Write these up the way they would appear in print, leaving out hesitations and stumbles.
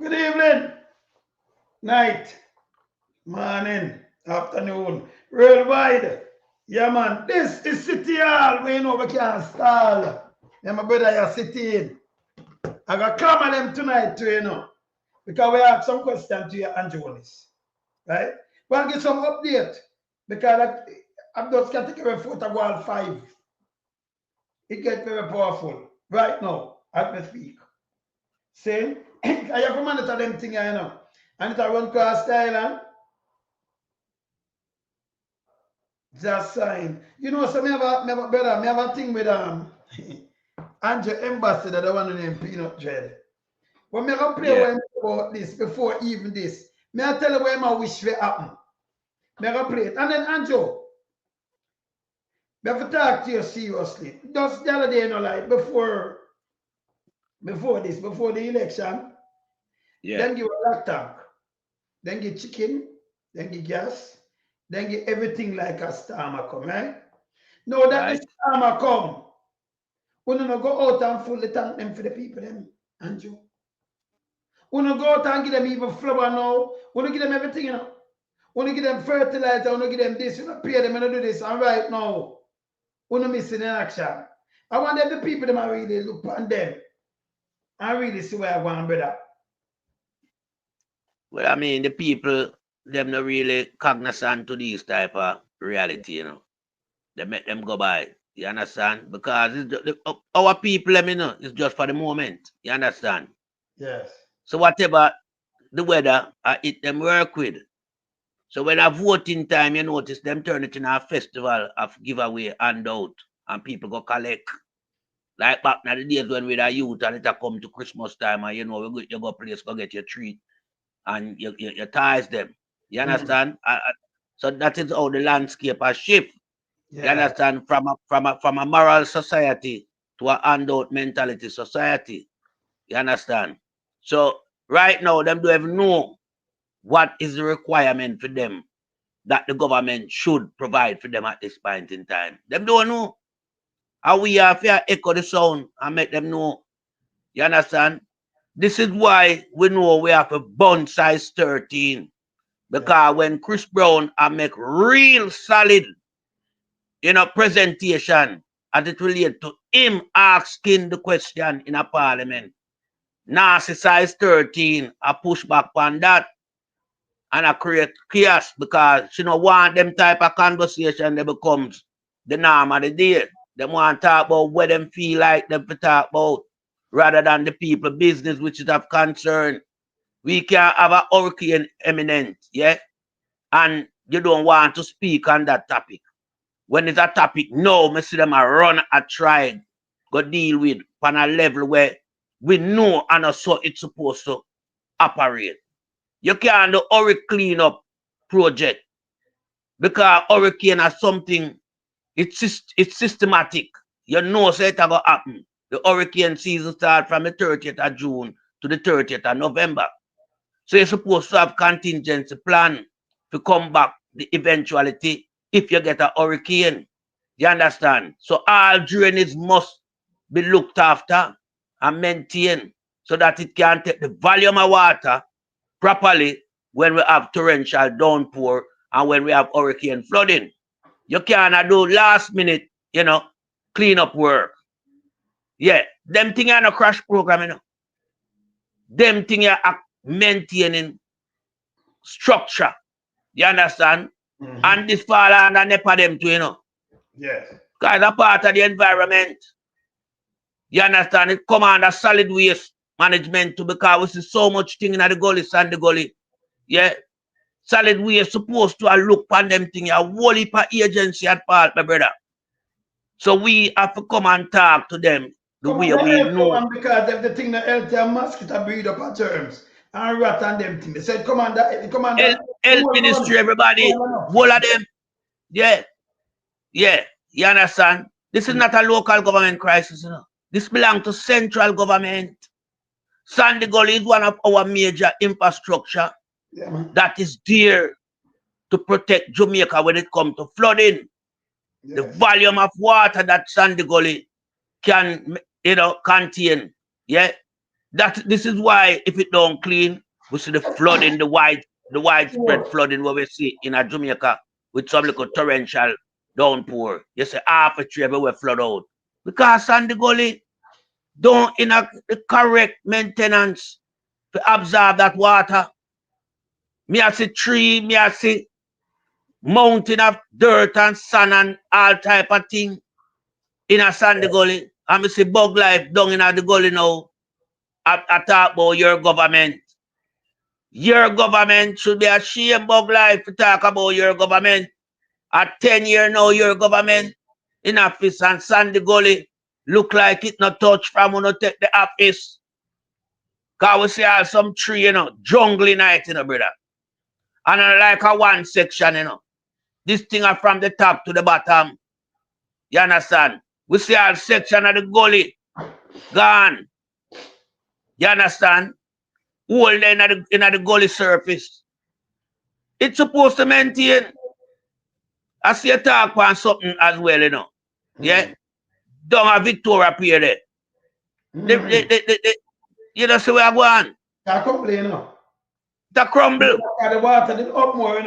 Good evening, night, morning, afternoon, worldwide. Yeah, man. This is City Hall. We know we can't stall. Yeah, my brother, you're sitting. I got come at them tonight too, because we have some questions to you and Jonas. Right? We'll get some update because I'm just going to take a photo of 5. It gets very powerful right now as we speak. See? I have to monitor them thing, And it a run cross Thailand. Just sign. So me have a brother, me have a thing with Andrew Embassy that I want to name Peanut Dread. When me go play Yeah. with him about this before even this, me I tell you where my wish will happen. Me go play it. And then Andrew, me have to talk to you seriously. Just the other day, like before the election, Yeah. then give a black tank, then give chicken, then give gas, then give everything like a stormer come, right? Now that the Right. stormer come, we no go out and fully thank them for the people them, Andrew. We no go out and give them even flour now. We no give them everything. We no give them fertilizer. We no give them this. We no pay them. We no do this. And right now, we no missing in action. I want them the people them I really look on them and really see where I want, brother. Well, I mean, the people, them not really cognizant to these type of reality. They make them go by. You understand? Because our people, is just for the moment. You understand? Yes. So whatever the weather, it them work with. So when a voting time, you notice them turn it in a festival of giveaway handout and people go collect. Like back in the days when we were youth and it a come to Christmas time and you go place go get your treat and you ties them. You Mm. understand? So that is how the landscape has shift. You Yeah. understand? From a moral society to a handout mentality society. You understand? So right now them don't even know what is the requirement for them that the government should provide for them at this point in time. Them don't know. How we have to echo the sound and make them know. You understand? This is why we know we have a bun size 13. Yeah. Because when Chris Brown make real solid, presentation as it relates to him asking the question in a parliament, Narcy size 13, I push back on that and I create chaos because she don't want them type of conversation that becomes the norm of the day. They want to talk about what them feel like them to talk about rather than the people business which is of concern. We can have a hurricane imminent, yeah? And you don't want to speak on that topic. When it's a topic, no, me see them a run a try, go deal with on a level where we know and so it's supposed to operate. You can't do hurricane cleanup project because hurricane is something, it's systematic. You know so it's going to happen. The hurricane season starts from the 30th of June to the 30th of November. So you're supposed to have contingency plan to come back the eventuality if you get a hurricane. You understand? So all drainage must be looked after and maintained so that it can take the volume of water properly when we have torrential downpour and when we have hurricane flooding. You cannot do last minute, clean up work. Yeah, them thing are no crash program. Them thing are maintaining structure. You understand? Mm-hmm. And this fall under NEPA them too. Yes. Because it's a part of the environment. You understand? It come under solid waste management too because we see so much thing in the gully, sand the gully. Yeah. Solid waste supposed to look on them thing. A whole heap of agency at part, my brother. So we have to come and talk to them the Come way on, the we health know. woman because of the thing the health and mosquito breed up at terms and rat and them thing. They said, Health, the health whole ministry, government. everybody, Well enough. all of them. Yeah, yeah. You understand? This is Mm. not a local government crisis. This belongs to central government. Sandy Gully is one of our major infrastructure Yeah, man. that is there to protect Jamaica when it comes to flooding. The Yes. volume of water that Sandy Gully can, contain, yeah, This is why if it don't clean, we see the flooding, the widespread flooding what we see in Jamaica with some little torrential downpour. You see half a tree everywhere flood out. Because Sandy Gully don't in the correct maintenance to absorb that water. Me I see tree, me I see mountain of dirt and sand and all type of thing in a Sandy Gully. And me see bug life down in the gully now. I talk about your government. Your government should be ashamed, bug life, to talk about your government. At 10 years now, your government in office and Sandy Gully look like it not touch from when you take the office. Because we see some tree, jungle night, brother. And like a one section, This thing are from the top to the bottom. You understand? We see all section of the gully gone. You understand? All in the gully surface. It's supposed to maintain. I see a talk on something as well, Yeah? Down a Victoria Pier there. You know, see where I go on? I complain, The crumble. The water did up more,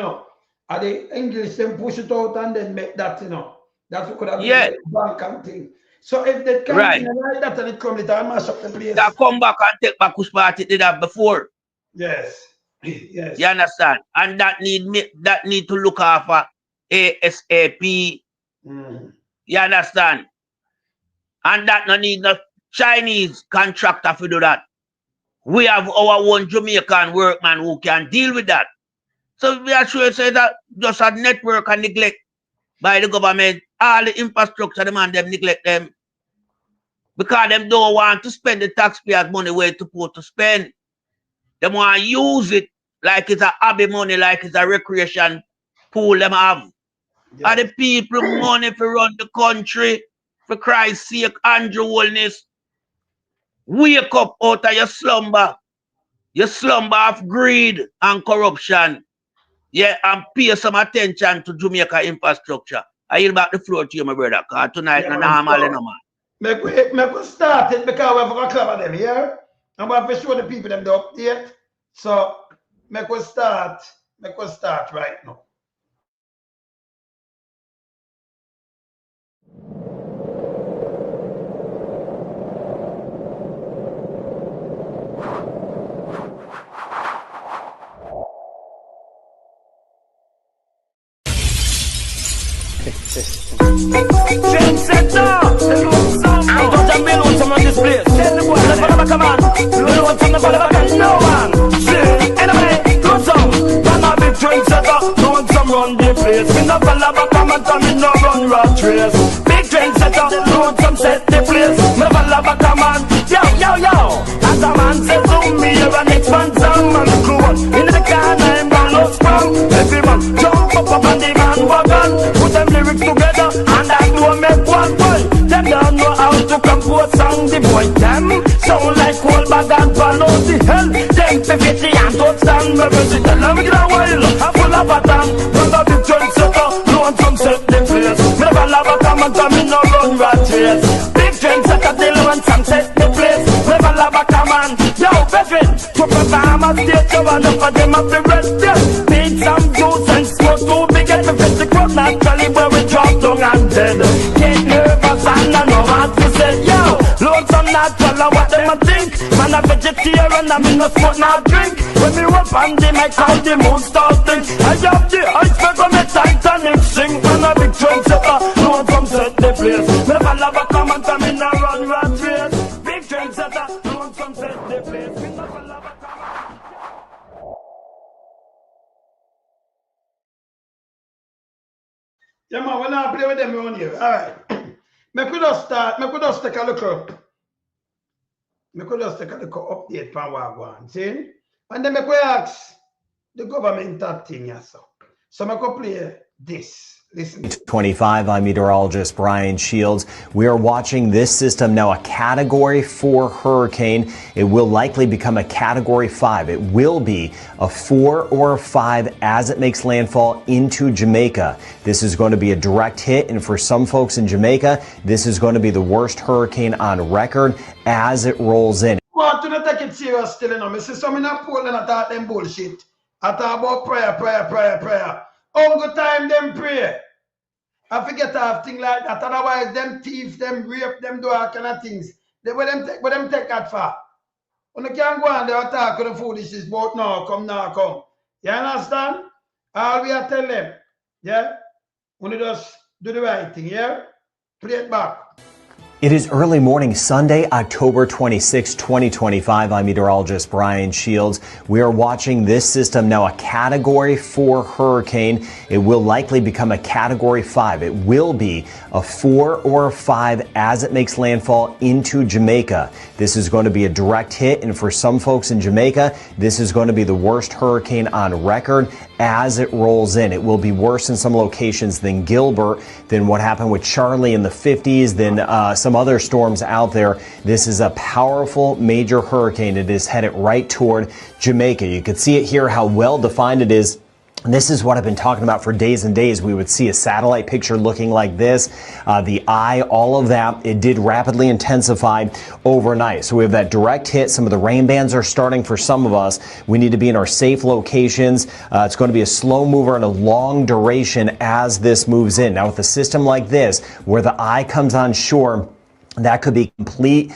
And the English then push it out and then make that, That's what could have been like bank and thing. So if they come in like that and it come, it mash up the place. That come back and take back whose part it did have before. Yes. Yes. You understand? And that need to look after ASAP. You understand? And that no need no Chinese contractor to do that. We have our own Jamaican workman who can deal with that. So we are sure say that just a network and neglect by the government, all the infrastructure, them neglect them. Because them don't want to spend the taxpayers' money where it's supposed to spend. They want to use it like it's a hobby money, like it's a recreation pool them have. Yeah. And the people money for run the country, for Christ's sake, Andrew Holness. Wake up out of your slumber of greed and corruption. Yeah, and pay some attention to Jamaica infrastructure. I yield back the floor to you, my brother, because tonight no normal, no man. Make we start it because we have to cover them here. And we have to show the people them the update. So make we start right now. Trendsetter, I got a million from this place. Tell the boy, never come on. You want from the back, no one. Anyway, go some. I'm a big trendsetter. No one some run the place. Me no follow back, come and me no run rat race. Big trendsetter, no one some set the place. Me no follow back, come on. Yo. As a man says to me, you're an expansion man. Crew in the car, I'm gonna look strong. Every man jump up and the man wagon. Put them lyrics together and I know make one boy. Them don't know how to compose song. The boy them sound like cold bag and follow the hell. Them 50 and touchdown. Me visit tell them get a while. I'm full of a tan. Run a big trendsetter. No one from set the place. Me never love a come and come in no run rat race. Big trendsetter till one some set the place. Never love a come on. Yo, Bevin. Proper farmers state you and up for them up the rest. Need some juice and smoke too big at the festival. Naturally where we drop down and dead. Get nervous and I know what to say. Yo, loads of natural what them a think. Man a vegetarian and me no smoke no drink. When me up on the mic how the moon starting. I have the iceberg on the Titanic sing. When a big trendsetter, no one from set the place. Never love a come and come in a run rat race. Big trendsetter, no one from set the place. We never love a come and yeah, man, we're not play with them around here. All right. Make we just take a look up. Make we just take a look up update from Wagwan. See? And then make we ask the government that thing, yes. So make we play this. Listen. 25, I'm meteorologist Brian Shields. We are watching this system now, a Category 4 hurricane. It will likely become a Category 5. It will be a 4 or a 5 as it makes landfall into Jamaica. This is going to be a direct hit, and for some folks in Jamaica, this is going to be the worst hurricane on record as it rolls in. want to not take it serious still, you know. I see some in a Portland I talk them bullshit. I talk about prayer. How good time them pray? I forget to have things like that. Otherwise, them thief, them rape, them do all kind of things. Where them take that for? When you can't go on there and talk to the foolishness about now come. You understand? All we are tell them, yeah? When you just do the right thing, yeah? Play it back. It is early morning Sunday, October 26, 2025. I'm meteorologist Brian Shields. We are watching this system now, a Category 4 hurricane. It will likely become a Category 5. It will be a 4 or a 5 as it makes landfall into Jamaica. This is going to be a direct hit, and for some folks in Jamaica, this is going to be the worst hurricane on record as it rolls in. It will be worse in some locations than Gilbert, than what happened with Charlie in the 50s, than some other storms out there. This is a powerful major hurricane. It is headed right toward Jamaica. You can see it here, how well defined it is. And this is what I've been talking about for days and days. We would see a satellite picture looking like this. The eye, all of that, it did rapidly intensify overnight. So we have that direct hit. Some of the rain bands are starting for some of us. We need to be in our safe locations. It's going to be a slow mover and a long duration as this moves in. Now with a system like this, where the eye comes on shore, that could be complete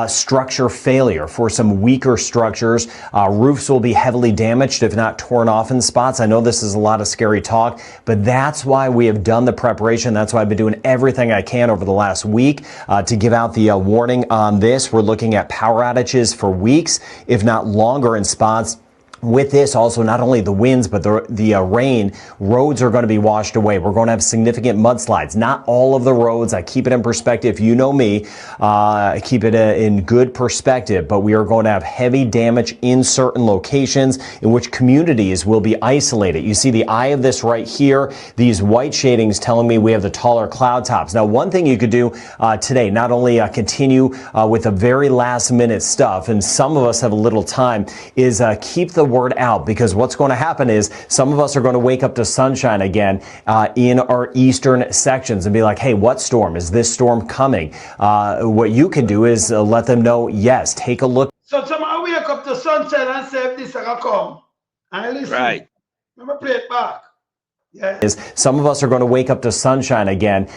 structure failure for some weaker structures. Roofs will be heavily damaged, if not torn off in spots. I know this is a lot of scary talk, but that's why we have done the preparation. That's why I've been doing everything I can over the last week to give out the warning on this. We're looking at power outages for weeks, if not longer in spots. With this, also not only the winds, but the rain, roads are going to be washed away. We're going to have significant mudslides. Not all of the roads. I keep it in perspective. You know me. I keep it in good perspective. But we are going to have heavy damage in certain locations in which communities will be isolated. You see the eye of this right here. These white shadings telling me we have the taller cloud tops. Now, one thing you could do today, not only continue with the very last minute stuff, and some of us have a little time, is keep the word out, because what's going to happen is some of us are going to wake up to sunshine again in our eastern sections and be like, hey, what storm? Is this storm coming? What you can do is let them know, yes, take a look. So somehow wake up to sunshine and say, if this is going to come. And listen. Right. Let me play it back. Yeah. Is some of us are going to wake up to sunshine again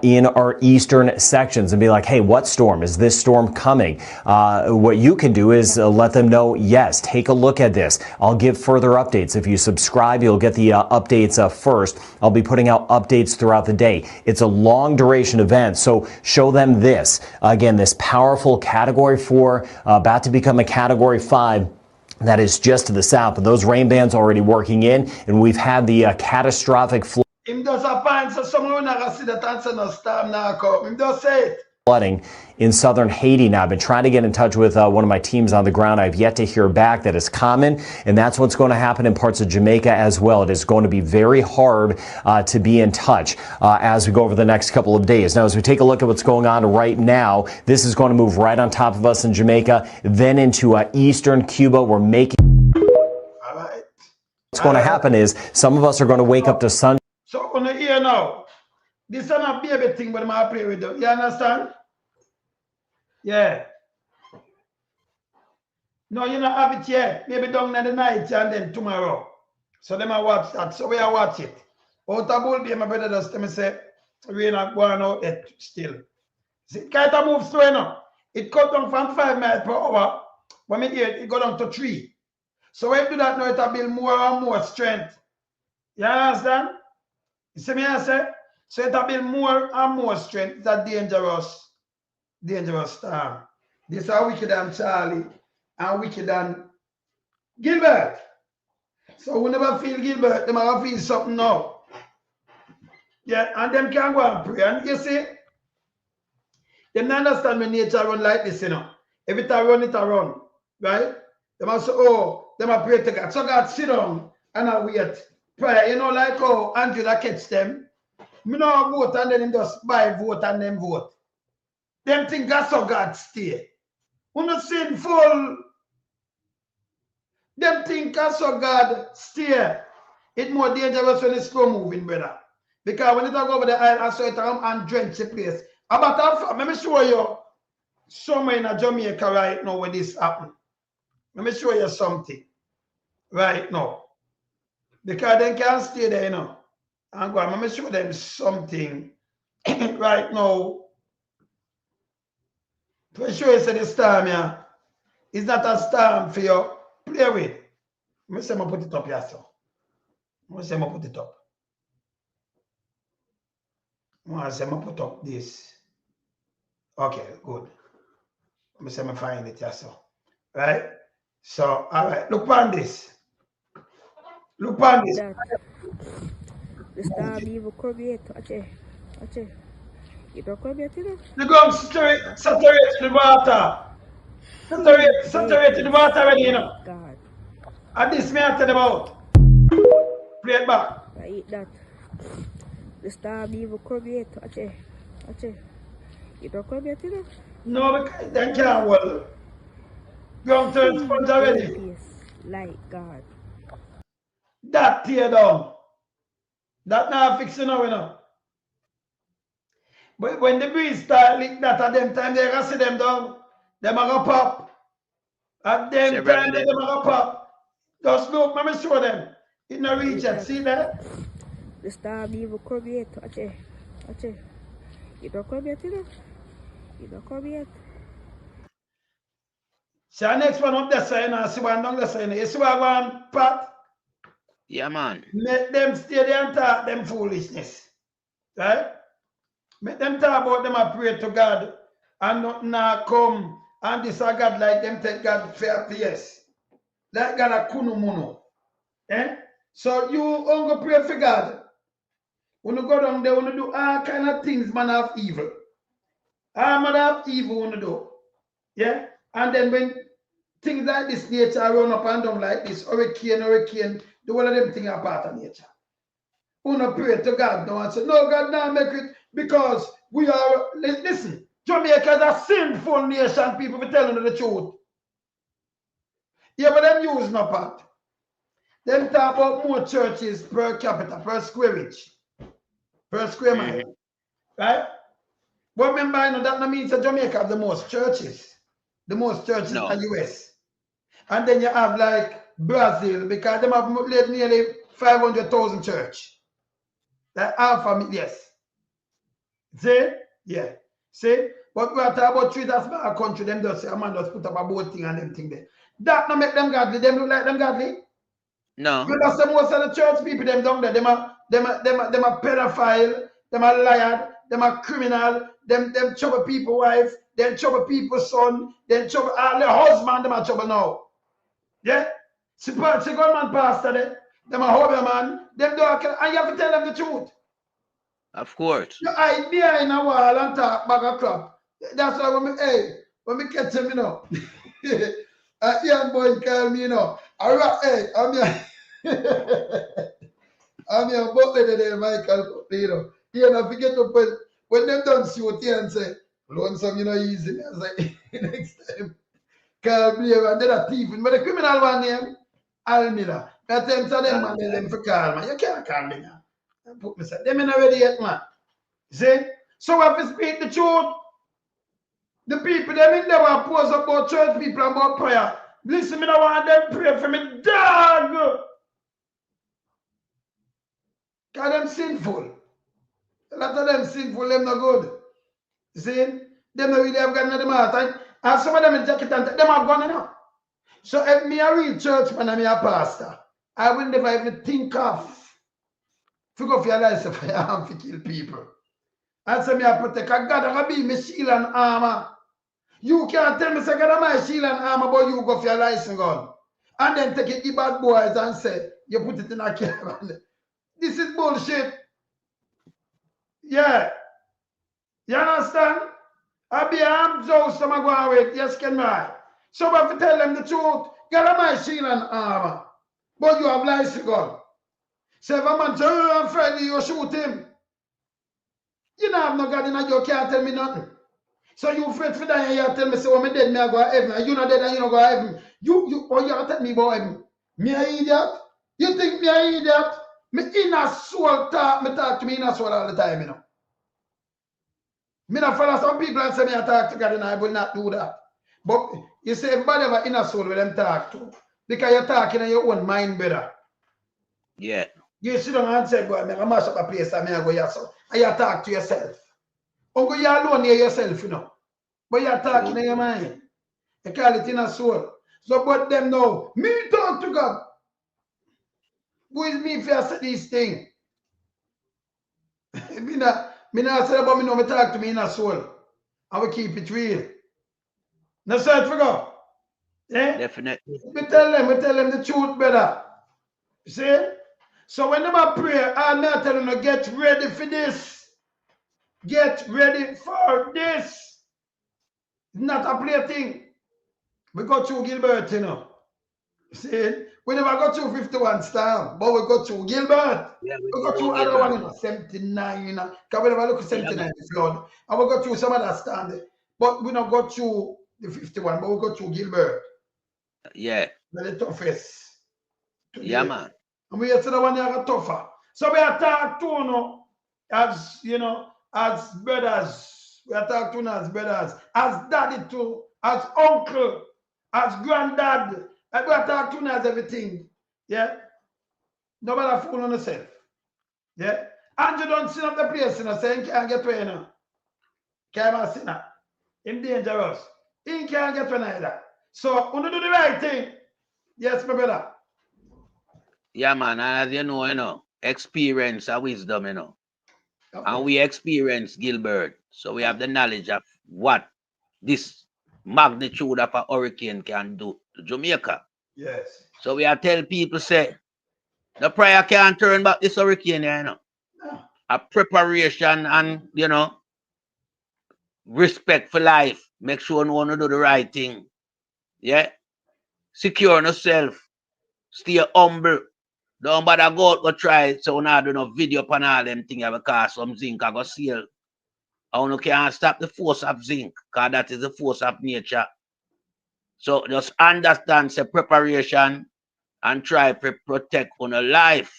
in our eastern sections and be like, hey, what storm? Is this storm coming? What you can do is let them know, yes, take a look at this. I'll give further updates. If you subscribe, you'll get the updates first. I'll be putting out updates throughout the day. It's a long duration event, so show them this. Again, this powerful Category 4, about to become a Category 5. That is just to the south, but those rain bands already working in, and we've had the catastrophic flooding in southern Haiti. Now, I've been trying to get in touch with one of my teams on the ground. I've yet to hear back. That is common, and that's what's going to happen in parts of Jamaica as well. It is going to be very hard to be in touch as we go over the next couple of days. Now, as we take a look at what's going on right now, this is going to move right on top of us in Jamaica, then into eastern Cuba. We're making... All right. What's going to happen is some of us are going to wake up to sun. So on the ear now, this is not a baby thing, but I'm going to play with them. You understand? Yeah. No, you don't have it yet. Maybe down in the night and then tomorrow. So them I watch that. So we are watch it. Out of bull, my brother does tell me say, we're not going out yet still. See, it kind of moves slow enough. It cut down from 5 miles per hour. When we hear it go down to 3. So when you do that now, it will build more and more strength. You understand? You see me I say? So it will build more and more strength. It's a dangerous storm. This is wicked than Charlie and wicked than Gilbert. So we never feel Gilbert, they might feel something now. Yeah, and them can go and pray. And you see, they don't understand when nature run like this, you know. Every time run, it run. Right? They must say, oh, they must pray to God. So God sit down and I wait. Prayer, you know, like how Angela catch them. Me no vote and then him just buy vote and then vote. Them think that's how God stay. Who not sinful. Them think that's how God stay. It's more dangerous when it's slow moving, brother. Because when it go over the aisle, I saw it and drench the place. About that, let me show you. somewhere in Jamaica right now when this happen. Let me show you something right now. Because they can't stay there, you know. And go on, let me show them something right now. To show you the storm here. It's not a storm for you play with. Let me say I put it up here, so. Let me say I put it up. Let me say I put up this. Okay, good. Let me say I find it here, so. Right? So, all right. Look on this. Look on this. That the storm even create. Ache. You don't create it. The ground saturate the water. Saturate the water already, you know. God. And this me I tell about. Play it back. I eat that. The storm even create. Ache. You don't create it. No, because they can't well. Ground turn sponge already. Face like God. That tear down. That now fixing now, you know. But when the breeze start leak that at them time, they gonna see them down. Them are gonna pop. At them Several time, of they them. are gonna pop. Just look, let me show them. In the region, see that? The storm even create. Ache. You don't create it. You don't create. See the next one up there side now, see one down there side. You see what one Pat? Yeah, man. Make them stay there and talk them foolishness. Right? Make them talk about them a pray to God and not now come and this a God like them take God fair place. Like God a kunu munu. Eh? So you only pray for God. When you go down there, when you do all kind of things, man of evil. All man of evil when you do. Yeah? And then when things like this nature run up and down like this, hurricane, the one of them things are part of nature. When you pray to God now and say, no, God, now make it because we are, listen, Jamaica is a sinful nation, people be telling you the truth. Yeah, but them use no part. Them talk about more churches per capita, per square inch, per square mile. Right? But remember, you know, that means that Jamaica have the most churches. The most churches No. in the US. And then you have like Brazil, because they have nearly 500,000 church. Like half of it, yes. See? Yeah. See? But we are talking about 3 small country, them just say, a man just put up a boat thing and them thing there. That not make them godly. Them look like them godly. No. You know, some most of the church people, them down there, them are pedophile, them are liar, them are criminal, them trouble people wife, them trouble people son, them trouble all the husband, them are trouble now. Yeah? See government pastor there, them are hobby man, them do and you have to tell them the truth. Of course. You hide behind a wall and talk back a crap. That's why when me catch him, you know. A young boy call me, you know. Hey, I'm here. I'm here, butler there, Michael, you know. You know, forget to put, when them done shoot here and say, lonesome, you know, easy. I was like, next time, call me, and then a thief. But the criminal one name, Almira. I tell him, them man, them for call, man. You can't call me now. Put me, say, them in already yet, man. See? So if you speak the truth, the people, them in there will pose up about church people and about prayer. Listen, me don't want them pray for me, dog. Because them sinful. A lot of them sinful, them not good. See? Them not really have got nothing matter. And some of them in jacket and them have gone enough. So if me a real church man and me a pastor, I will never even think of figure of your life if I am to kill people. And say me a protect. God gonna be my shield and armor. You can't tell me say God my shield and armor, but you go for your license gun. And then take it the bad boys and say, you put it in a caravan. This is bullshit. Yeah. You understand? I be armed Joe, some go away. Yes, can I? So if you tell them the truth, God my shield and armor. But you have license gun. So if a man say, oh, I'm Friday, you shoot him. You don't have no God in you can't tell me nothing. So you afraid for that and you tell me, say, oh, me dead, me I go to heaven. And you not dead and you not go to heaven. You tell me about heaven. Me a idiot? You think me a idiot? Me inner soul talk, me talk to me inner soul all the time, you know. Me not follow some people and say me I talk to God and I will not do that. But you say everybody have an inner soul with them talk to. Because you're talking in your own mind, brother. Yeah. You sit down and say, boy, I'm going to mash up a place and I go here. So, and you talk to yourself. Uncle, you're alone near yourself, you know. But you're talking in your mind. You call it inner soul. So, but them know, me talk to God. Who is me if you say these things? me not say about me know me talk to me inner soul. I will keep it real. No search for God. Yeah? Definitely. Me tell them the truth, brother. See? So when them pray, I'm not telling you, get ready for this. Get ready for this. It's not a plaything. We got through Gilbert, you know. See? We never got through 51 star, but we got through Gilbert. Yeah, We got through other one, you know, 79, you know. Because we never look at 79 man. flood. And we got through some other stand. But we not got through the 51, but we got through Gilbert. Yeah. The toughest. Today. Yeah, man. And we say the one that are tougher. So we attack to you as you know, as brothers. We attack to as brothers, as daddy too, as uncle, as granddad. And we attack to as everything. Yeah. Nobody fool on yourself. Yeah. And you don't sit up the place, you know, saying can't get away, you know. Can't see now. Him dangerous. He can't get away either. So when you do the right thing, yes, my brother. Yeah, man. And as you know, experience and wisdom, you know. Okay. And we experience Gilbert. So we have the knowledge of what this magnitude of a hurricane can do to Jamaica. Yes. So we are tell people say the prayer can't turn back this hurricane, you know. No. A preparation and respect for life. Make sure no one do the right thing. Yeah. Secure yourself. Stay humble. Don't bother go out go try it. So now do no video upon all them things because some zinc I go seal. I want can't stop the force of zinc, because that is the force of nature. So just understand the preparation and try to protect on a life.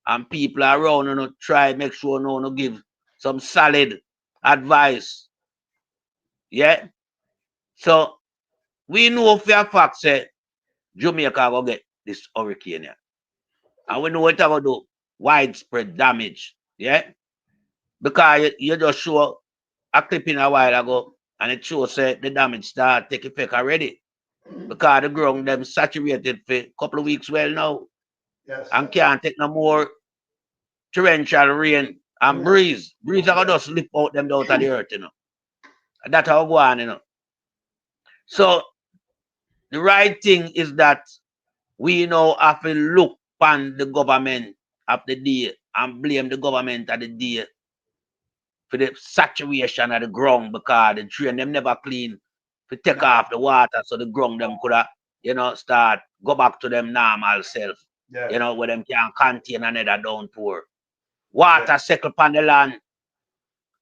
And people around try make sure no give some solid advice. Yeah. So we know for a fact say Jamaica will get this hurricane here. And we know what will do widespread damage. Yeah. Because you just show a clip in a while ago and it shows the damage start take effect already. Because the ground them saturated for a couple of weeks well now. Yes. And can't take no more torrential rain and breeze. Breeze are gonna just lift out them out of the earth, you know. And that's how go on, you know. So the right thing is that we now have to look upon the government of the day and blame the government of the day for the saturation of the ground because the drain them never clean to take off the water so the ground them could have, start go back to them normal self. Yes. Where them can contain another downpour. Water settle upon the land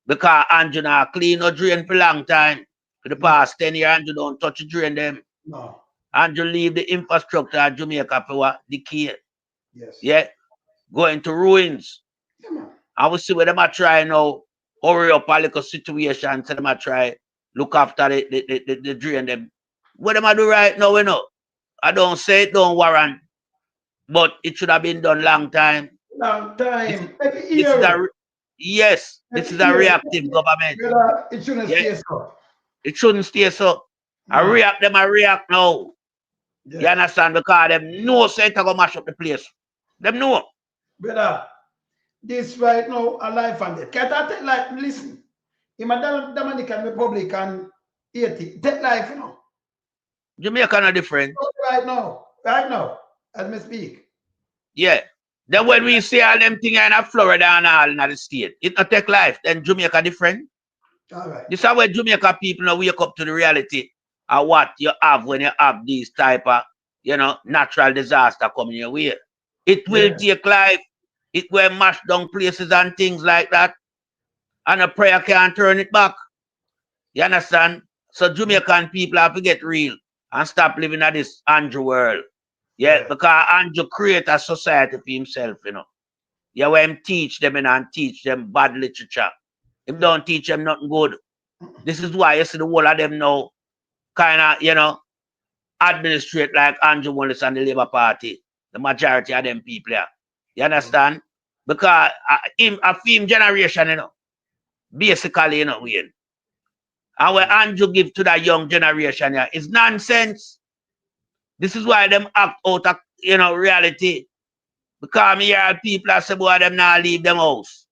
because Andrew not clean or drain for a long time. For the past 10 years, Andrew don't touch the drain them. No. Andrew leave the infrastructure of Jamaica for what? Decay. Yes. Yeah. Go into ruins. Yeah, man. I will see where them are trying now. Hurry up a little situation. So them are try look after the drain them. What them I do right now, I don't say it don't warrant. But it should have been done long time. Long time. Yes, this is a reactive government. It shouldn't stay so. It shouldn't stay so. I react now. Yeah. You understand? Because them know say to go mash up the place. Them know. Brother, this right now, a life and death. Can't I take life? Listen, in my Dominican Republic and Haiti, take life, Jamaica not different. Right now, as me speak. Yeah. Then when we see all them things in Florida and all in the state, it not take life. Then Jamaica different. All right. This is where Jamaica people now wake up to the reality of what you have when you have these type of, natural disaster coming your way. It will take life. It will mash down places and things like that. And a prayer can't turn it back. You understand? So Jamaican people have to get real and stop living in this Andrew world. Yeah, because Andrew create a society for himself, Yeah, where him teach them and teach them bad literature. Him don't teach them nothing good. This is why you see the whole of them now kind of, administrate like Andrew Wallace and the Labour Party. The majority of them people here. You understand? Because a film generation, basically, Wayne. And what Andrew give to that young generation here is nonsense. This is why them act out of, reality. Because me hear people that say, boy, them not leave them house.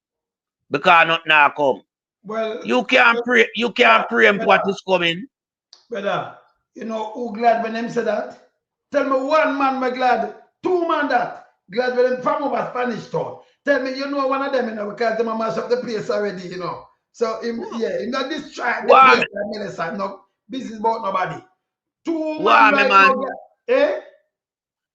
Because nothing now come. Well, You can't pray. You can't preempt what is coming. Brother, who glad when them say that? Tell me one man me glad, two man that. Glad when them from over Spanish town. Tell me, one of them, because them a mash up the place already, So, him not distract the place, minister, no business about nobody. Two man right now, eh?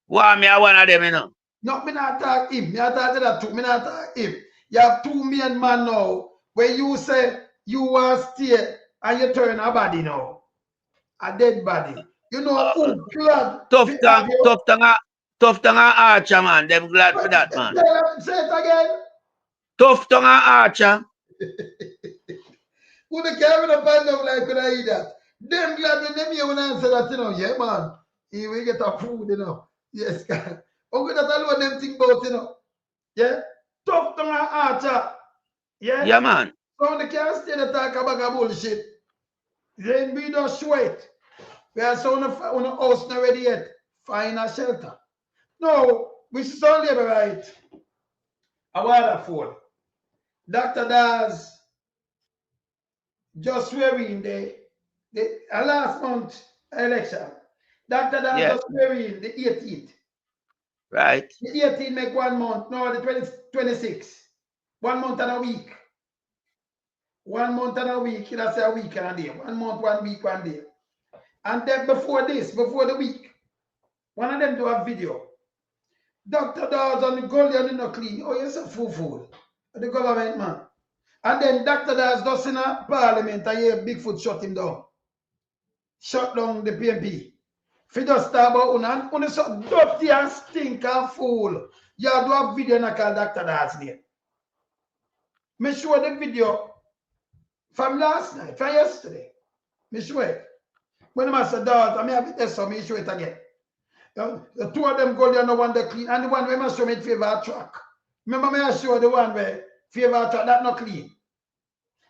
Why me a one of them, No, me not talk him. Me not talk to that two. Me not talk him. You have two main man now, where you say you want to stay and you turn a body now. A dead body. Who glad? Tough tongue and Archer, man. Them glad for that, man. Say it again. Tough tongue and Archer. Who the camera find out like when I eat that? Them glad when them hear when I answer that, yeah, man. Here we get a food, Yes, God. Okay, that's all what them think about, Yeah? Tough tongue and Archer. Yeah? Yeah, man. So they can't stay to talk about bullshit. Then we don't show it. We are so on a house not ready yet. Find a shelter. No, we should only have right. A waterfall. Dr. Daz just swearing the last month election. Dr. Daz just swearing the 18th. Right. The 18th make 1 month. No, the 26th. 1 month and a week. 1 month and a week. That's a week and a day. 1 month, 1 week, 1 day. And then before the week, one of them do a video. Dr. Dawes on the gold and not clean. Oh, yes, a fool. The government man. And then Dr. Dawes does in a parliament and here Bigfoot shut him down. Shut down the PMP. If you just talk about one so dirty and stink and fool. You do a video and I call Dr. Dawes name. Me show the video from last night, from yesterday. Me show it. When I said Dawes, I have it so me show it again. The two of them go there, no one they clean, and the one where must show me favorite track. Remember me I show the one where favorite track that not clean.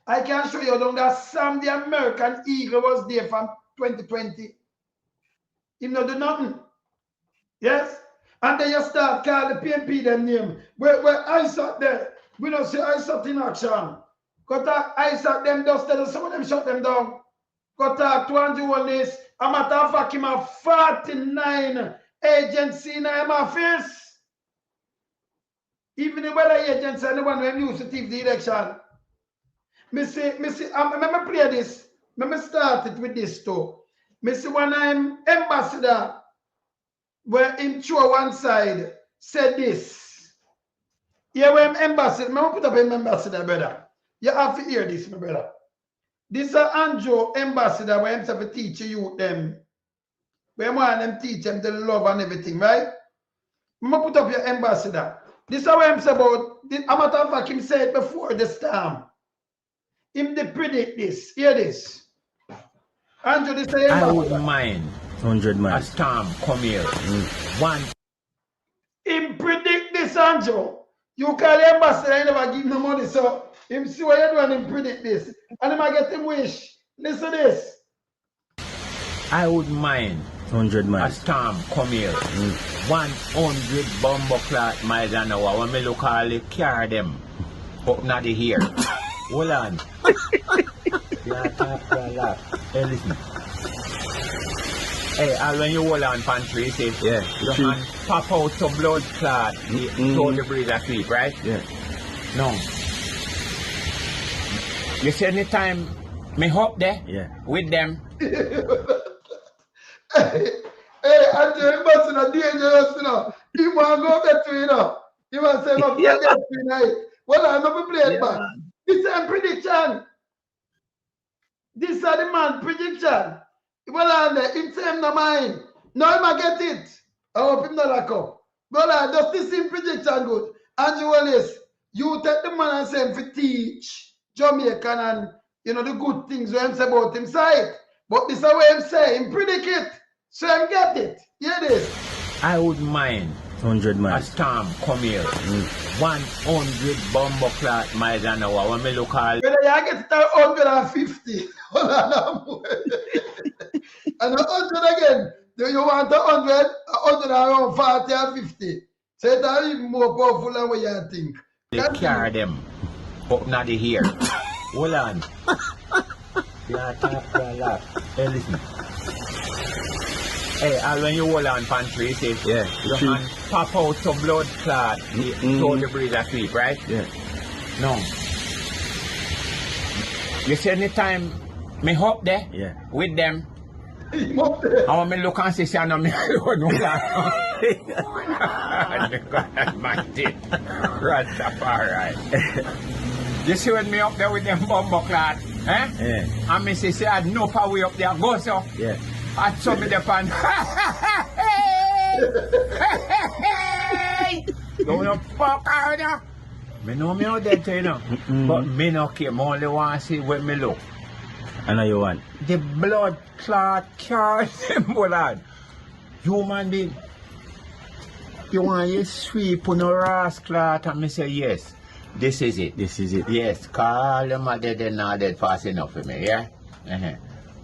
I can show you down that Sam the American Eagle was there from 2020. He not do nothing. Yes? And then you start call the PMP them name. Where Isaac there. We don't say Isaac in action. Go talk Isaac them just tell some of them shut them down. Go talk to Andrew Wallace. A matter of fact, him have 49 agency in my office. Even the weather agency and the one who used to take the election. Me say, let me play this. Let me start it with this too. Me see when I'm ambassador, where him show one side, said this. Yeah, when I'm ambassador, let me put up an ambassador, brother. You have to hear this, my brother. This is Andrew ambassador where himself teach you them. Where want them teach them the love and everything, right? I'm gonna put up your ambassador. This is what I'm saying about. A matter of fact, him said before the storm. Him they predict this. Hear this. Andrew, this is I wouldn't mind 100 miles. a storm come here. One. Him predict this, Andrew. You call the ambassador, you never give no money, so him see what you do and him predict this. And him might get him wish. Listen to this. I wouldn't mind 100 a miles. storm come here. 100 bumbuckler miles an hour. When me look all the car them up na the here. Hold on. Hey, listen. Hey, and when you hold on pantry, say, Yeah, your true. hand pop out to blood clot, so the breeze asleep, right? Yeah. No. You see anytime me hop there Yeah. with them, Hey, Andrew, ambassador dangerous, He want to go back to He want to say, I'm Yeah, going to tonight. Well, I'm not play it Yeah, back. man. This is a prediction. This is the man prediction. Well, I'm there. Him say him no mind. No, him a get it. I hope him not lock up. Well, just this same prediction good. Andrew Wallace, you take the man and say him for teach. Jamaican and the good things when him say about him side. But this is what him say, him predict it. So him get it. Hear this. I wouldn't mind 100 a miles. storm come here. 100 bomber clock miles an hour. When me look all Whether you get it at 150. Hold on. And 100 again. Do you want 100? 100 around 40 or 50. So it's even more powerful than what you think. they carry them up now the here. Hold on. Yeah, talk a lot. Hey, listen. Hey, and when you hold on pantry, say, Yeah, your true. hand pop out to blood clot. So the breeze asleep, right? Yeah. No. You see anytime me up there Yeah. with them, Him up there. I want me look and see say no me alone no plan. Rastafari. You see when me up there with them bumbo clot, eh? Yeah. And me say I had no power up there, go so. Yeah. I saw me the pan. Going up fuck out there. Me know me out there too, you know. But me no care, me only want to see when me look. I know you want. The blood clot cards them blood. Human being. You want you sweep on a ras clot and me say yes. This is it. This is it. Yes, call them are dead and not dead fast enough for me, yeah?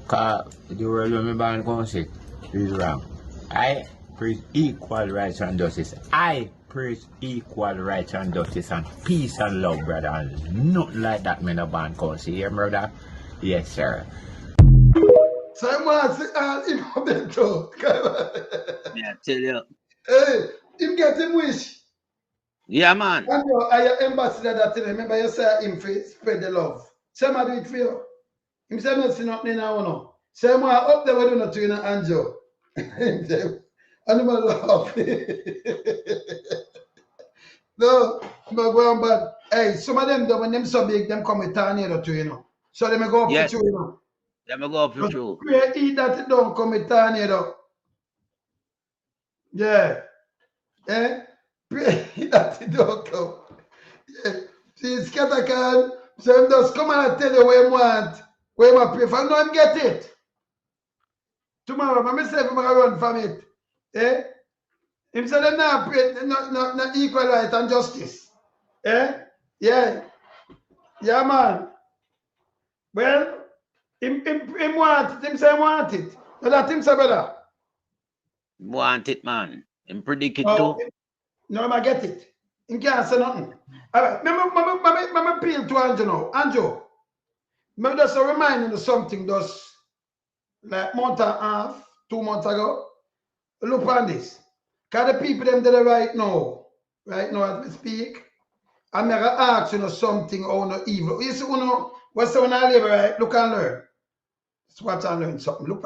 Cause the world when me born come say is wrong. I preach equal rights and justice. I preach equal rights and justice and peace and love, brother. And nothing like that me no born come say, yeah, brother? Yes, sir. So I want to say, him up there too. Yeah, tell you. Hey, him get him wish. Yeah, man. And you are your ambassador that thing. Remember you say him for spread the love. Same I do it for you. Him say no see nothing now no. Same I up there with you not to you Anjo. Him say, and him a laugh. No, I'm going bad. Hey, some of them when them so big, them come with tornado to So they may go up Yes. with you Let me go up with you. Pray eat that it don't come with tornado. Yeah. Eh? Pray eat that it don't come. Yeah. See, scattercan. So him just come and tell you what you want. What you want pray for. No, him get it. Tomorrow, myself, I'm going to run from it. Eh? Him say them not pray, not equal right and justice. Eh? Yeah. Yeah, man. Well, him want it. Him say he want it. No, that him say, brother. Want it, man. And predict it No, too. no, I get it. Him can't say nothing. All right. Remember appeal to Anjo now. Anjo, remember just a reminder of something just like month and a half, 2 months ago. Look on this. Because the people them there right now as we speak, I'm going to ask something or no evil. You see, what's the one I live right? Look and learn. That's what I learn something. Look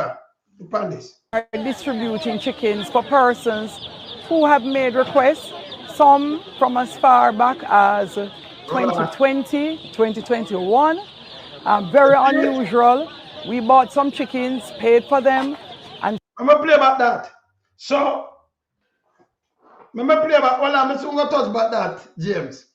on this. Are distributing chickens for persons who have made requests, some from as far back as 2020, 2021. Very unusual. We bought some chickens, paid for them, and I'm going to play about that. So, I'm going to play about, well, I'm going to touch about that, James.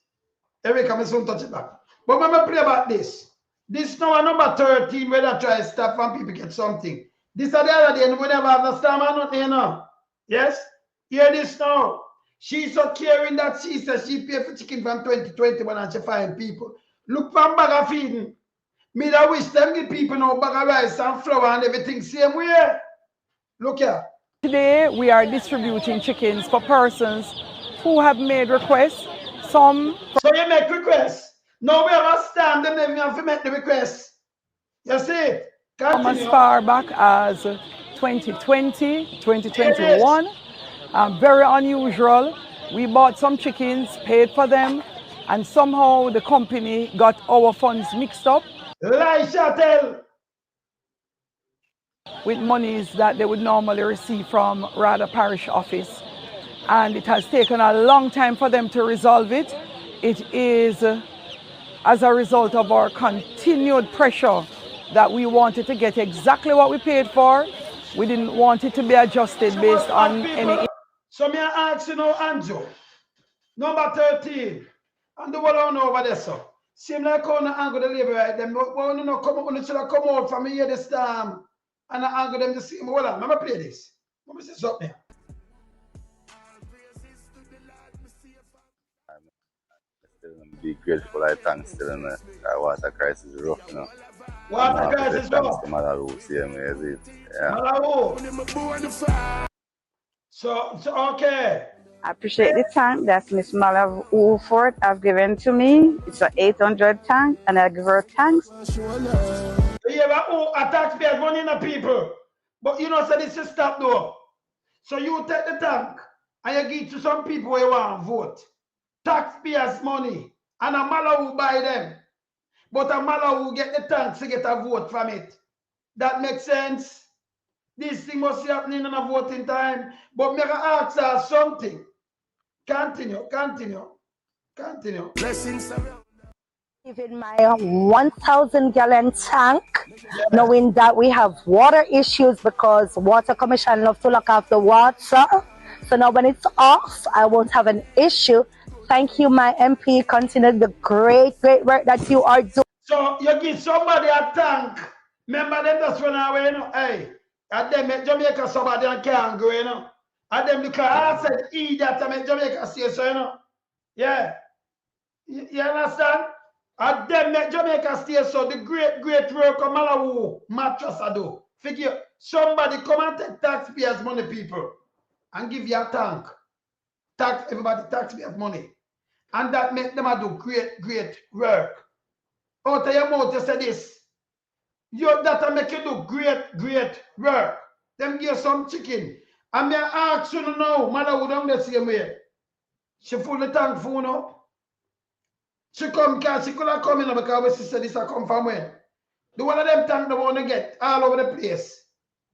Eric, I'm going to touch it back. But I'm going to play about this. This now number 13, where they try to stop when people get something. This is the other day, we never have no stamp or nothing, you know. Yes? Hear this now. She's so caring that she says she paid for chicken from 2021 and she find people. Look for bag of feeding. Me that wish them give people now bag of rice and flour and everything same way. Look here. today we are distributing chickens for persons who have made requests. Some So you make requests. Now we have a stand, them never have to make the request. You see it? from as far back as 2020, 2021. Very unusual. We bought some chickens, paid for them, and somehow the company got our funds mixed up Lie, Chattel. with monies that they would normally receive from Rada Parish office. And it has taken a long time for them to resolve it. It is as a result of our continued pressure that we wanted to get exactly what we paid for. We didn't want it to be adjusted based on any. So me ask you now, Anjo, number 13, and the one on over there, so. Seem like how the angle the labor right them, but when you know come out, when you should have come out from here the storm and I angle them the same. Hold on, let me play this. Let me see something. Be grateful, I thanks still, you know. That water crisis is rough, you know. Water crisis Thanks rough. to Mother Who, see me, is it? Yeah. Malawu. So okay. I appreciate the tank. That's Miss Malav Woolford have given to me. It's an 800 tank, and I give her thanks. Yeah, but a taxpayers money in the people. But you know, so this is stop though. So you take the tank and you give to some people where you want to vote. Taxpayers money. And a Malawu buy them. But a Malawu get the tanks to get a vote from it. That makes sense. This thing must be happening in a voting time. But me ask her something. Continue. Even my 1,000 gallon tank, knowing that we have water issues because Water Commission love to look after water. So now when it's off, I won't have an issue. Thank you, my MP. Continue the great work that you are doing. So you give somebody a tank. Remember them just run away, you know. Hey, at them make Jamaica somebody can't go, you know. At them because I said that to make Jamaica say so, you know. Yeah. You understand? At them make Jamaica stay so the great work of Malawu mattress I do. Figure somebody come and take taxpayers money, people, and give you a tank. Tax everybody taxpayers money. And that make them do great work. Out of your mouth, you say this. You that make you do great work. Them give some chicken. And me ask you now, mother would down the same way. She full the tank full now. She come because she could have come in because she said this I come from when. The one of them tank they want to get all over the place.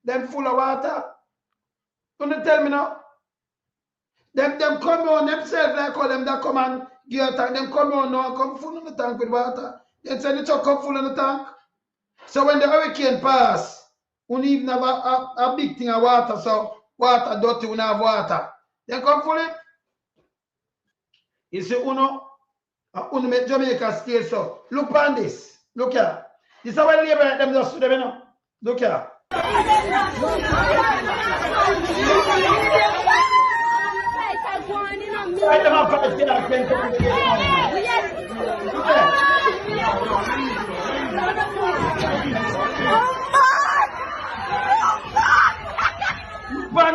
Them full of water. Don't tell me now. Them come on themselves like all them that come and give a tank. Them come on now and come full of the tank with water. Then say the truck come full of the tank. So when the hurricane pass, we even have a big thing of water. So water dirty, we have water. Then come full it. You see, uno make Jamaica stay so. Look on this. Look here. This is how the labor them just do them, you know. Look here. Right them up 5 Look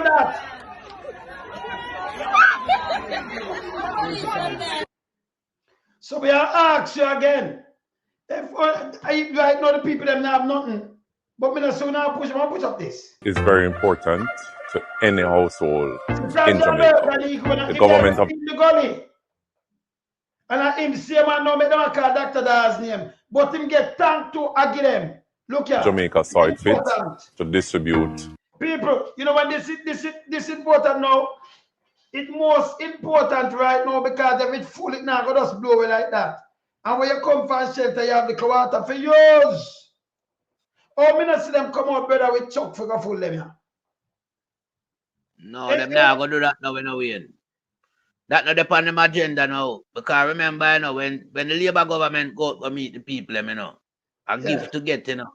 that. So we are ask you again. If right now the people them have nothing, but me not soon now push up this. Is very important to any household in Jamaica. The government of the gully. And him say man no make them call Dr. Da's name. But him get thanked to give them. Look here. Jamaica saw it fit to distribute. People, you know when this important now. It's most important right now because if it's full, it now go just blow away like that. And when you come from shelter, you have the water for years. Oh, me not see them come out, brother, with chuck for go full them here. No, them not gonna do that now when we win. That not depend on them agenda now. Because remember, you know, when the Labour government go to meet the people, you know, a gift to get, you know.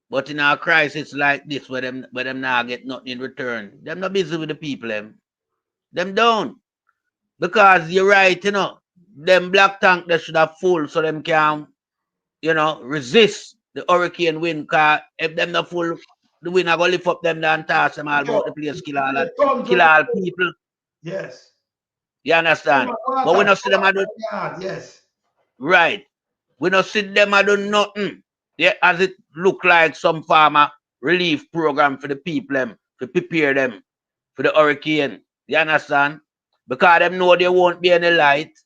But in a crisis like this, where them not get nothing in return, them not busy with the people, them don't. Because you're right, you know, them black tank they should have full so them can, you know, resist the hurricane wind. Cause if them not full, the wind are gonna lift up them and toss them all about the place, kill all people. Yes. You understand? But we not see them do. Yes. Right. We not see them do nothing. Yeah, as it look like some farmer relief program for the people them to prepare them for the hurricane. You understand? Because them know there won't be any light.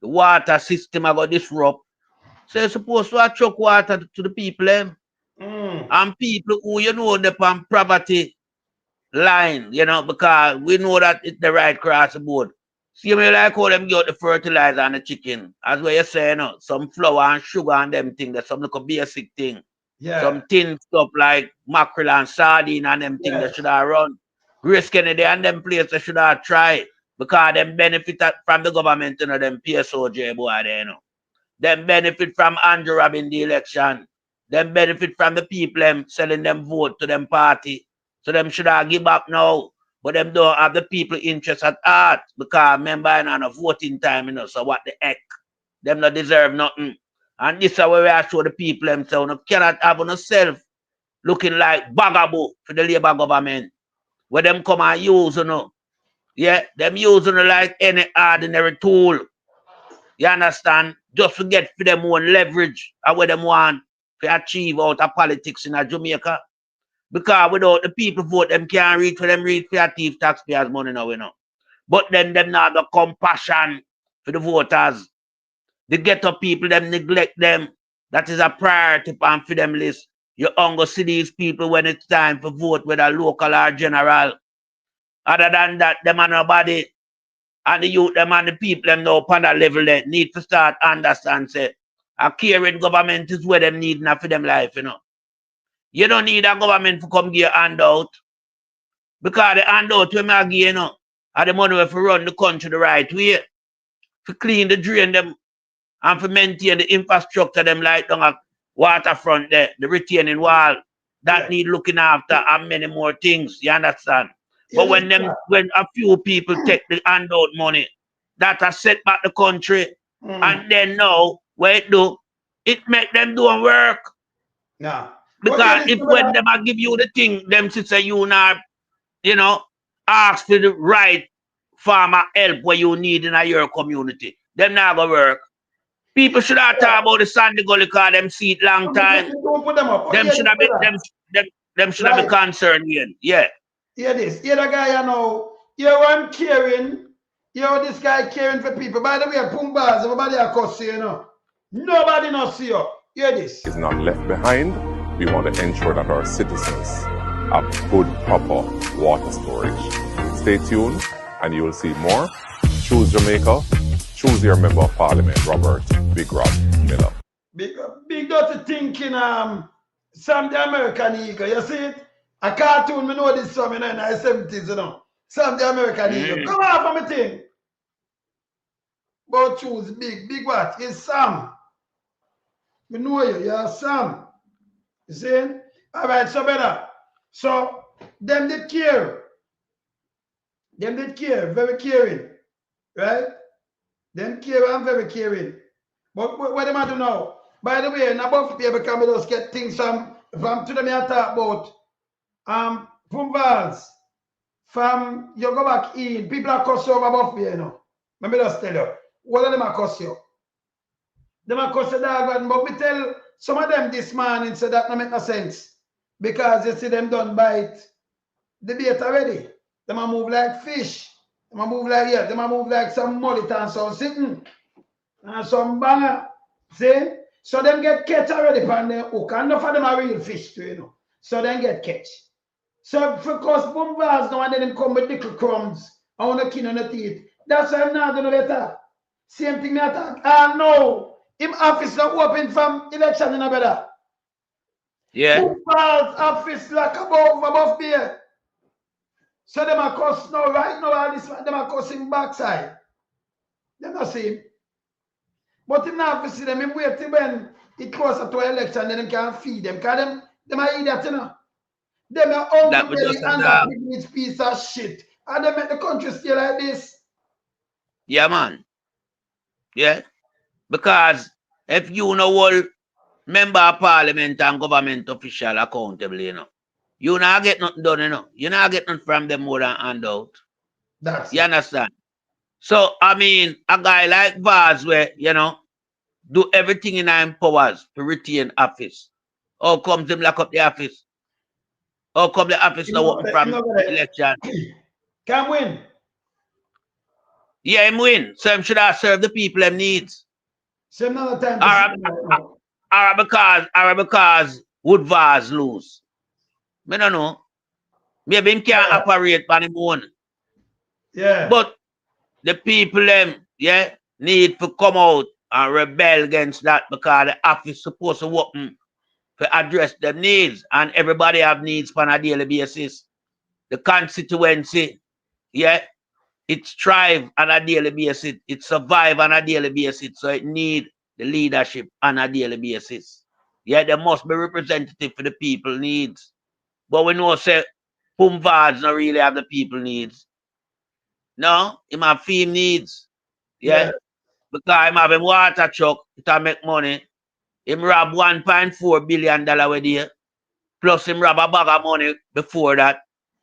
The water system are going to disrupt. So you're supposed to chuck water to the people. And people who, you know, they're on poverty line, you know, because we know that it's the right cross the board. See me like how them get the fertilizer and the chicken. As what you say, you know, some flour and sugar and them things, that's some little basic thing. Yeah. Some tin stuff like mackerel and sardine and them things that should have run. Grace Kennedy and them places should have tried because them benefit from the government, you know, them PSOJ boy there, you know. Them benefit from Andrew Robin the election. Them benefit from the people them selling them vote to them party. So them should have give up now. But them don't have the people interest at heart. Because remember, on a voting time, you know, so what the heck? Them not deserve nothing. And this is where we are show the people themselves. You cannot have on yourself looking like bagaboo for the Labour government. Where them come and use, you know. Yeah, them using it like any ordinary tool. You understand? Just to get for them own leverage and what them want to achieve out of politics in Jamaica. Because without the people vote, them can't reach for them reach for your thief taxpayers' money now, you know. But then them not the compassion for the voters. The ghetto people, them neglect them. That is a priority for them list. You only see these people when it's time for vote, whether local or general. Other than that, them are nobody. And the youth, them and the people, them now upon that level, they need to start understand, say, a caring government is where them need now for them life, you know. You don't need a government to come give you a handout. Because the handout we may give, you know, are the money to run the country the right way. To clean the drain them and to maintain the infrastructure them like down a waterfront there, the retaining wall. That need looking after and many more things, you understand? But when a few people take the handout money, that has set back the country. And then now, what it do? It make them do work. Yeah. Because if when them give you the thing, them sister you not, you know, ask for the right farmer help where you need in your community, them not gonna work. People should have talk about the Sandy Gully because them see it long time. Them should have been them should have been concerned again. Yeah. Hear this. Hear the guy you know. Hear one caring. Hear this guy caring for people. By the way, Pumbas, everybody are cuss you know. Nobody not see you. Hear this. Is not left behind. We want to ensure that our citizens have good, proper water storage. Stay tuned and you will see more. Choose Jamaica. Choose your Member of Parliament, Robert Big Rob Miller. Big dirty thinking, Sam the American Eagle. You see it? A cartoon, me know this song in the 70s, you know. Sam the American Eagle. Come on for me thing. But choose big what? It's Sam. Me know you, you're Sam. You see? All right, so better. So, them did care. Them did care, very caring. Right? Them care and very caring. But what them I do now? By the way, now both people can just get things from to them I talk about. From Vals, from you go back in, people are cuss over above me, you know. Let me just tell you. What of them are cuss you? Them are cuss the dog, but we tell some of them this morning so that no make no sense. Because you see them done bite the bait already. Them a move like fish. Them a move like them a move like some mullet and some sitting. And some banger. See? So them get catch already from the hook. And enough of them are real fish too, you know. So them get catch. So because Bombas now and then them come with little crumbs on the kin on the teeth. That's why I'm not gonna better. Same thing I talk. Ah no. Him office not open from election in a better. Yeah. Bombas office like above there. So them are cuss now right now all this them are cussing backside. Them not see him. But him not see them, him wait till when it closer to election, then them can feed them. Because them are idiots, you know. Them are hungry and a privileged piece of shit. And they make the country stay like this. Yeah, man. Yeah. Because if you know all member of parliament and government official accountable, you know, you not get nothing done, you know. You not get nothing from them more than handout. That's you understand? So, I mean, a guy like Vaz where, you know, do everything in his powers to retain office. How comes him lock up the office? How come the office not open from election? Can win. Yeah, him win. So him should have served the people him needs. So another time. Or because would Vaz lose? I don't know. Maybe him can't operate on him own. Yeah. But the people them, yeah, need to come out and rebel against that because the office supposed to open to address their needs, and everybody have needs on a daily basis. The constituency, yeah, it strive on a daily basis, it survive on a daily basis, so it need the leadership on a daily basis. Yeah, there must be representative for the people needs. But we know say Pumvards not really have the people needs. No, him have fame needs. Yeah. Because him have him water truck, it a make money. Him rob $1.4 billion with there. Plus him rob a bag of money before that.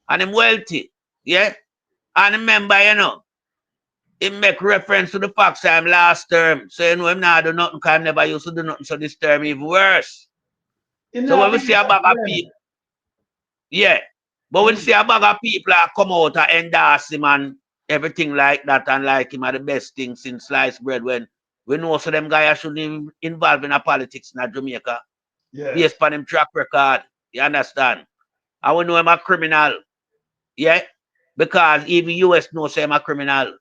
And him wealthy. Yeah. And remember, you know, he make reference to the fact that him last term. So you know him not do nothing because never used to do nothing. So this term even worse. So when we see a bag of people, yeah. But when we see a bag of people that come out and endorse him and everything like that and like him are the best thing since sliced bread, when we know so them guys shouldn't even involve in a politics in Jamaica. Based on him track record. You understand? I will know him a criminal. Yeah? Because even US knows him a criminal.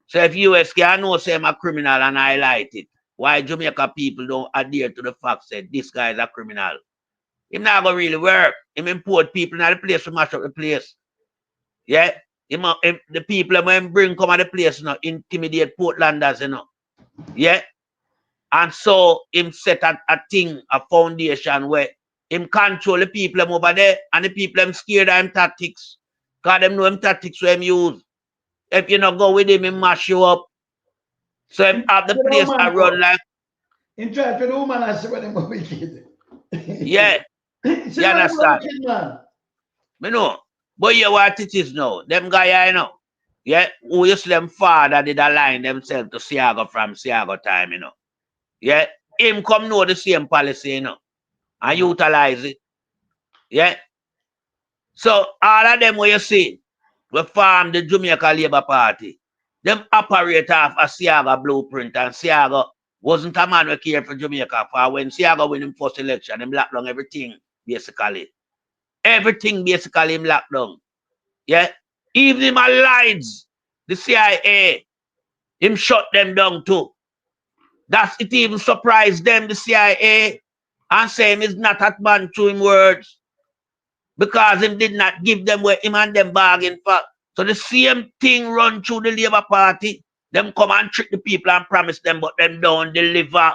So if US can know him a criminal and highlight it, why Jamaica people don't adhere to the fact that this guy is a criminal? Him not gonna really work. Him import people in the place to mash up the place. Yeah? Him the people when bring come at the place, you know, intimidate Portlanders, you know. Yeah? And so him set a thing, a foundation where him control the people over there and the people them scared of him tactics. Because them know him tactics where him use. If you not go with him, he mash you up. So him have the place I run like. In try for the woman and she when him wicked. Yeah. She You understand? wicked, man. Me know. But you what it is now. Them guy I know. Yeah. Who used to them father did align themselves to Siago from Siago time, you know. Yeah. Him come know the same policy, you know. And utilize it. Yeah. So all of them what you see, we form the Jamaica Labour Party. Them operate off a Siaga blueprint, and Siaga wasn't a man who cared for Jamaica. For when Siaga win him first election, him locked down everything, basically. Everything basically him locked down. Yeah. Even him allies, the CIA, him shut them down too. That's it even surprised them, the CIA, and say him is not that man through him words. Because him did not give them what him and them bargain for. So the same thing run through the Labour Party. Them come and trick the people and promise them, but them don't deliver.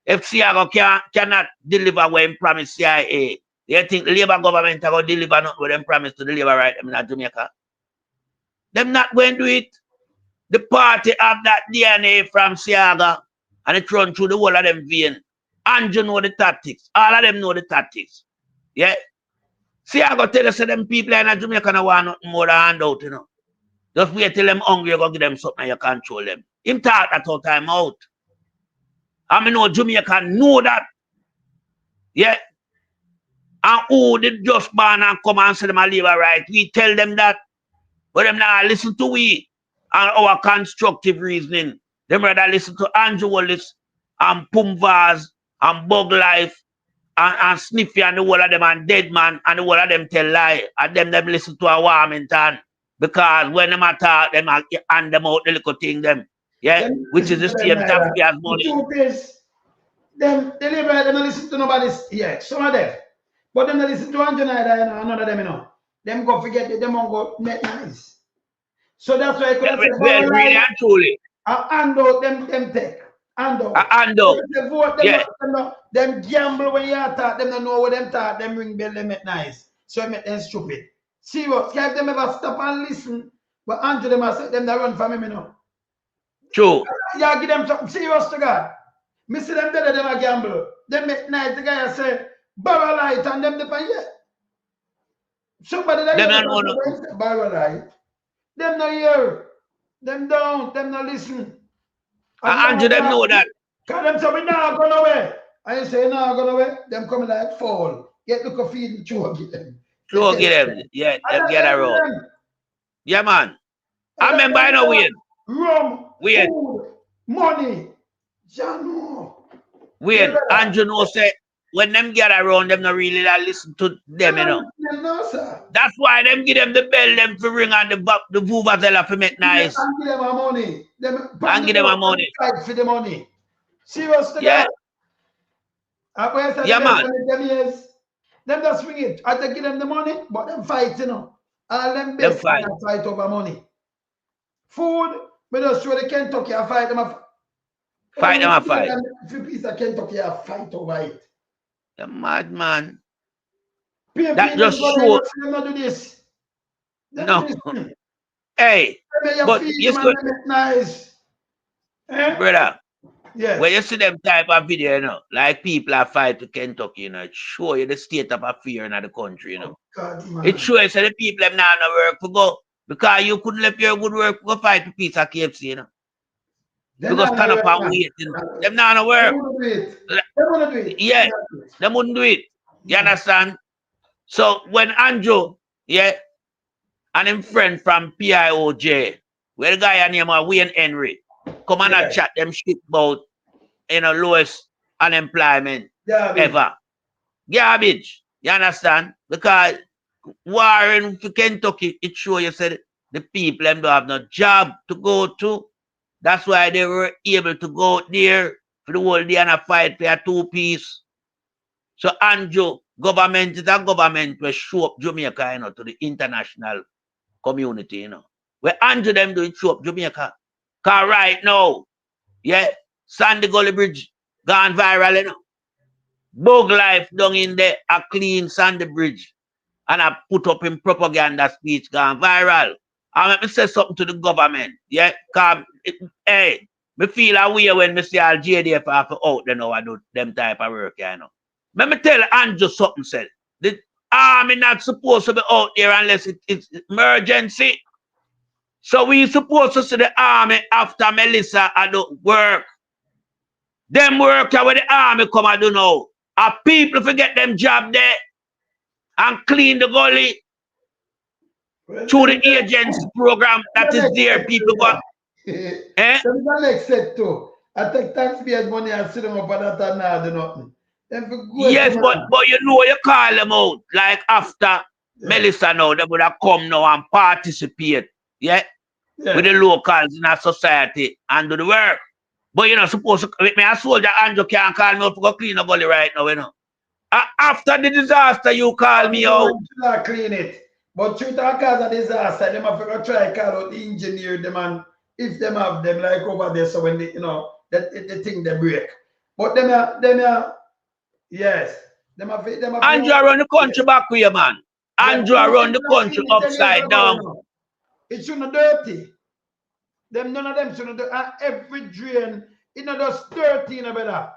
If Siago cannot deliver what him promised CIA, they think Labour government are going to deliver not what them promise to deliver right in Jamaica. Them not going to do it. The party have that DNA from Siaga and it run through the whole of them vein. And you know the tactics. All of them know the tactics. Yeah. See, I go tell you, say them people in Jamaica no want nothing more than handout, you know. Just wait till them hungry, you go give them something and you control them. Him talk that all time out. I mean, know Jamaica know that. Yeah. And who did just born and come and say them a live right. We tell them that. But them not listen to we and our constructive reasoning. Them rather listen to Andrew Wallace and Pumvaz and Bug Life and Sniffy and the whole of them and Dead Man and the whole of them tell lie. And them listen to a Warmington. Because when them attack them and them out the little thing them. Yeah, which is the same taxpayers money. The truth is, them they live right, they don't listen to nobody. Yeah, some of them. But them they listen to Andrew Naida, you know, none of them, you know. Them go forget it, them won't go net nice. So that's why I could say, really and truly. Ando, them take. Ando. Ando. They vote, them gamble when you talk, them don't know what them talk, them ring bell, them make nice. So it make them stupid. See what, if them ever stop and listen, but Andrew them say them that run for me, you know. True. Yeah, give them something serious to God. Me see them dead, them a gamble. Them make nice, the guy say, barrel light, and them depend yet. Somebody that them don't know. Barrel light. Them not hear. Them don't. Them not listen. And them know that. Because them say, we not going away. And you say, not going away. Them coming like fall. Get look of feed and throw get them. Throw get them. Yeah, them get around. Yeah, man. I remember I know weird. Rum, food, money. Jano. Weird. And you know, say, when them get around, them not really like, listen to them, you know. No, sir. That's why them give them the bell, them to ring and the vuvuzela for make nice. And give them a money. And give them a money. Fight for the money. Serious to yeah. That. Yeah, man. Them just swing it. I give them the money, but them fight, you know. All them best fight over money. Food, we just show the Kentucky, I fight them. Fight them a fight. If you piece of Kentucky, a fight over it. The madman. PMP That just show. Not do this. No. Hey, but you see, nice. brother. Yes. When you see them type of video, you know, like people are fight to Kentucky, you know, it show you the state of affairs in the country, you know. God, it shows you the people them now no work for go because you couldn't let your good work go fight a piece of KFC, you know. You go stand up and wait. Them now no work. They wouldn't do it. Yeah, they wouldn't do it. You understand? So when Andrew, yeah, and him friend from PIOJ, where the guy named Wayne Henry, come on and chat them shit about, you know, lowest unemployment ever. Garbage. You understand? Because war in Kentucky, it show you said the people them don't have no job to go to. That's why they were able to go out there for the whole day and a fight for a 2-piece. So Andrew, government is a government will show up Jamaica, you know, to the international community, you know. Where Andrew them do it show up Jamaica. Cause right now, yeah, Sandy Gully Bridge gone viral, you know. Bug life down in there, a clean Sandy Bridge. And I put up in propaganda speech gone viral. I let me say something to the government. Yeah, cause hey, me feel a way when me see all JDF have out there now I do them type of work, you know. Let me tell Andrew something said. The army not supposed to be out there unless it's emergency. So we supposed to see the army after Melissa I do work. Them work where the army come and do now. And people forget them job there and clean the gully through the agency program that is there. People go. Eh? So the next set too. I take taxpayers' money and sit them up at that and now do nothing. Yes, but you know you call them out. Like after Melissa now, they would have come now and participate. Yeah? With the locals in our society and do the work. But you know, supposed to with me a soldier Andrew can't call me up to go clean the gully right now, you know. After the disaster, you call me out. Not clean it. But through the cause of disaster, them have to try call out the engineer them and if them have them like over there, so when they, you know, that the thing they break. But them yes. Them have Andrew run the country back with you, man. Andrew run the country upside down. It shouldn't dirty. Them none of them shouldn't do every drain, it not just dirty in a better.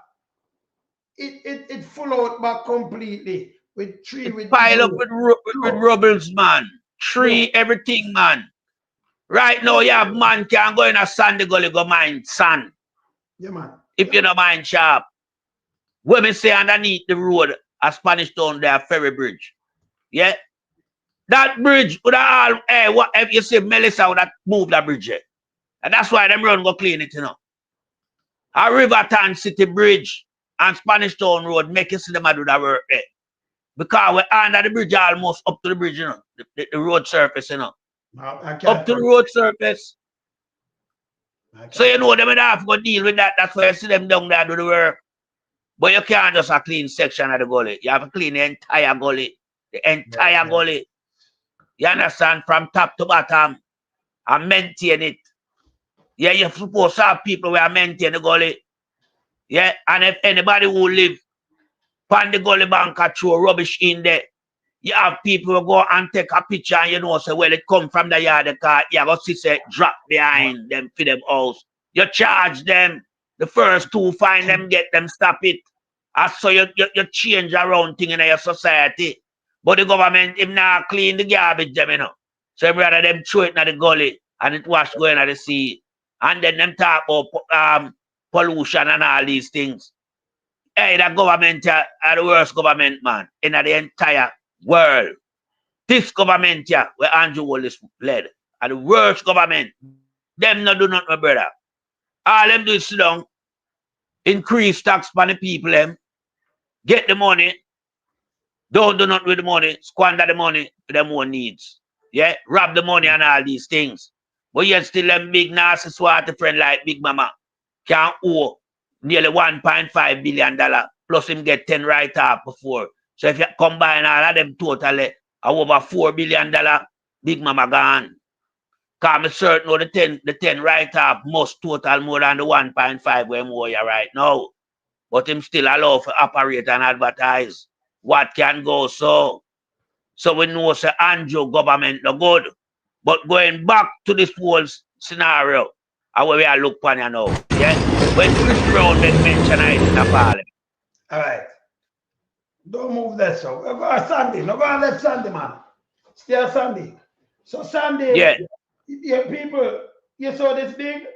It full out back completely with tree with pile up with rubbles, man. Tree, everything, man. Right now, you have man can go in a sandy gully go mine sand. Yeah, man. If you don't mind sharp. When me say underneath the road, a Spanish town there, ferry bridge. Yeah? That bridge would have all, what if you say Melissa would have moved that bridge? And that's why them run go clean it, you know. A Riverton City Bridge and Spanish Town Road make you see them do that work there. Because we're under the bridge almost up to the bridge, you know. The road surface, you know. Up to the road surface. So you know them have to go deal with that. That's why you see them down there do the work. But you can't just a clean section of the gully. You have to clean the entire gully. The entire gully. You understand? From top to bottom. And maintain it. Yeah, you're supposed to have people who are maintain the gully. Yeah, and if anybody who live on the gully bank and throw rubbish in there, you have people who go and take a picture and you know, say, well, it come from the yard of the car. You go see, say, drop behind them for them house. You charge them. The first two, find them, get them, stop it. And so you change around thing in your society. But the government, if not clean the garbage, them, you know. So rather them throw it in the gully and it wash going to the sea. And then them talk about pollution and all these things. Hey, that government are the worst government, man, in the entire world. This government here, where Andrew Wallace led, are the worst government. Them not do nothing, my brother. All them do is sit down, increase tax for the people, them, get the money, don't do nothing with the money, squander the money for them own needs. Yeah, rob the money and all these things. But yet still them big nasty swarty friend like Big Mama can owe nearly $1.5 billion plus him get 10 right off before. So if you combine all of them totally over $4 billion, Big Mama gone. I'm certain know the 10 right off must total more than the 1.5 where more you right now. But him still allow for operate and advertise what can go so. So we know say Andrew government no good. But going back to this whole scenario, how we are look upon you now. Yeah? When Chris Brown make mention of it in the parliament. All right. Don't move that so. We go on Sunday. No go on left Sunday, man. Stay on Sunday. So Sunday, yeah, people, you saw this big,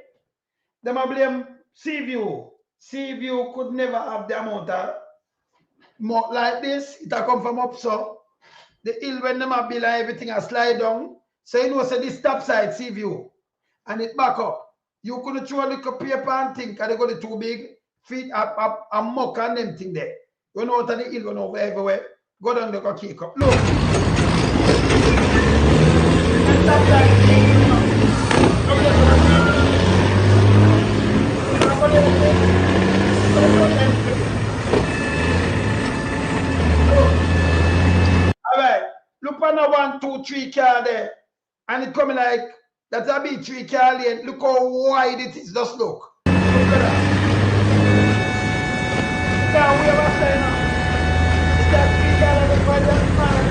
them a blame Seaview. Seaview could never have the amount of more like this. It a come from up so. The hill when them a build and everything a slide down. So you know say this top side Seaview. And it back up. You couldn't throw a little paper and think and they got it too big. Feet up and muck and them thing there. You know what the hill going over everywhere. Go down there, go kick up. Look. Alright. Look on the 1, 2, 3 car there. And it coming like that's a big 3 car lane. Look how wide it is. Just look. Look at that. Now we have a sign now. Is that 3 car lane for the man?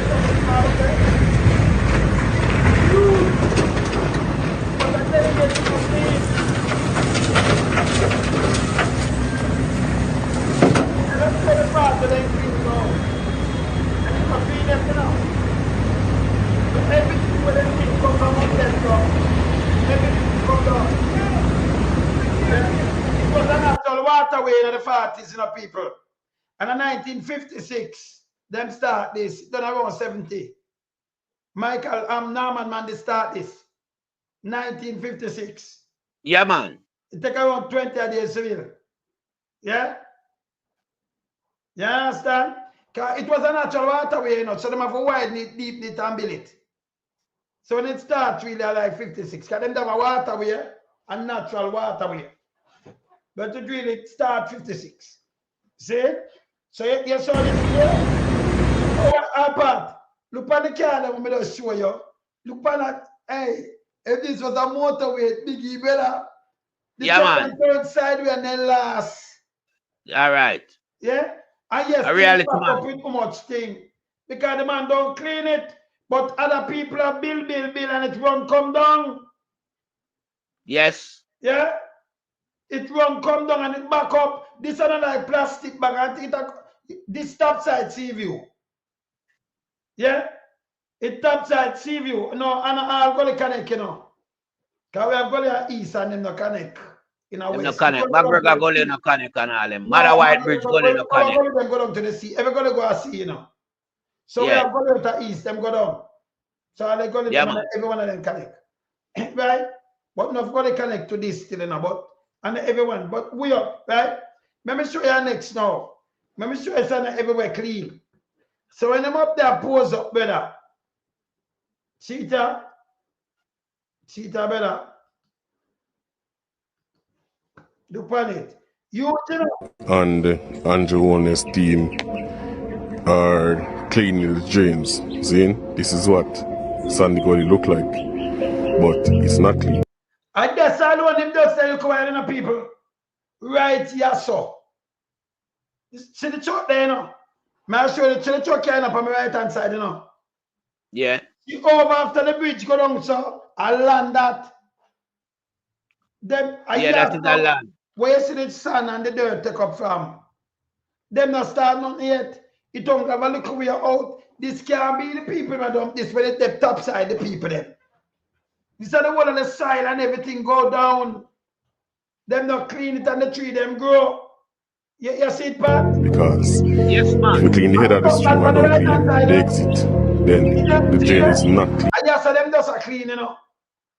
But I tell you, it's for me. And let's go the part of the increase now. And it's a free left now. So everything with everything comes from up there, so everything comes down. It was a natural waterway in the 40s, you know, people. And in 1956, them start this, done around 70. Michael Norman man, they start this. 1956. Yeah, man. It take around 20 days civil. Yeah? You understand? Because it was a natural waterway, you know, so they have to widen it, deep it, and build it. So when it starts really like 56, because them have a waterway, a natural waterway. But it really start 56. See? So you saw this here? Oh, apart. Look at the car that I'm going to show you. Look at that. Hey, if this was a motorway, biggie better. The man. Third sideway and then last. All right. Yeah? And yes, a reality back man. up with too much thing. Because the man don't clean it, but other people are build, and it run come down. Yes. Yeah? It run come down and it back up. This is not like plastic bag. This top side sea view. Yeah? It top side sea view. No, and I'll go to connect, you know. Because we have go to east and them no connect. In a Them west. no connect. McGregor go no connect and all them. Mother White Bridge go no connect. Them go down to the sea. Every go to see, you know. So we have go to the east, them go down. So they go to them and every one of them connect. Right? But not go to connect to this still, you know, but and everyone. But we up, right? Let me show you next now. Let me show you something everywhere clean. So when I'm up there, pose up, brother. Cheetah, brother. Look on it. You know. And Andrew and his team are cleaning the drains. See, this is what Sandy Gully look like, but it's not clean. I guess I know him just say you come here, people. Right here, so. See the truck there, you know. May I show you the truck here on my right hand side, you know. Yeah. You over after the bridge, go down, so I land that. Them, yeah, that is the land. Where you see the sand and the dirt take up from? Them not start nothing yet. It don't have a look way out. This can't be the people that dump this, when the top side, the people them. This is the one on the side and everything go down. Them not clean it and the tree them grow. You see it, Pat? Because yes, man. if we clean the head of the stream and don't clean the exit, then the drain is not clean. And yes, them just are clean, you know.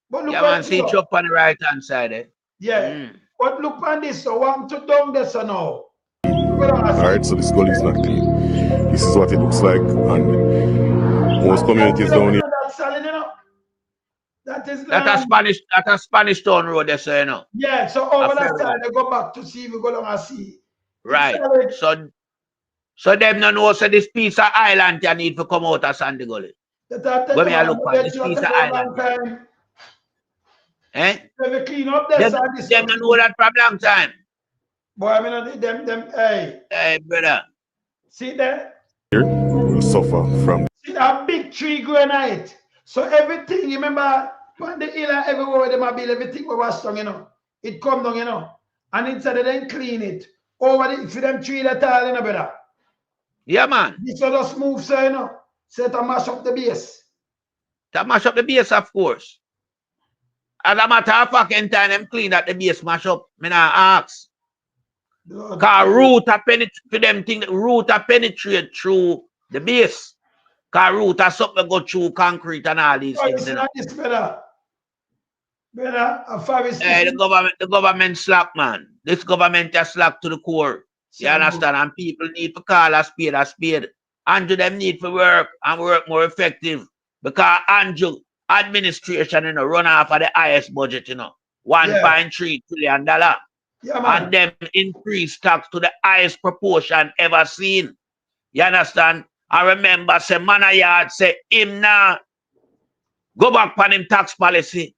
But look man, see it up on the right hand side, eh? Yeah. But look on this, so one to down this now. Alright, so this gully is not clean. This is what it looks like, and most communities down here. That is a Spanish Town road there, so you know. Yeah, so over that side they go back to see, we go down and see. Right. So them no know so this piece of island you need to come out of Sandy Gully. When me look at this piece of island. Eh? They clean up there, so this Them don't know that for a long time. boy, I mean, them, hey. Hey, brother. See that? Here will suffer from. See that big tree growing on it. So everything, you remember, on the hill and everywhere them a build, everything we was strong, you know. It come down, you know. And instead of them clean it, over the, for them tree that all, you know, brother. Yeah, man. This will just move, so, you know. So to mash up the base. To mash up the base, of course. As a matter of fact, anytime them clean that the base mash up, me not ask. Cause root a penetrate for them thing, root a penetrate through the base. Cause root a something go through concrete and all these things. You know? This brother. Brother, a forest. Hey, the government slack, man. This government is slack to the core. You understand? And people need to call a spade a spade. Andrew them need to work and work more effective. Because Andrew administration, you know, run off of the highest budget, you know. $1.3 trillion. Yeah, man. And them increase tax to the highest proportion ever seen. You understand? I remember say Manayard say him now go back on him tax policy.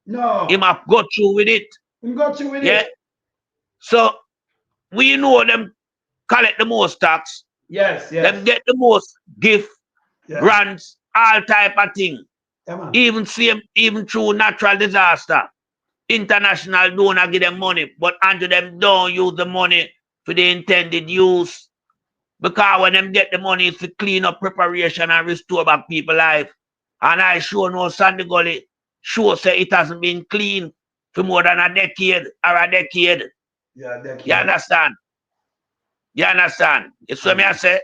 No. Him have go through with it. Him go through with it. So we know them collect the most tax. Yes. Them get the most gift, grants, all type of thing. Yeah, even through natural disaster. International donor give them money, but under them don't use the money for the intended use. Because when them get the money, it's to clean up preparation and restore back people's life. And I sure know Sandy Gully sure say it hasn't been clean for more than a decade or a decade. Yeah, decade. You understand? You understand? It's what I say.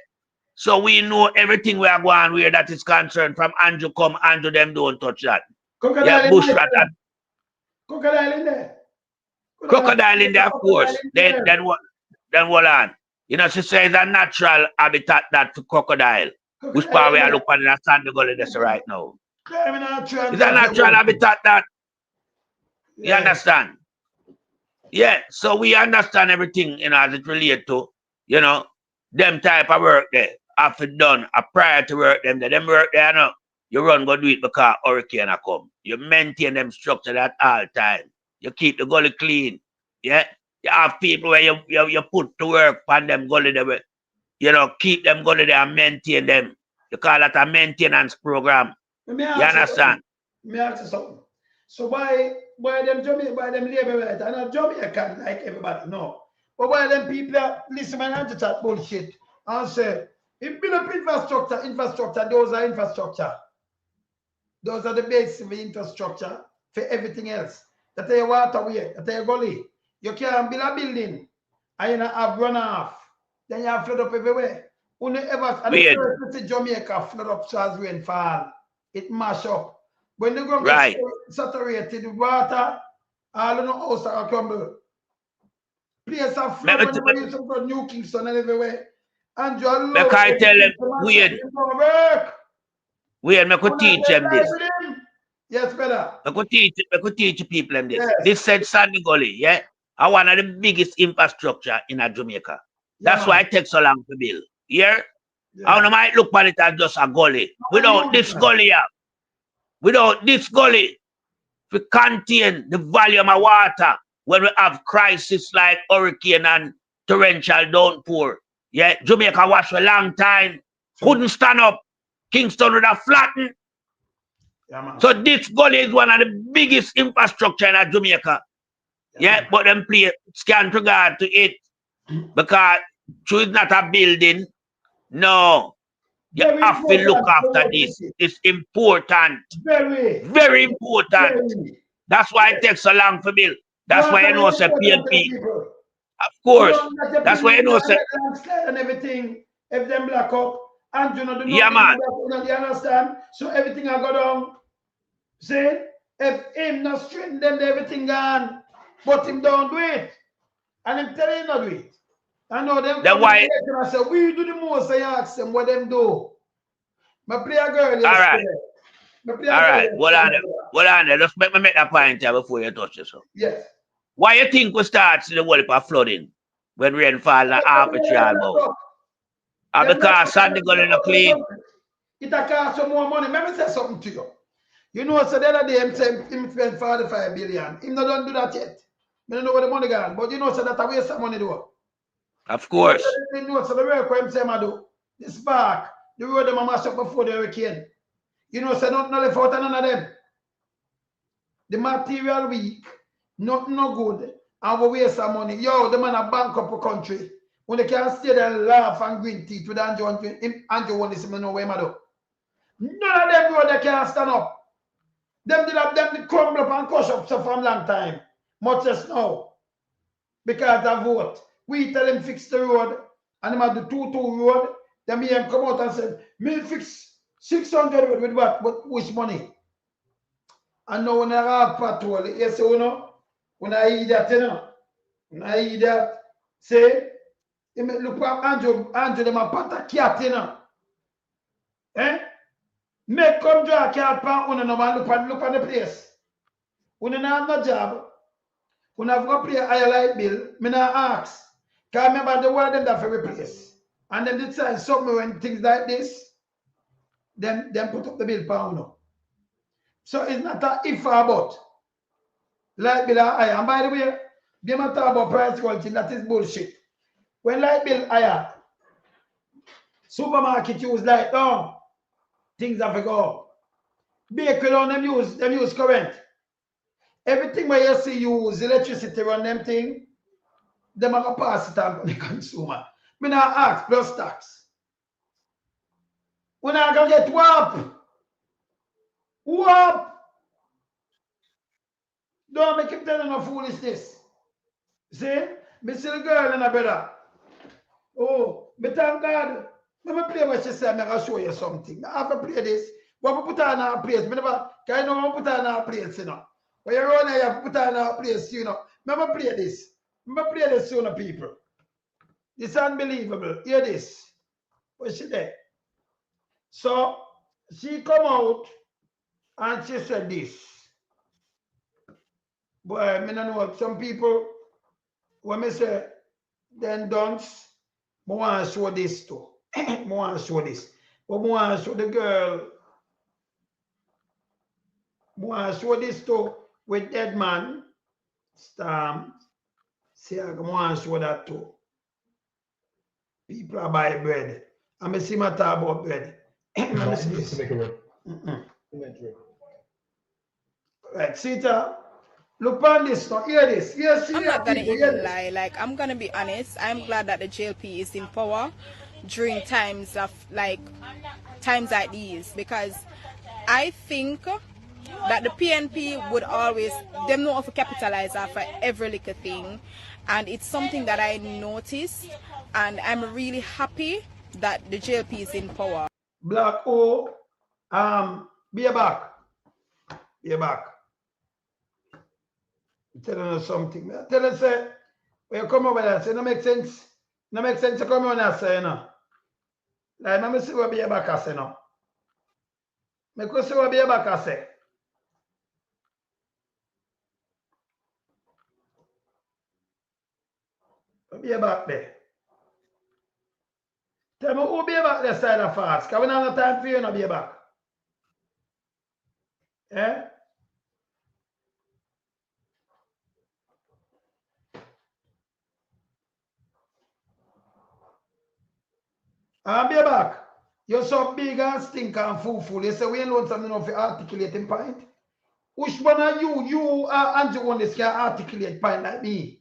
So we know everything we are going where that is concerned. From Andrew come, Andrew them don't touch that. Crocodile bush rat. Crocodile in there. Crocodile in there, of course. Then what on? You know, she says a natural habitat that for crocodile. Which part we are looking at Sandy Gully this right now. It's a natural habitat that. You understand? Yeah, so we understand everything, you know, as it relates to, you know, them type of work there. After done, prior to work them there. Them work there, you know, you run go do it because hurricane a come. You maintain them structure at all time. You keep the gully clean. Yeah. You have people where you put to work on them gully there. You know, keep them gully there and maintain them. You call that a maintenance program. You understand? Let me ask you something. So why them Jamaican, why them labor right? I'm not Jamaican like everybody, no. But why them people that listen and to chat bullshit and say, if build up infrastructure, those are infrastructure. Those are the basics of the infrastructure for everything else. That are your waterway, that are your gully. You can't build a building and you have runoff. Then you have flood up everywhere. Only ever, and the first Jamaica flood up so as rainfall. It mash up. When the ground gets saturated with water, all of the house are crumble. Place of flood when they use some New Kingston and everywhere. And you love Make I tell them, weird. Weird, I could teach them this. Yes, better. I could teach people them this. This said Sandy Gully, yeah? Are one of the biggest infrastructure in Jamaica. That's why it takes so long to build. Yeah? I might look at it as just a gully. Without this gully, without this gully, to contain the volume of water when we have crisis like hurricane and torrential downpour. Yeah, Jamaica was for a long time. Couldn't stand up. Kingston would have flattened. So this gully is one of the biggest infrastructure in Jamaica. Yeah, but them play scant regard to it. Because it's not a building. No. You have to look after this. It's important. Very important. That's why it takes so long to build. That's why you know say PNP. Of course. That's why you know say and everything. If them black up and you know the man. You understand? So everything I go down. See? If him not straighten them, everything gone. But him don't do it. And him tell him not do it. I know them. That's why I said, we do the most. I ask them what them do. I play a girl yesterday. All right. Hold on there. Just make me make that point here before you touch this. Yes. Why you think we start to the world of flooding when rain fall and half a tree about? Because Sandy Gully no clean. It costs some more money. Let me say something to you. You know, so the other day him say him spend 45 billion. Him not don't do that yet. I don't know where the money gone. But you know, so that a waste of money though. Of course. You know, so the work what him say I do. This park, the road them a mash up before the hurricane. You know, so nothing left out of none of them. The material weak, nothing no good, and we waste some money. Yo, the man a bank up a country. When they can't stay there and laugh and grin teeth with Andrew want to see me know where I do. None of them road they can't stand up. Them did crumble up and crush up so for a long time. Much less now. Because of vote. We tell them fix the road, and them have the 2-2 road. Then me come out and said, me fix 600 with what? But which money? And now when I have patrol, you say, you know, when I hear that, you know, when I hear that, say, look at Andrew, them a pat a cat, you know. Eh? Make come draw a cat pan, you know, and look at the place. When you have no job, when I've got to pay a higher light bill, me not ask. Because remember the word them that for replace. And then decide something when things like this, then put up the bill pound. So it's not a if or but. Light bill are higher. And by the way, they might talk about price quality, that is bullshit. When light bill higher, supermarket use light down, things have to go up. Bakery on them use current. Everything where you see use electricity run them thing, them are going to pass it on to the consumer. Me not ask plus tax. When I go get whop. Don't make him tell you no foolishness. See? Me see the girl and a brother. Oh, but thank God. Let me play what she said. I'm going to show you something. I have to play this. What we put on our place. I never, can you know what we put on our place, you know? When you run here, you have to put on our place, you know. Let me play this. Let me play this sooner, people. This is unbelievable. Hear this. What's she there? So, she come out and she said this. Boy, I don't know what some people, when I say, then don't, I want to show this too. I want to show this. But I want to show the girl. I want to show this too with dead man. Storm. See, I want to show that too. People are buying bread. I'm going to see my talk about bread. Let me see this. Right, see that? Look on this now. Hear this. Yes, I'm not gonna even lie. Like, I'm gonna be honest. I'm glad that the JLP is in power during times like these, because I think that the PNP would always, them know how to capitalize off every little thing, and it's something that I noticed, and I'm really happy that the JLP is in power. Black O, be back. Be back. I'm telling you something. I tell you, say, when you come over there, say, no make sense. No make sense to come over there, say, you know. Like, let me see what be back, I say, no. Make us see what be back, I say. Be back there. Tell me who be back there side of fast, because we don't have no time for you to be back. Eh? And be back. You're so big and stink and fool. You say we ain't learn something of articulating point. Which one are you? You are Andrew one this can articulate point like me.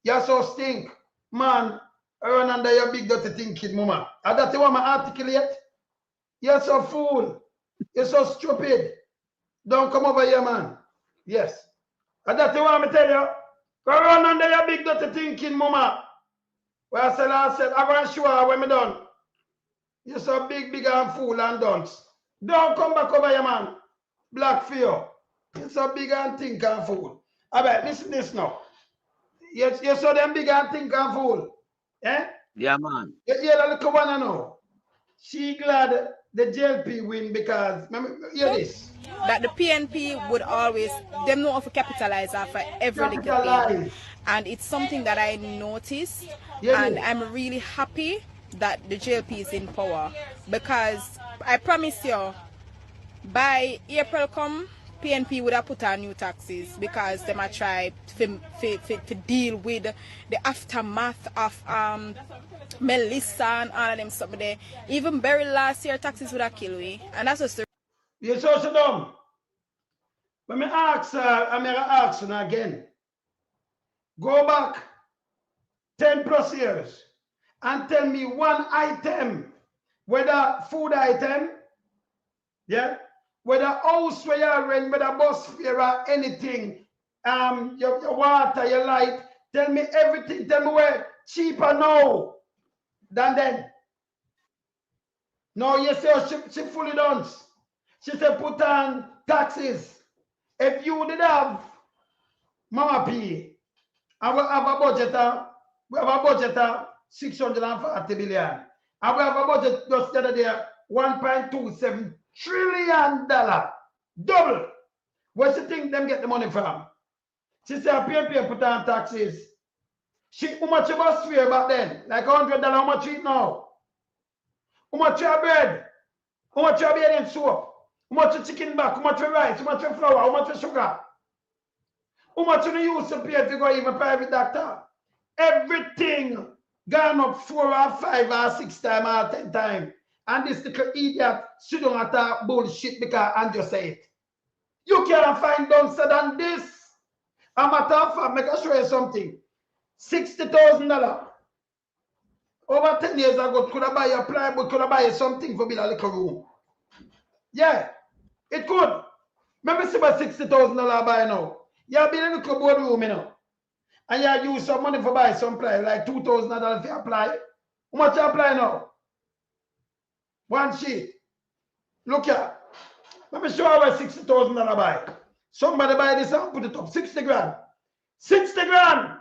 You're so stink. Man, run under your big dirty thinking, mama. And that's the one I articulate. You're so fool. You're so stupid. Don't come over here, man. Yes. And that's the one I tell you. Go run under your big dirty thinking, mama. Well, I said, I'm going to show her when I'm done. You're so big and fool and dunce. Don't come back over here, man. Black fear. You're so big and think and fool. All right, listen this now. You're so damn big and think and fool. Eh? Yeah, man. You hear the little one now. She glad the JLP win because, hear this. That the PNP would always, them know how to capitalize off every little thing. And it's something that I noticed, and I'm really happy that the JLP is in power, because I promise you, by April come, PNP would have put on new taxes because they might try to deal with the aftermath of Melissa and all of them stuff there. Even very last year taxes would have killed we. And that's just the You so dumb. When me ask I'm gonna ask you again. Go back 10 plus years and tell me one item, whether food item, yeah, whether house where you rent, whether bus fare or anything, your water, your light, tell me everything, tell me where cheaper now than then. No, you say she fully done. She said put on taxes. If you did have Mama P, and we have a budget of 640 billion. And we have a budget just the other day, $1.27 trillion. Double. Where's the thing them get the money from? She said, pay put on taxes. How much of us fare back then? Like $100, how much you eat now? How much your bread? How much your beer and soap? How much your chicken back? How much your rice? How much your flour? How much your sugar? How much you use to pay if you go even private doctor? Everything gone up 4 or 5 or 6 times or 10 times. And this little idiot sit down and talk bullshit because Andrew say it. You can't find downstairs than this. A matter of fact, make I show you something. $60,000. Over 10 years ago, could I buy a plywood, could I buy something for build a little room? Yeah, it could. Maybe see about $60,000 buy now. You build a little boardroom, you know. And you use some money for buy some ply, like $2,000 for apply. How much you apply now? One sheet. Look here. Let me show you where $60,000 buy. Somebody buy this and put it up. 60 grand. 60 grand.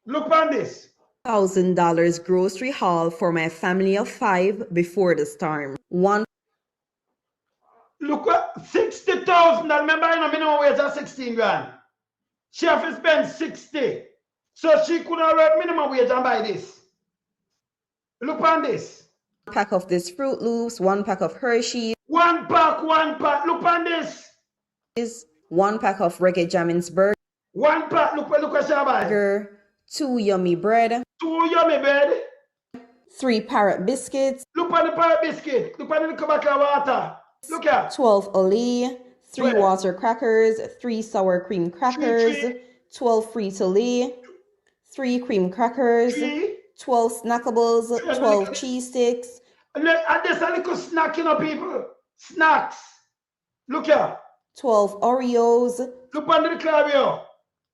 Look on this. $1,000 grocery haul for my family of 5 before the storm. Look what $60,000. Remember, I know minimum wage at 16 grand. She have to spend 60. So she could have work minimum wage and buy this. Look on this. 1 pack of this Fruit Loops, 1 pack of Hershey's. 1 pack, 1 pack. Look on this. 1 pack of Reggae Jammin's Burger. 1 pack. Look what she buy. 2 yummy bread. 2 yummy bread. 3 parrot biscuits. Look at the parrot biscuit. Look at the little bottle of water. Look at 12 Olay. 3 water crackers. 3 sour cream crackers. 12 Frito-Lay. 3 cream crackers. 12 snackables. 12 cheese sticks. And there's a little snack, you know, people. Snacks. Look here. 12 Oreos. Look at the Oreo.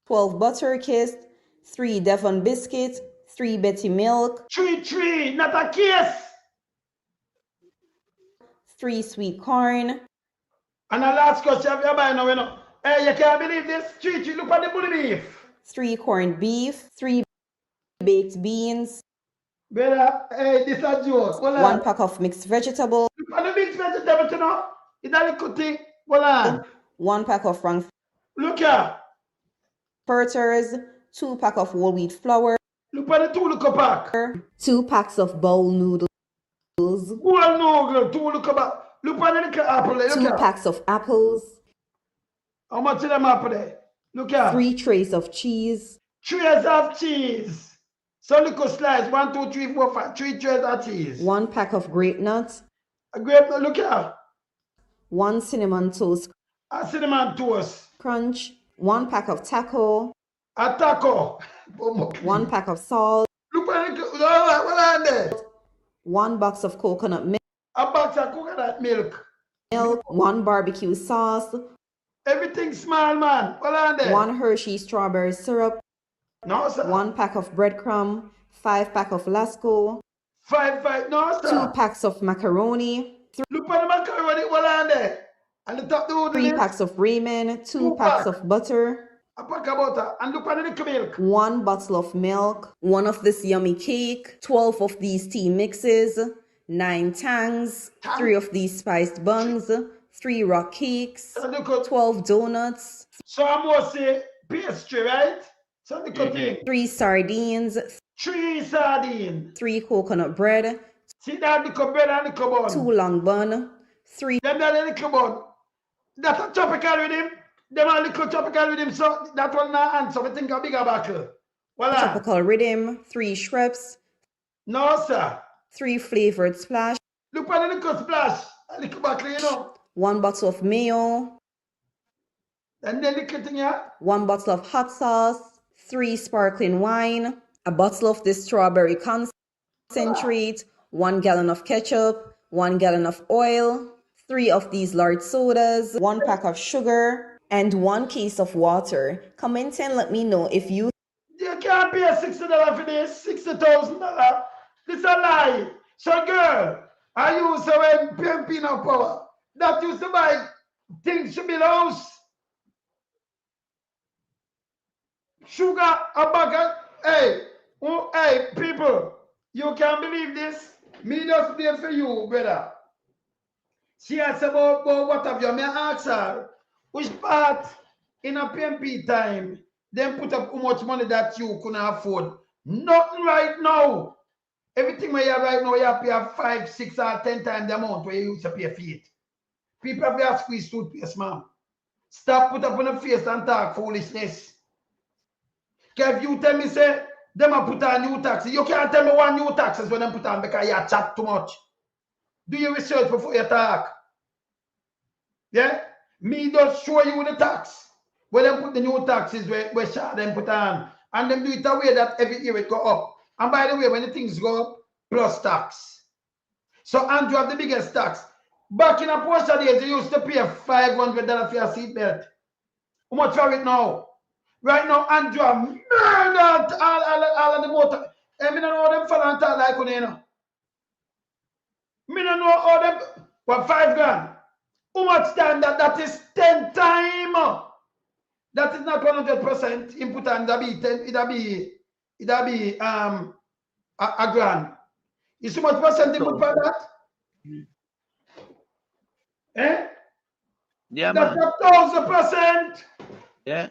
12 Butter Kiss. 3 Devon biscuits. 3 Betty milk. 3, not a case. 3 sweet corn. And the last question you buy now, you know. Hey, you can't believe this. 3, look at the bully beef. 3 corned beef. 3 baked beans. Brother, hey, this is a joke. 1 pack of mixed vegetables. Look at the mixed vegetables, you know. It's a little thing. Hold on. 1 pack of Look here. Frankfurters. 2 pack of whole wheat flour. Look at the 2 little pack. 2 packs of bowl noodles. Bowl noodles. 2 little pack. Look at the little apple. Look 2 packs of apples. How much of them apple there? Look here. 3 trays of cheese. Trays of cheese. So little slice. 1, 2, 3, 4, 5. 3 trays of cheese. 1 pack of grape nuts. A grape nut. Look here. 1 cinnamon toast. A cinnamon toast. Crunch. 1 pack of taco. A taco. 1 pack of salt. Look at the what are there? 1 box of coconut milk. A box of coconut milk. 1 barbecue sauce. Everything small, man. What are there? 1 Hershey strawberry syrup. No, sir. 1 pack of breadcrumb. 5 pack of Lasco. 5, no, sir. 2 packs of macaroni. Look at the macaroni. What are there? And the top the 3 packs of ramen. 2 packs of butter. A pack of butter. And look at the milk. 1 bottle of milk. 1 of this yummy cake. 12 of these tea mixes. 9 tangs. 3 of these spiced buns. 3 rock cakes. 12 donuts. So I must say pastry, right? So the thing. 3 sardines. 3 sardines. 3 coconut bread. See that little bread and little bun. 2 long bun. 3 them that little bun. That's a tropical rhythm. Them a little tropical rhythm, so that one not answer. I think a bigger buckle. Voila. Tropical rhythm, 3 shrimps. No, sir. 3 flavored splash. Look at the little splash. A little buckle, you know. 1 bottle of mayo. And then little thing, yeah. 1 bottle of hot sauce. 3 sparkling wine. A bottle of this strawberry concentrate. 1 gallon of ketchup. 1 gallon of oil. 3 of these large sodas. 1 pack of sugar. And 1 case of water. Comment and let me know if you can't pay $60 for this, $60,000. This a lie. So girl, I used to when PMP no power. That used to buy things to build house. Sugar, a bag. Hey, hey, people, you can't believe this. Me just play for you, brother. She asked about what have you? May I ask her, which part in a PMP time, then put up how much money that you couldn't afford? Nothing right now. Everything where you have right now, you have to pay 5, 6, or 10 times the amount where you used to pay for it. People have to squeeze toothpaste, man. Stop put up on the face and talk foolishness. If you tell me, say, them a put on new taxes, you can't tell me one new taxes when them put on because you chat too much. Do your research before you talk. Yeah? Me just show you the tax. Where them put the new taxes where Shaw them put on. And them do it a way that every year it go up. And by the way, when the things go up, plus tax. So Andrew have the biggest tax. Back in a Porsche days, you used to pay $500 for your seatbelt. How much for it now? Right now, Andrew have murdered all of the motor. And I don't know how them fall and talk like you know. I don't know how them, what, $5,000. How much time that is 10 times? That is not 100% input and it'll be a grand. You see much percent input for that? Eh? Yeah, that's man. 1,000%. Yeah.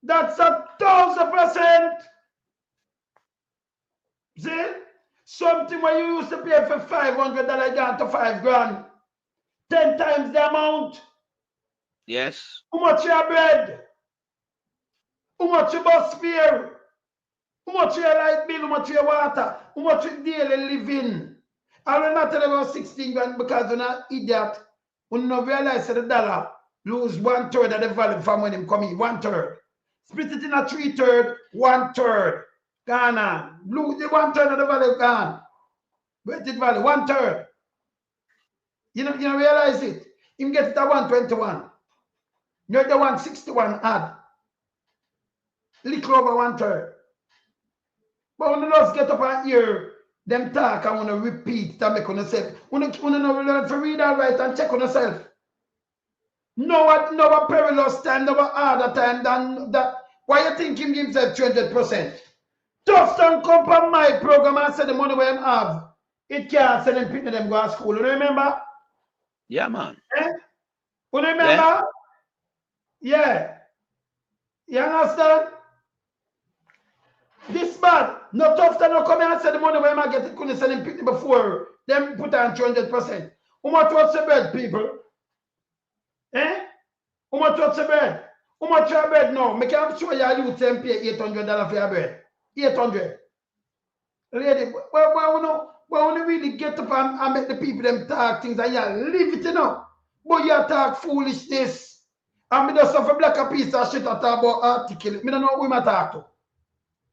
That's 1,000%. See? Something where you used to pay for $500 down to $5,000. 10 times the amount. Yes. How much your bread? How much your bus fare? How much your light bill? How much your water? How much your daily living? I will not tell you about 16 grand because you're not idiot. You don't realize that the dollar lose 1/3 of the value from when him come in. 1/3. Split it in a 3/3, 1/3. Gone on. Lose the 1/3 of the value gone. Weighted value, 1/3. You don't realize it. Him get it at 121. You get the 161 add. Little over 1/3. But when you just get up and hear them talk and want to repeat to make on yourself, when you learn to read and write and check on yourself. No perilous time, no harder time than that. Why you think him give himself 200%? Tufton come from my program and say the money we have, it can't send them people them go to school. You remember? Yeah, man. Eh? You remember? Yeah. You understand? This bad. No Tufton no come here and say the money we might get it couldn't send them people before them put on 200%. How much was the bread, people? Eh? How much was the bread? How much your bread now? Make I'm sure your youth them pay $800 for your bread. 800. Lady, when you really get up and make the people them talk things and you leave it, you know. But you talk foolishness. And me just have a black a piece of shit I talk about article. Me don't know who I talk to.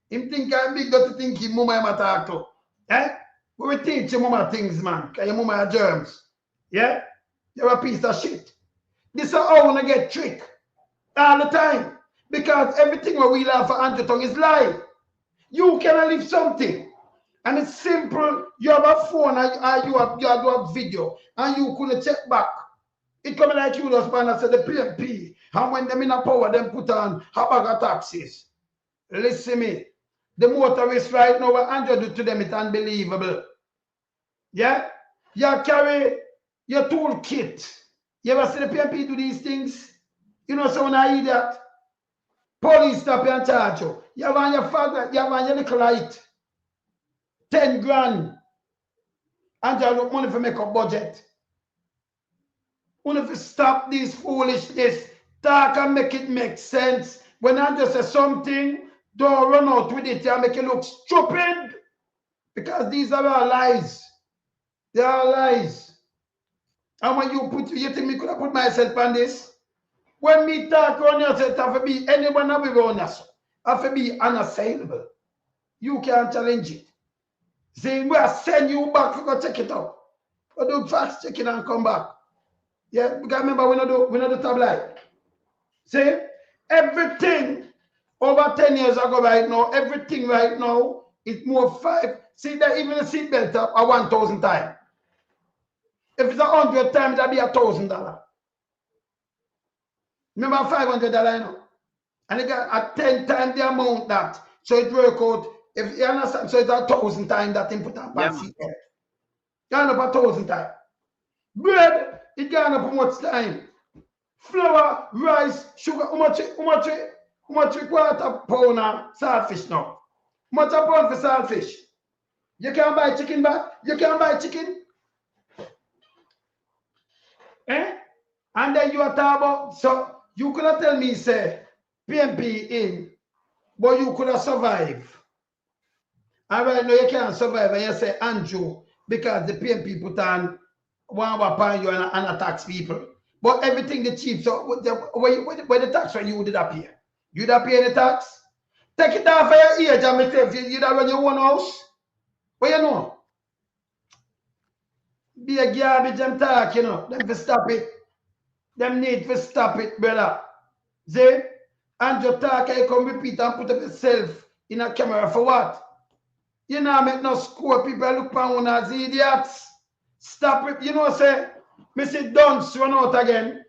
Him think I'm big, don't think him mama I talk to. Eh? We teach your mama things, man. Because your mama are germs. Yeah? You're a piece of shit. This is how I want to get tricked. All the time. Because everything what we learn for Andrew Tongue is lie. You cannot live something. And it's simple. You have a phone and you have a video and you couldn't check back. It coming like you just man and say the PMP. And when them in a power, them put on a bag of taxes. Listen me. The motorists right now, what Andrew do to them, it's unbelievable. Yeah? You carry your toolkit. You ever see the PMP do these things? You know someone I idiot. Police stop you and charge you. You have on your fag, you have on your little light. 10 grand. And you look money for make a budget. If you stop this foolishness, talk and make it make sense. When I just say something, don't run out with it and make it look stupid. Because these are all lies. They are lies. And when you think me could have put myself on this? When me talk around yourself, I have to be anyone that we run us. I have to be unassailable. You can't challenge it. See, we are send you back to go check it out. But do facts check it and come back. Yeah, because remember we not do tabloid. See, everything over 10 years ago right now, everything right now is more 5. See that even the seatbelt are 1,000 times. If it's 100 times, that'll be $1,000. Remember $500, you know? And it got at 10 times the amount that. So it work out. If you understand, so it's 1,000 times that thing put up on seatbelt. Gone up 1,000 times. Bread, it gone up how much time? Flour, rice, sugar, how much quarter pound of saltfish now? How much a pound for saltfish? You can't buy chicken back? You can't buy chicken? Eh? And then you are talking about, so you could have tell me, say, PMP in, but you could have survived. And right now you can't survive, and you say, Andrew, because the PMP put on one upon you and tax people. But everything the cheap, so where the tax when you did appear? You did pay any tax? Take it off of your age and myself, you did run your own house? What you know? Be a garbage and talk, you know. Them to stop it. Them need to stop it, brother. See? And you talk, you come repeat and put up yourself in a camera for what? You know, make no score. People look upon one as idiots. Stop it. You know, say, Mr. Dunce run out again.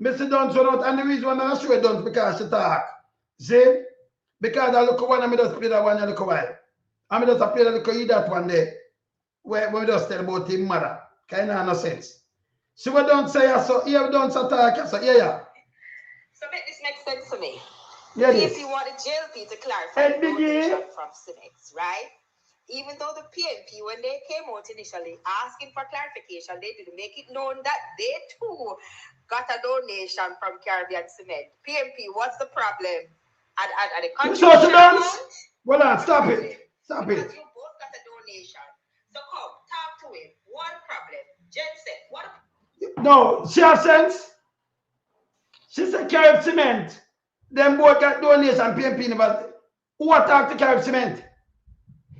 Mr. Dunce run out. And the reason why I show you Dunce because she talk. See? Because I look one and I just play that one and look a while. I just play that look that one there. Where we just tell about him mother. Kind of no sense. See what Dunce say, so here Dunce attack, so yeah. So make this make sense to me. Yeah, PNP wanted JLP to clarify the donation from Cinex, right? Even though the PNP, when they came out initially asking for clarification, they didn't make it known that they too got a donation from Caribbean Cement. PNP, what's the problem? At the contribution amount? Well, stop it. Stop it. Because you both got a donation. So come, talk to him. What problem? Jen said, what? No, she has sense. She said Carib Cement. Them both got donation PMP never. Who attacked the Carib Cement?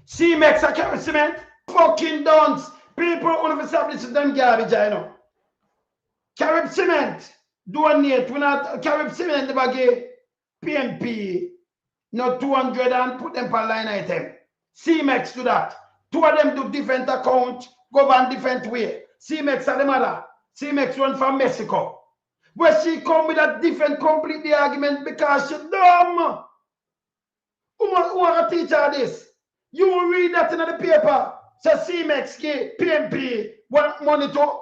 She makes a Carib Cement? Fucking dunce. People only establish them garbage, I know. Carib Cement. Donate. We not Carib Cement never give PMP not 200 and put them per line item. CMEX do that. Two of them do different account, govern different way. CMEX are the mother. CMEX run from Mexico. Where she come with a different complete the argument because she dumb. Who want to teach her this? You will read that in the paper. Say CMEX give PMP want money to.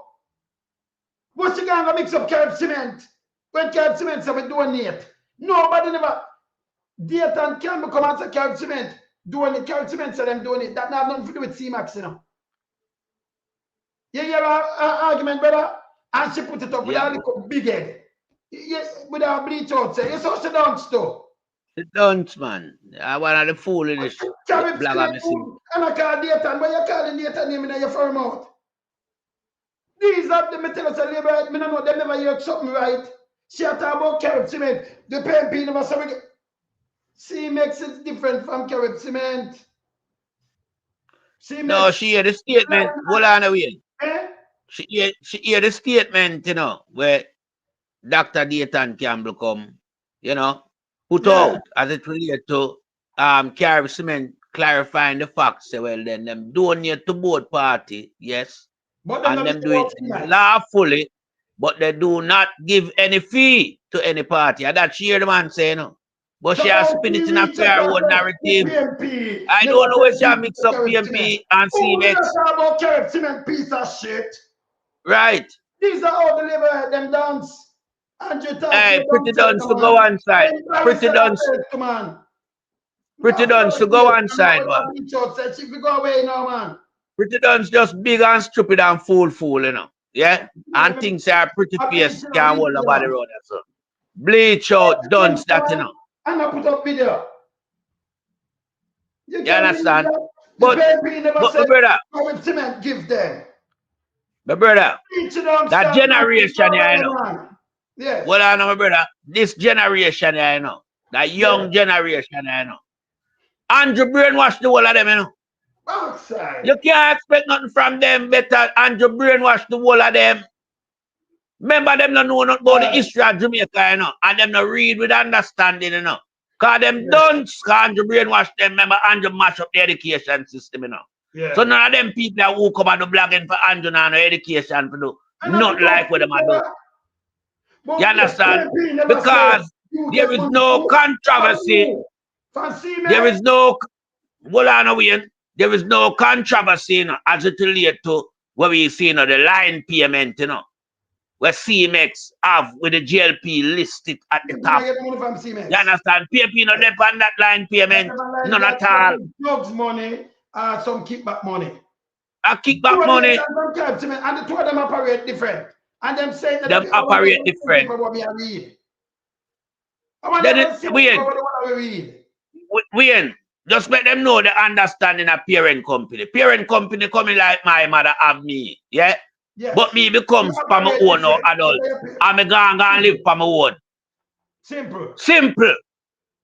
What's she going to mix up Carib Cement? When Carib Cement say we donate. Nobody never. Dayton can come and say Carib Cement. Carib Cement say them donate. That have nothing to do with CMEX, you know. You hear an argument, brother? And she put it up with a little big head. Yes, with a bleach out. Say, you saw she dance too. The dunce, man. I one of the fool in this Carib blogger. Cement. And I call Dayton. Why you calling Dayton name in your firm out? These are the materials that labor. I don't know, they never hear something right. She talk about Carib Cement. The PMP never say we CMEX is different from Carib Cement. No, she hear the statement. Hold on a minute. She hear the statement, you know, where Dr. Dayton Campbell come, you know, put out as it relates to Carib Cement clarifying the facts. Say, well, then them donate to both party, yes, and them do it lawfully, but they do not give any fee to any party. And that she hear the man say, no. But she has spin it in a fair own narrative. I don't know where she mix up PMP and CMEX. Talk about Carib Cement piece of shit. Right. These are all the labor them dance. Hey, pretty dance to go one side. Pretty dance. Pretty dance to go one side, man. She go away now, man. Pretty dance just big and stupid and fool, you know. Yeah? And things are pretty I fierce, think can't hold nobody around there, so. Bleach out, dunce that, you know. And I put up video. You You can believe understand? that? The But baby never my said, brother, I will cement give them. my brother, Each of them that stand back to generation here, you know. man. Yes. Well, I know, my brother, this generation here, you know. That young generation here, you know. Andrew brainwash the whole of them, you know. Outside. You can't expect nothing from them better. Andrew brainwash the whole of them. Remember, them don't know nothing about the history of Jamaica, you know. And them not read with understanding, you know. Because them don't, Andrew brainwash them. Remember, Andrew mash up the education system, you know. Yeah. So none of them people who come and do blogging for Andrew and no education for do. Not like what them a do. You understand? Because there is no controversy. There is no, hold on away. There is no controversy, you know, as it relates to what we see, you know, the line payment, you know, where CMX have with the GLP listed at the top. You understand? PayP, you know, depend on that line payment. None at all. Drugs money, some kickback money. A kickback money. And the two of them operate different. And them say that them operate different. Wayne, just let them know the understanding of parent company. Parent company coming like my mother have me, yeah? Yes. But me becomes for my own or adult. I'm going to live for my own. Simple. Simple.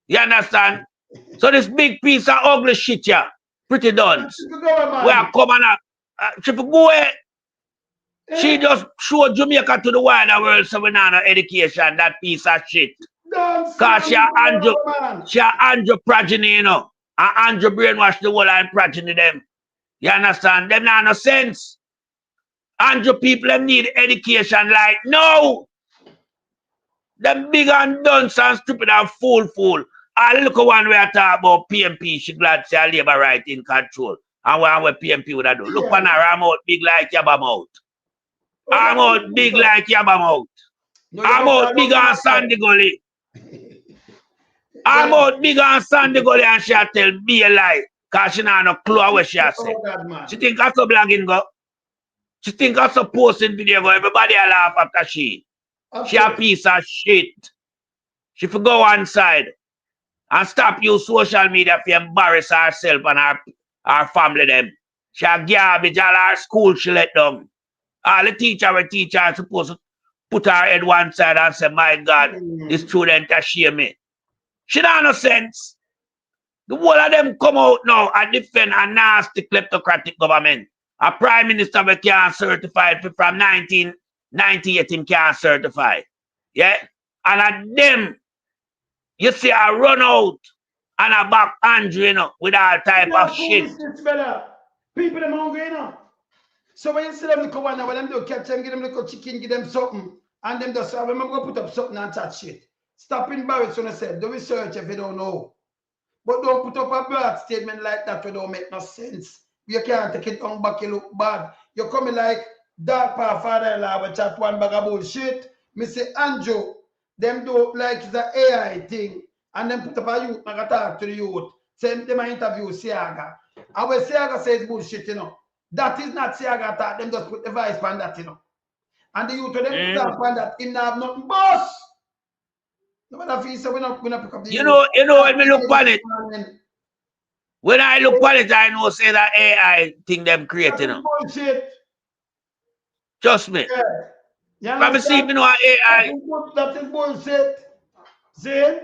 You understand? So this big piece of ugly shit here, pretty done. Where come and she go away. She just showed Jamaica to the wider world, so we know no education, that piece of shit. Because she Andrew progeny, you know. And Andrew brainwash the whole and progeny them. You understand? Them not no sense. Andrew people them need education like no. Them big and dunce and stupid and fool. I look at one where I talk about PMP, she glad say labor right in control. And what PMP would I do? Look on her, I'm out big like Yabba mouth. I'm out big like Yabba mouth. I'm out big on Sandy Gully. I'm out big on Sandy Gully and she'll tell me a lie. Because she not no clue what she has said. She think I so blogging go. She think I so posting video go. Everybody will laugh after she. She a piece of shit. She for go one side and stop use social media for embarrass herself and her family them. She a garbage. All her school she let down. All the teacher are supposed to put her head one side and say, my God, this student has shame me. She don't have no sense. The whole of them come out now and defend a nasty kleptocratic government. A prime minister we can't certify from 1998 him can't certify. Yeah? And at them, you see I run out and I back Andrew, you know, with all type of shit. People them hungry, you know. So when you see them look one now, when them do catch them, give them little chicken, give them something, and them just have them go put up something and touch shit. Stop embarrassing yourself. Do research if you don't know. But don't put up a broad statement like that where don't make no sense. You can't take it on back, you look bad. You're coming like dark part father-in-law with chat one bag of bullshit. Me say Andrew, them do like the AI thing, and then put up a youth, I talk to the youth. Send them an interview Siaga. And when Siaga says bullshit, you know, that is not Siaga talk, them just put the voice on that, you know. And the youth of them talk on that, him not have nothing boss. No matter if he say we not pick up the you know, when me look on it, when I look on it, I know say that AI thing them creating. Bullshit. Trust me. Yeah. Probably see me know AI. That is bullshit. See?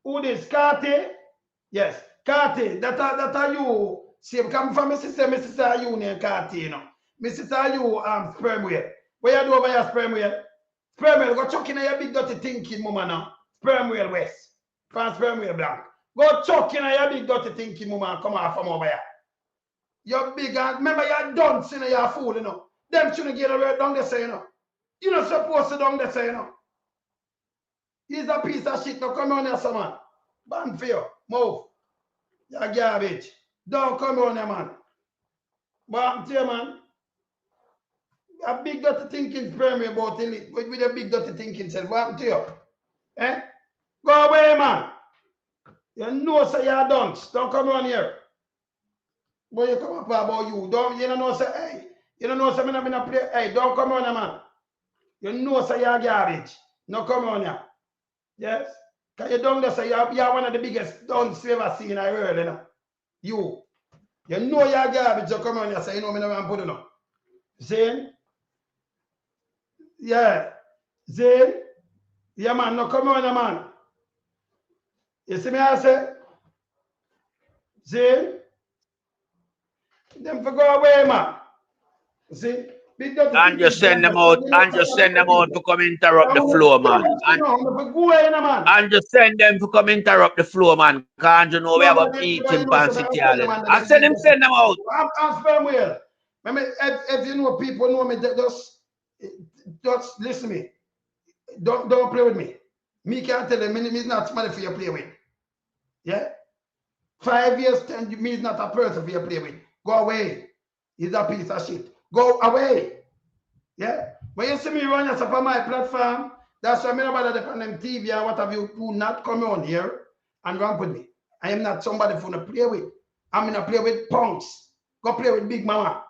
Who this? Kati? Yes. Kati, that are you. See, come from my sister you named Kati, you know. My sister you sperm whale. Where you do over your sperm whale? Sperm whale, go chuck in your big dirty thinking, mama now. Sperm whale west. From sperm whale blank. Go chuck in your big dirty thinking, mama, and come off from over here. You're big and remember you're done, you know, you're fool, you know. Them shouldn't get away down there, say, you know. You're not supposed to down there, say, you know. He's a piece of shit. Now come on here, some man. Ban for you. Move. You're garbage. Don't come on here, man. What happened to you, man? A big dirty thinking spray me about it with a big dirty thinking self. What happened to you? Eh? Go away, man. You know, say you're done. Don't come on here. But you come up about you. Don't you know say, hey, you don't know say me not play. Hey, don't come on, man. You know say you're garbage. No come on here. Yes? Because you don't know say you're one of the biggest dunce you ever seen in the world, you know. You know you're garbage, so come on here, say you know me never put it on. Zane? Yeah. Zane? Yeah, man, no come on here, man. You see me I say? Zane? Them for go away, man. You see? Big dirty And just send them out, and just send them out to come interrupt the flow, man. And just send them to come interrupt the flow, man. Can't you know we have a meeting pan city hall. I send them out. I'm firm well. If you know people know me, just listen to me. Don't play with me. Me can't tell them me is not somebody for you to play with. Yeah? 5 years, 10 me is not a person for you to play with. Go away. He's a piece of shit. Go away. Yeah? When you see me run yourself on my platform, that's why I'm not about to on them TV or what have you. Do not come on here and run with me. I am not somebody for to play with. I'm going to play with punks. Go play with Big Mama.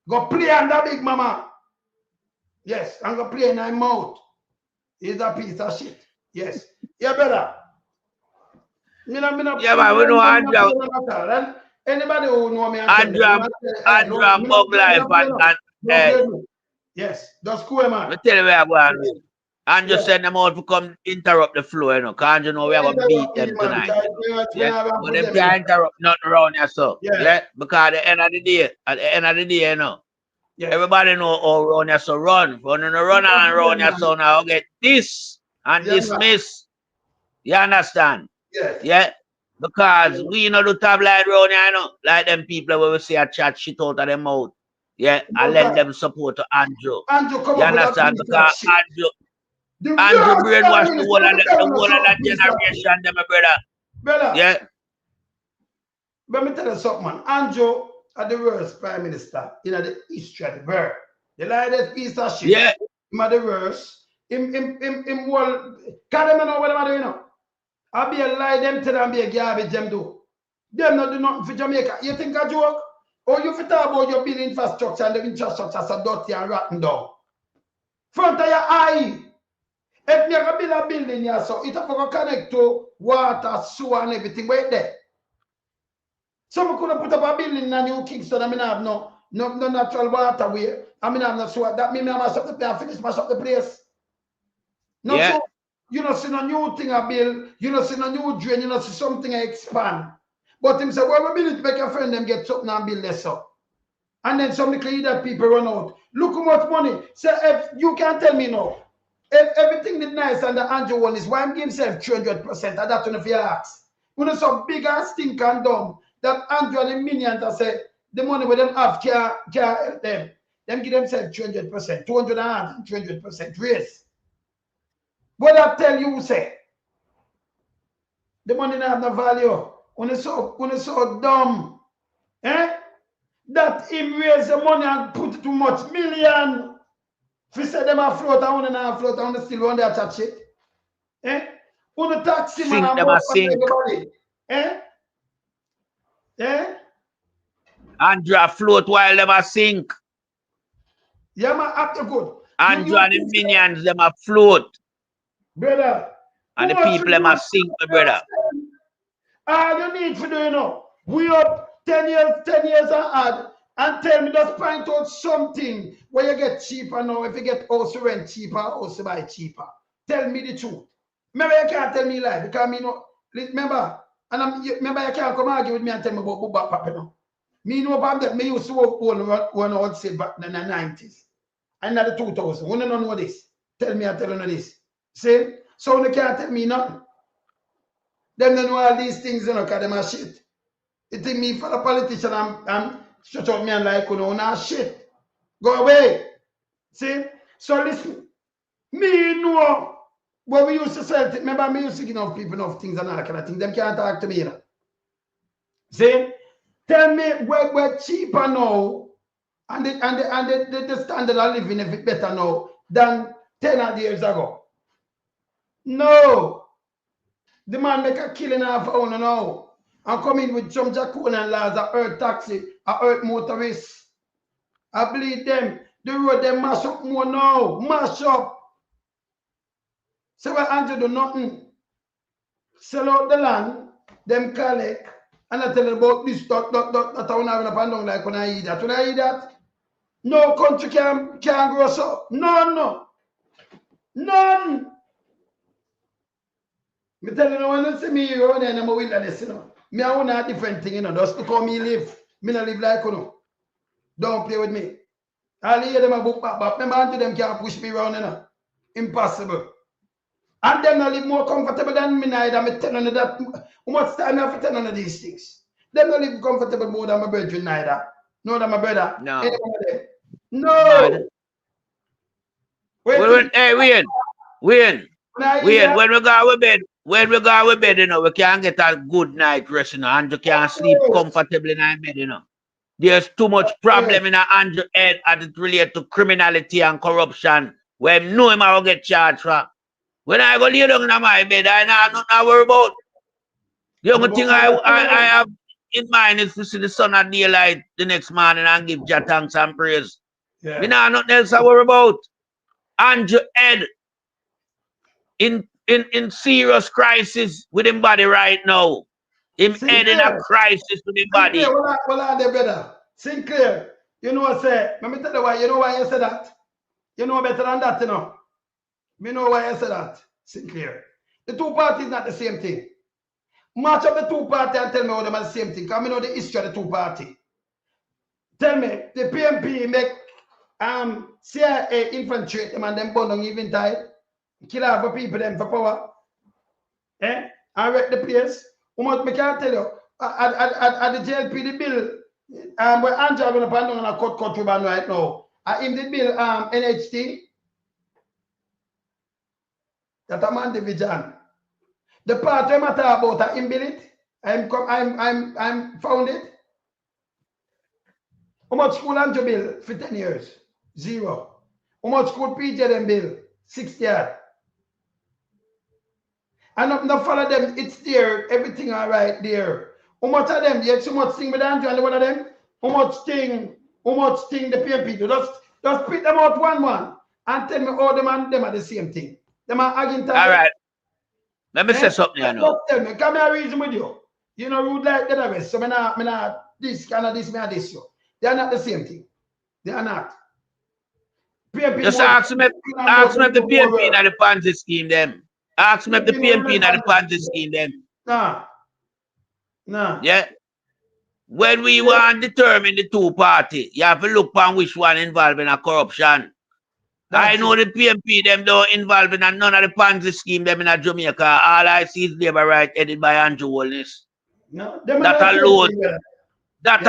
Go play under Big Mama. Yes, I'm going to play in my mouth. He's a piece of shit. Yes. Yeah, brother. Yeah, man, we know Andrew. Anybody who know me, Andrew Bug Life and yes, that's cool, man. I tell you where I'm going. And just send them out to come interrupt the flow, you know. Can't you know we have to beat them tonight? Yeah, but them can't interrupt nothing around here, so. Yeah, because at the end of the day, you know. Everybody know how around here so run. Run and around here so now get this and dismiss. You understand? Yeah. Because we know the tabloid around here, you know. Like them people where we say a chat shit out of them mouth. Yeah, I lend them support to Andrew. You understand? Because Andrew brainwashed the whole of that generation, them, my brother. Yeah. Let me tell you something, man. Andrew are the worst prime minister in the history of the world. The lightest piece of shit. Yeah. Him are the worst. Him world. Can them know what them are doing now? I be a lie them tell them be a garbage them do. Them not do nothing for Jamaica. You think a joke? Or you fit talk about your building infrastructure and the infrastructure so dirty and rotten down. Front of your eye. If you have build a building here, so it have to connect to water, sewer, and everything. Wait there. Some could have put up a building in a New Kingston. I mean, I have no natural water way. I mean, I have no sewer. That means I mash up the place. I finish mash up the place. No, yeah. So you know, see no new thing I build. You know, see no new drain. You know, see something I expand. But him say, well, we build it, make your friend them get something and build this up. And then some little that people run out. Look how much money. So if you can't tell me no. If everything is nice and the Andrew one is why I'm giving himself 200%, and that's one of your acts. When it's so big and stink and dumb that Andrew and the minions that say the money with them have can't help them. Them give themselves 200%, 200% raise. What I tell you, say the money not have no value. When it's so dumb, that him raise the money and put too much million. If you say them afloat, I want to afloat, I want to still want to chat shit. On the taxi man and more everybody. Andrew float while them a sink. Yeah, man, after good. Andrew and the minions them a float. Brother. And the people them a sink, my brother. All you need to do, you know, we up 10 years and add, and tell me just point out something where you get cheaper now. If you get house rent cheaper, house buy cheaper. Tell me the truth. Maybe you can't tell me lie because me know. Remember, remember you can't come argue with me and tell me about Bubba Papa now. Me know about that. Me used to work one old say back in the 90s. And now the 2000s. You don't know this. Tell me, I tell you this. See? So you can't tell me nothing. Them don't know all these things, you know, because them are shit. You think me for the politician, I'm shut out me and like, you know, now shit. Go away. See? So listen. Me know what we used to sell. Remember, me used to give enough people enough things and all kind of things. Them can't talk to me, you know. See? Tell me we're cheaper now and the standard of living is a bit better now than 10 years ago. No. The man make a killing off owner now. and come in with some draconian laws, I hurt taxi, I hurt motorists. I believe them. The road them mash up more now. Mash up. So when Andrew do nothing, sell out the land, them collect, and I tell them about this, that I want to have up and down like when I eat that. When I eat that, no country can grow so. None. None. Me tell you now, when you see me here, and I'm a wilderness, you know. Me I want a different thing, you know. Just look how me live. Me not live like you know. Don't play with me. I'll hear them a book back. Remember, until them can't push me around, you know. Impossible. And them not live more comfortable than me neither. Me tell you that. How much time I have to tell you these things? Them not live comfortable more than my brethren neither. No, than my brother. No. Any one of them. No. Hey, Wayne, when we go to bed, you know, we can't get a good night rest, you know, and you can't sleep comfortably in our bed, you know. There's too much problem in Andrew head as it relates to criminality and corruption. Where him know him I will get charged for. When I go lay down in my bed, I know nothing to worry about. The only thing I have in mind is to see the sun at daylight the next morning and give Jah thanks and praise. Yeah. Me know nothing else to worry about. Andrew head in serious crisis with him body right now. Him head in a crisis with him body. Well, are they better? Sinclair, you know what I say? Let me tell you why. You know why I said that? You know better than that, you know. Me know why I said that, Sinclair. The two parties not the same thing. Match up the two parties and tell me how them are the same thing. Because I know the history of the two parties. Tell me, the PMP make CIA infiltrate them and them burn down even time. Kill half the people them for power. And wreck the place. How much me can tell you? At the JLP the bill, where Andrew going to pan down and cut ribbon right now. In the bill, NHT, that a man division. The part we matter about, I bill it. I'm found it. How much school Andrew bill for 10 years? 0. How much school PJ them bill? 60 yard. And not follow them, it's there, everything all right there. How much of them? You have so much thing with Andrew and one of them? How much thing the PMP do? Just pick them out one and tell me all them and them are the same thing. Them are arguing time. All right. Let me say something, you know. Just tell me, come here reason with you. You know, rude like the rest. So me not this, kind of this, me and this. They are not the same thing. They are not. PMP just ask me if the PMP in the Ponzi scheme them. Ask me if the PMP in the Ponzi scheme them. Nah. Yeah. When we want to determine the two parties, you have to look on which one involved in a corruption. I know the PMP them don't involve in none of the Ponzi scheme them in a Jamaica. All I see is labor right headed by Andrew Holness. No, that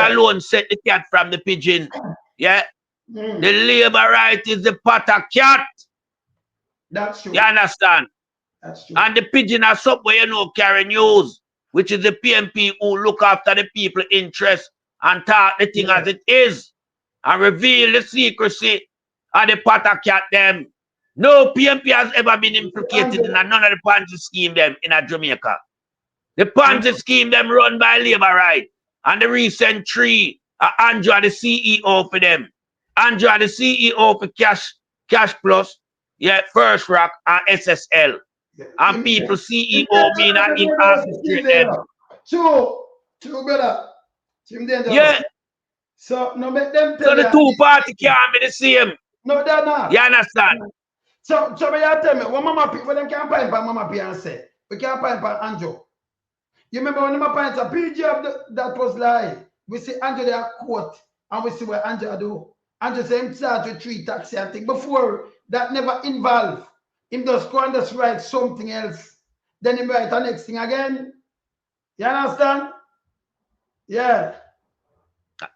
alone set the cat from the pigeon. Yeah. The labor right is the pot of cat. That's true. You understand? That's true. And the pigeon are somewhere, you know, carry news, which is the PMP who look after the people interest and talk the thing as it is and reveal the secrecy of the pot of cat them. No PMP has ever been implicated in none of the Ponzi scheme them in a Jamaica. The Ponzi scheme them run by labor right. And the recent three are Andrew the CEO for them. Andrew the CEO for Cash Plus, yeah, First Rock and SSL. Yeah. And people CEO mean and in orchestrate them. True, brother. Yeah. So no make them tell so the two parties can't be the same. No, they're not. You understand? So you tell me, what Mama P, when them can't find by Mama P and say, we can't find by Andrew. You remember when Mama P said, PG of that was lie. We see Andrew they are quote, and we see what Andrew do. Andrew say him start with 3 taxi and thing. Before, that never involved. Him just go and just write something else. Then he write the next thing again. You understand? Yeah.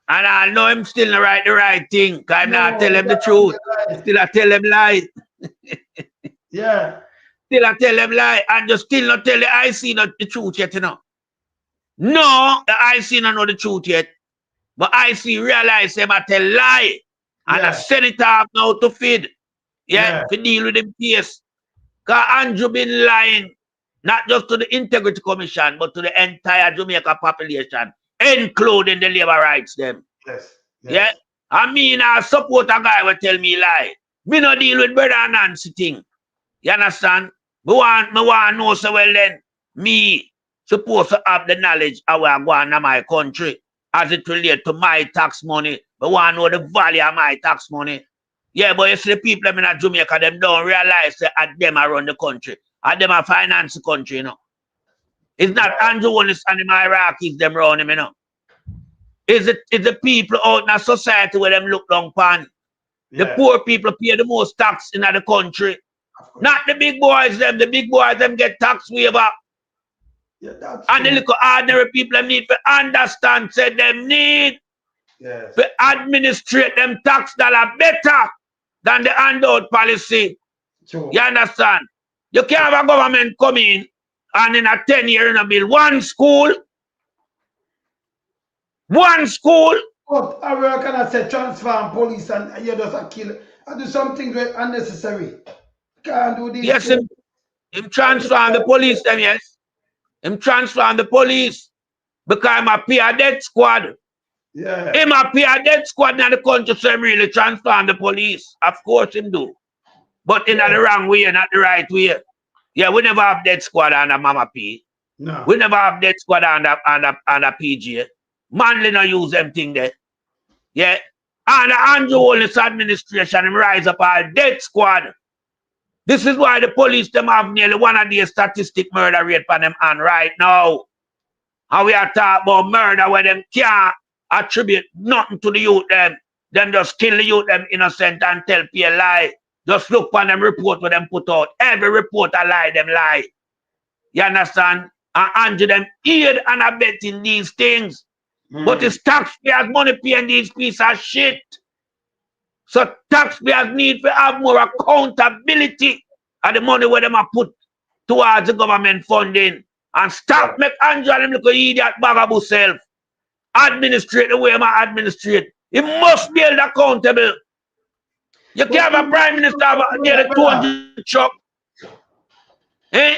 And I know him still not write the right thing. Because I'm not tell him the truth. Still I tell him lie. Yeah. Still I tell him lie. And just still not tell the IC not the truth yet, you know. No, the IC not know the truth yet. But IC realize him I tell lie. And I send it off now to feed. Yeah. To deal with them case. Because Andrew been lying not just to the Integrity Commission, but to the entire Jamaica population, including the labor rights them. Yes. Yeah? I mean, I support a guy will tell me lie. Me no deal with brother Nancy thing. You understand? Me want know so well then, me supposed to have the knowledge how I go on in my country as it relates to my tax money. Me want to know the value of my tax money. Yeah, but you see the people in Jamaica, them don't realize that them around the country. At them a finance the country, you know. It's not Andrew Willis and the Iraqis them around him, you know. It's the people out in the society where them look down upon. The poor people pay the most tax in the country. Not the big boys them. The big boys them get tax waiver. And the little ordinary people them need to understand, say them need to administrate them tax dollar better than the handout policy. You understand? You can't have a government come in and in a 10-year in a bill, one school. But I cannot say transfer police and you just a kill. I do something very unnecessary. Can't do this. Yes, him transfer the police them, yes. Him transfer the police because I'm a pay a death squad. Yeah. Him a pay a death squad in the country, so him really transfer the police. Of course him do. But in the wrong way, not the right way. Yeah, we never have death squad under Mama P. No. We never have death squad under PG. Manly no use them thing there. Yeah. And the Andrew Holness administration him rise up our death squad. This is why the police them have nearly one of the statistic murder rate for them and right now. And we are talking about murder where them can't attribute nothing to the youth them. Them just kill the youth them innocent and tell people a lie. Just look for them report what them put out. Every report a lie, them lie. You understand? And Andrew them aid and abet in these things. But it's taxpayers' money paying these pieces of shit. So taxpayers need to have more accountability of the money where them are put towards the government funding. And stop make Andrew and them look idiot bagaboo self. Administrate the way I'm administrate. He must be held accountable. You can't have a prime minister have nearly 200 truck. Eh?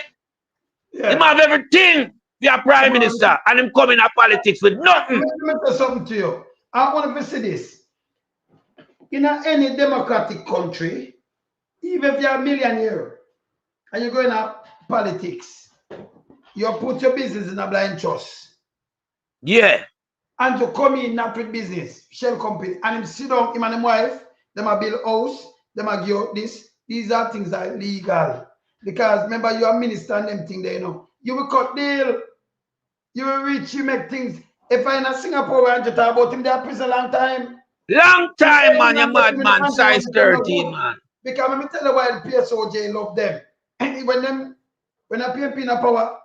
Yeah. He have everything. Be a prime minister and him coming to politics with nothing. Let me tell something to you. I want to say this. In any democratic country, even if you're a millionaire and you're going to politics, you put your business in a blind trust. Yeah. And to come in not with business, shell company, and him sit down, him and his wife, them a build house, them a give out this. These are things that are legal. Because remember, you are minister and them thing there, you know. You will cut deal. You will reach, you make things. If I in a Singapore and you talk about him, they are prison long time. Long time, man, you mad man, size 13, man. Because let me tell you why the PSOJ love them. When a PMP in a power,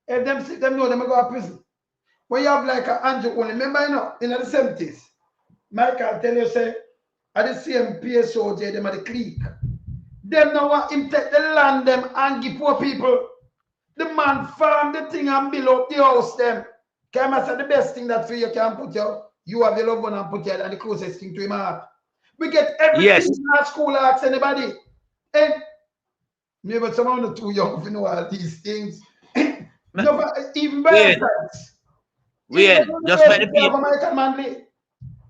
if them sit them know them go to prison. When you have like an Andrew only, remember, you know, in the 70s, Michael tell you, say, at the same PSOJ, them are the clique. Them now want him take the land them and give poor people. The man farm the thing and build up the house them. Can I say the best thing that for you can put you have your loved one and put your and the closest thing to him heart. We get everything in our school, ask anybody. And maybe someone are too young to know all these things. No, even by Weird. Just by the people. Michael Manley.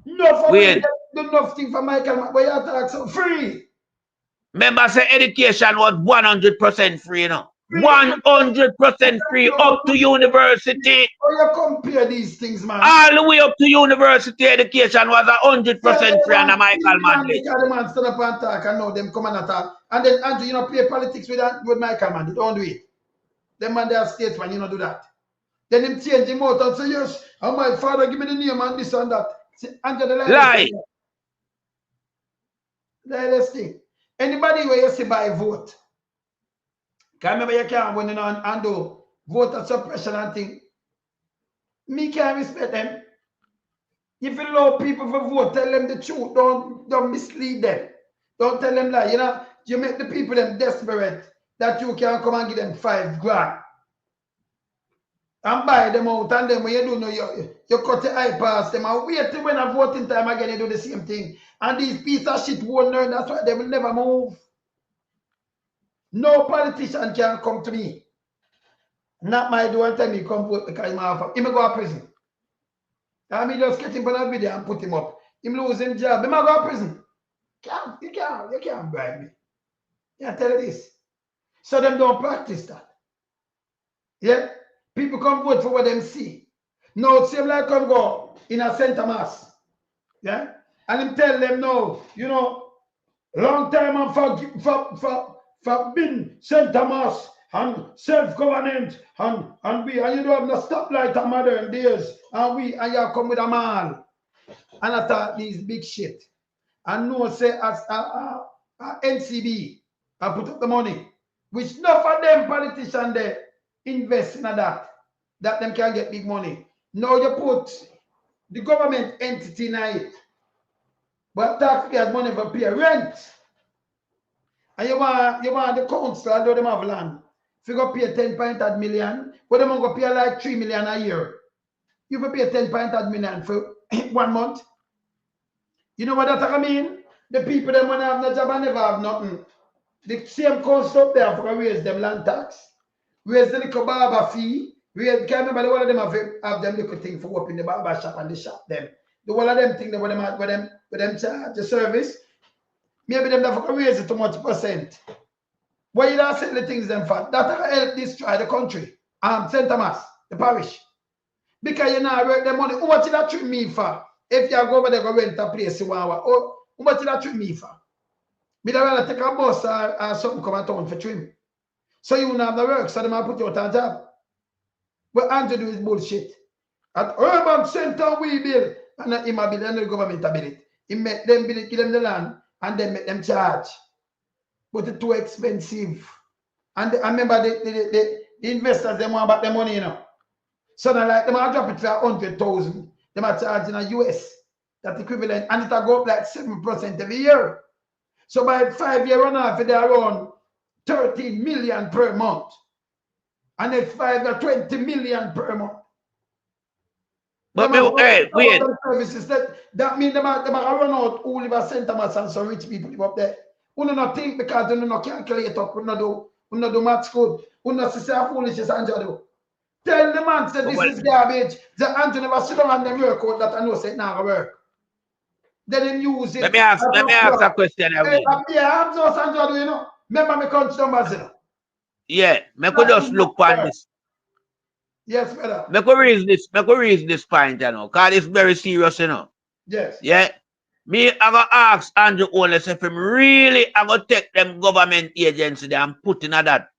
No, for weird. Do nothing for Michael Manley. But you talk so free. Remember, say education was 100% free, you know. 100% free up to university. Oh, you compare these things, man. All the way up to university education was 100% free under Michael Manley. The man stand up and talk and now them come and attack. And then Andrew, you know, play politics with Michael Manley. Don't do it. Them man, they are statesman, you know, do that. Then him change him out and say, yes, and my father give me the name and this and that. See, Andrew, the lie. Let's thing. Anybody where you see by vote. Can remember you can't go in and do voter suppression and thing. Me can't respect them. If you allow people to vote, tell them the truth. Don't mislead them. Don't tell them lie. You know, you make the people them desperate that you can come and give them $5 grand. And buy them out, and then when you do know you cut the eye past them and wait till when a voting time again you do the same thing. And these pieces of shit won't learn, that's why they will never move. No politician can come to me Not my do and tell me come vote because him off. Him go to prison. I mean just get him on a video and put him up. Him lose his job. Him go to prison. You can't bribe me. Yeah, tell you this. So them don't practice that. Yeah? People come vote for what them see. No, same like come go in a St. Thomas. Yeah? And him tell them no, you know, long time I'm for being St. Thomas and self-governance and you don't have no stoplight in modern days and you come with a mall. And I thought these big shit. And no say as NCB I put up the money, which none of them politicians they invest in that them can get big money. Now you put the government entity in it, but taxpayers money for pay rent. And you want the council, although them have land, if you go pay 10.8 million, but them go pay like 3 million a year. You go pay 10.8 million for 1 month. You know what that mean? The people them want have no job and never have nothing. The same cost up there for raise them land tax, raise the little barber fee, raise, can't remember the one of them have them little thing for opening the barber shop and the shop them. The one of them thing that them charge the service, maybe them have to raise it too much percent. Why you don't sell the things them for? That will help destroy the country. St. Thomas, the parish. Because you now work the money. How much you that treat me for? If you go over there go rent a place you want, how much you that treat me for? Me da rather take a bus or something come at town for trim. So you don't have the work, so they might put you out of job. What Andrew do is bullshit. At urban center we build, and not him a build, and the government build it. He make them build it, give them the land, and then make them charge. But it's too expensive. And I remember the investors, they want back their money, you know. So now like them are drop it for 100,000. They are charging a US. That's equivalent, and it'll go up like 7% every year. So by 5 years run off, they're around 13 million per month. And if 5 are 20 million per month. But hey, wait. Services that means they might run out who live at St. Thomas and some rich people live up there. You do not think because you do not calculate up, you do maths good. You not see how foolish is Andrew do. Tell the man that this is garbage. The Andrew never sit down and them work out that I know say it now work. Then him use it. Let me ask a question. Yeah, I'm just Andrew, you know. Remember my country numbers, you know. Yeah, me could just look on this. Yes, brother. Me could reason this point, you know, because it's very serious, you know. Yes. Yeah. Me, I go ask Andrew Oles if him really I go take them government agency there and put in at that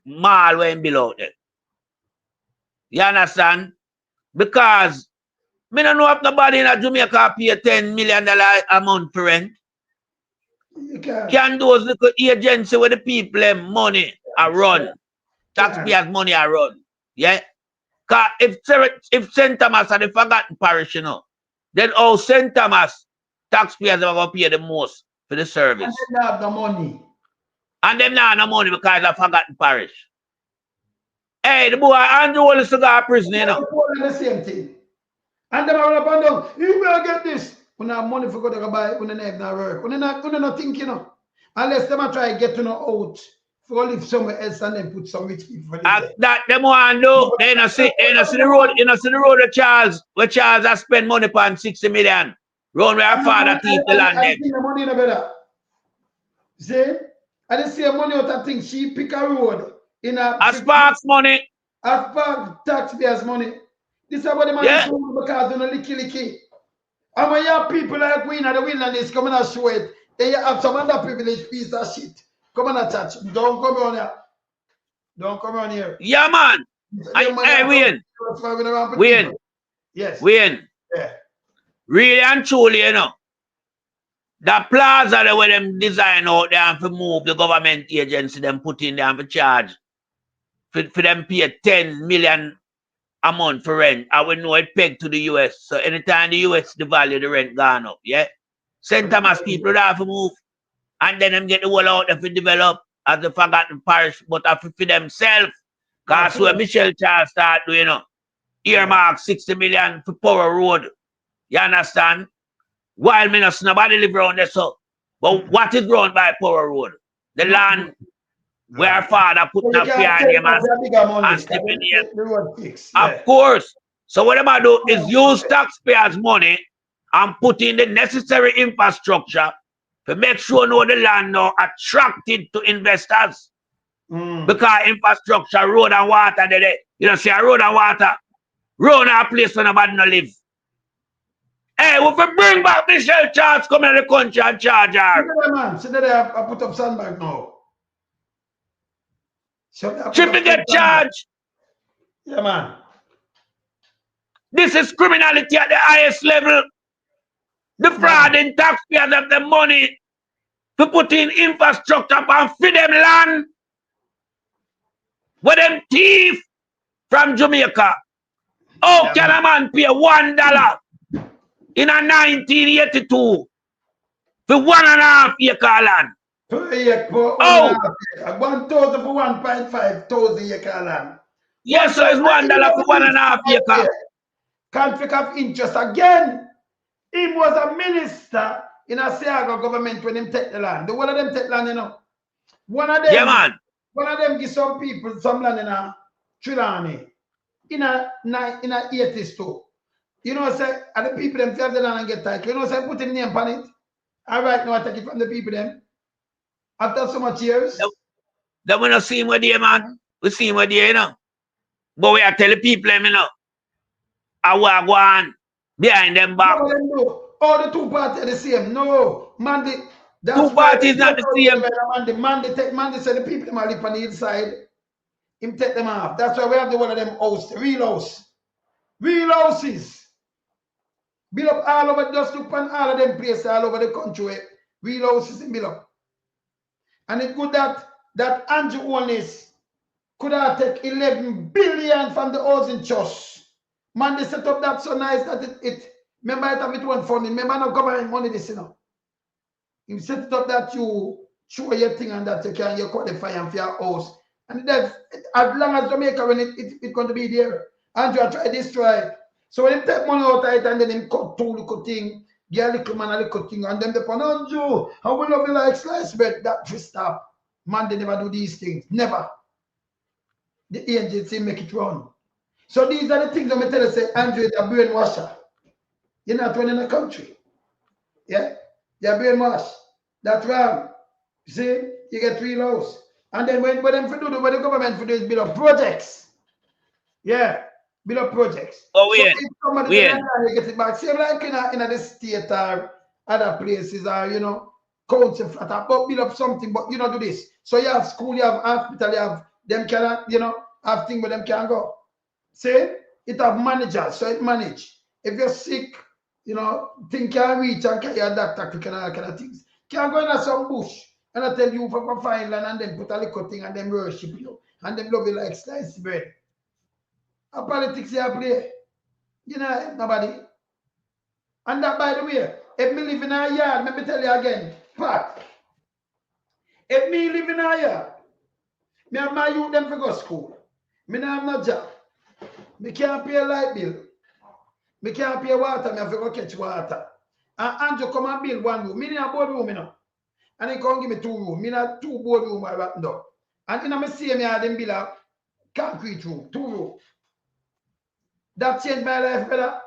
mall where him below there. You understand? Because me don't know if nobody in Jamaica pay $10 million a month for rent. You can those little agency where the people them money are run, taxpayers money are run, yeah. Cause if St. Thomas are the forgotten parish, you know, then all St. Thomas taxpayers are gonna pay the most for the service. And them have the money. And them not have no money because of forgotten parish. Hey, the boy Andrew Wallace to go to prison, you know. The same thing. And them are up and down. You will get this. We don't have money for go to buy. We don't have no work. We don't think, you know. Unless them try to get to know out for live somewhere else and then put some rich people for that them want to do. They not see the road. You know see the road where Charles has spent money upon 60 million. Round where our father keep the land. I think the money no better. See? I didn't see money out of things. She pick a road in a Sparks money. As Sparks taxpayers money. This is what the man is doing because they don't licky. And when you have people like we in the wilderness coming and show it, then you have some underprivileged piece of shit. Come and attach. Don't come on here. Don't come on here. Yeah, man. Hey, Wayne. Yes. Wayne. Yeah. Really and truly, you know. The plaza the way them design out there and for move the government agency, them put in there and for charge. For them pay 10 million a month for rent. I will know it pegged to the US. So anytime the US the value the rent gone up, yeah. St. Thomas people don't have to move. And then them get the wall out there to develop as the forgotten parish, but for themselves. Because where Michelle Charles start doing, you know, earmark 60 million for Power Road. You understand? While me not nobody live around there, so. But what is grown by Power Road? The land where our father put So you a can't fair tell name us a bigger money. and slip in here. The road fix. Of Yeah. course. So what am I do is use taxpayers' money and put in the necessary infrastructure to make sure no the land now attracted to investors. Because infrastructure, road and water, you know, see a road and water, road and a place where nobody no live. Hey, we can bring back Michelle Charles come in the country and charge her. See that I put up sandbag now. She get charged. Yeah, man. This is criminality at the highest level. The fraud in taxpayers have the money to put in infrastructure and feed them land. Where them thief from Jamaica. How can a man pay $1 in a 1982 for 1.5 acre land? Per acre, for 1.5 acre. 1,000 for 1.5 thousand acre land. Yes, so it's $1 for 1.5 acre. Conflict of interest again. He was a minister in a Seago government when him take the land. The one of them take land, you know. One of them, yeah, man. One of them give some people some land in a Trelawney. In a 80s too. You know, say, and the people them have the land and get title. You know, say, put him name on it. All right, now I take it from the people them. After so much years. Then we not see him with there, man. We see him with there, you know. But we are telling people them, you know. I will go on behind them back. No, all the two parties are the same. No, Mandy. Two parties not the same. Mandy said the people them are live on the inside. Him take them off. That's why we have the one of them house, real house. Real houses. Build up all over, just look on all of them places all over the country. Real houses in build up. And it's good that Andrew Onis could have take 11 billion from the housing trust. Man, they set up that so nice that it remember it have it one funding. Remember no government money this, you know. You set it up that you show your thing and that you can you qualify and for your house. And that's as long as Jamaica when it's going to be there. Andrew try this try. So when they take money out of it and then they cut two little thing, get a little man a little thing, and then they put Andrew, I will love you like slice bread. That just stop. Man, they never do these things. Never. The agency make it run. So these are the things I'm tell you, say, Andrew is a brainwasher. You're not running a country. Yeah? You're brainwash. That's wrong. You see, you get 3 laws. And then when them for do, what the government for do is build up projects. Yeah, build up projects. Oh, yeah. So if somebody you get it back. Same like in the state or other places or, you know, council flat, but build up something, but you don't do this. So you have school, you have hospital, you have them cannot, you know, have things where them can go. See, it have managers, so it manage. If you're sick, you know, thing can reach and carry a doctor, kind of things. Can go in some bush and I tell you for find land and then put a little thing and then worship you and then love you like sliced bread. A politics you play. You know, nobody. And that, by the way, if me live in a yard, let me tell you again, Pat. If me live in a yard, me have my youth them for go school. Me not have no job. Me can't pay a light bill. Me can't pay water. Me have to go catch water. And Andrew come and build one room. Me in a board room, you know. And he come give me 2 rooms. Me in a 2 board room I got done. And in a me see me have them build a concrete room, 2 rooms. That changed my life, brother.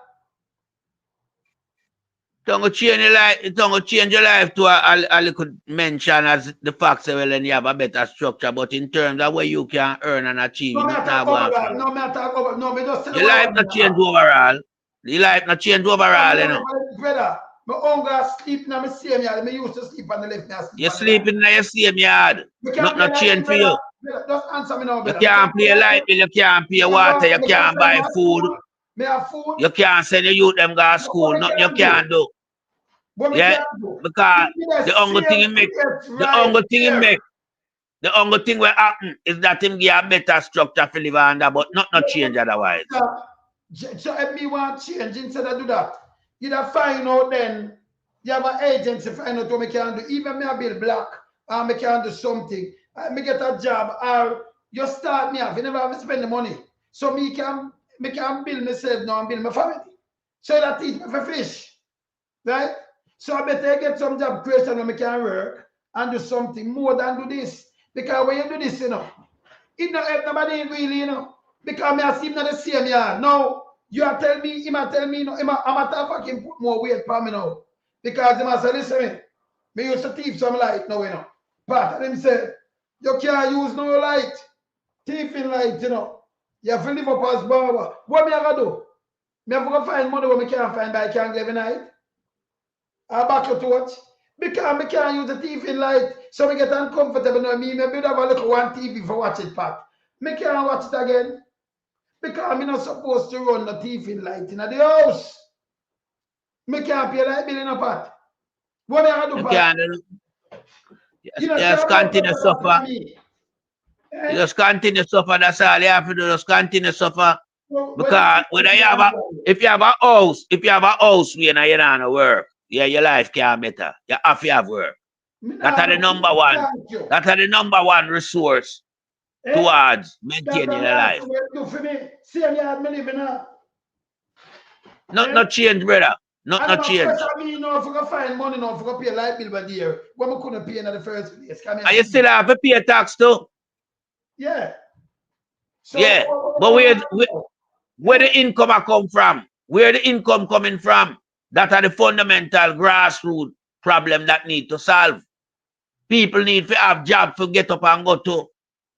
Don't change your life to a little mention as the fact that well, then you have a better structure, but in terms of where you can earn and achieve, No it's not matter going no matter over, no, me just tell your life not change overall. Your life not change overall, you know. Brother, my uncle sleep in my same yard. Me used to sleep on the left, me You sleep in your same yard. Not change for you. Just answer me now, brother. You can't pay light bill, you can't pay water, you can't buy food. Me have food. You can't send your youth them go to school. Nothing you can't do. Yeah, because the only thing he make, the only thing will happen is that him give a better structure for live under, but not change otherwise. So if me want change, instead of do that, you have find out then, you have an agency find out what me can do. Even me a build black, or me can do something, me get a job, or you start me off, you never have to spend the money. So me can build myself now and build my family. So that teach me for fish. Right? So I better get some job creation where I can work and do something more than do this. Because when you do this, it not help nobody really. Because me I see him not the same yard. Now, you are telling me, him a tell me, I'm a fucking put more weight for me now. Because him a say, listen, me used to thief some light now. But him say, you can't use no light. Thieving light, You have to live up as barber. What me I gonna do? Me have to go find money where me can't find by can't live night. I back to watch. Because me can't use the thieving light. So me get uncomfortable now. Me build have a little one TV for watch it, Pat. Me can't watch it again. Because I'm not supposed to run the thieving light in the house. Me can't pay light bill in a pot. What me I do, Pat? You just continue to suffer. You just continue to suffer. That's all you have to do. Just continue to suffer. Because whether you have if you have a house, where you don't work, yeah, your life can't better. You have to have work. That are the number one. That are the number one resource towards maintaining your life. Not change, brother. Not change. I mean, if I find money, if I pay light bill by the year, what I couldn't pay in the first place. And you still have to pay tax too. Yeah. So, yeah, but where the income come from? Where the income coming from? That are the fundamental grassroots problem that need to solve. People need to have job to get up and go to.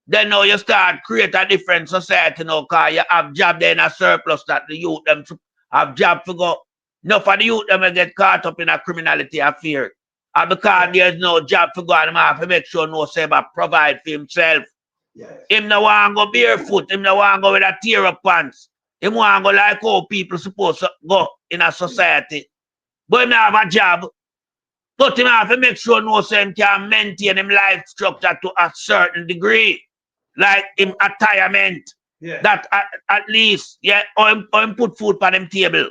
Then now you start create a different society now, because you have job there in a surplus that the youth them have job to go. Enough of the youth them will get caught up in a criminality affair. And because there's no job to go, and have to make sure no say about provide for himself. Yes. Him no want go barefoot, him no want go with a tear up pants. Him want go like how people supposed to go in a society. But him have a job. But him have to make sure no say him can maintain him life structure to a certain degree. Like him retirement. Yeah. That at least, yeah, or him put food on them table.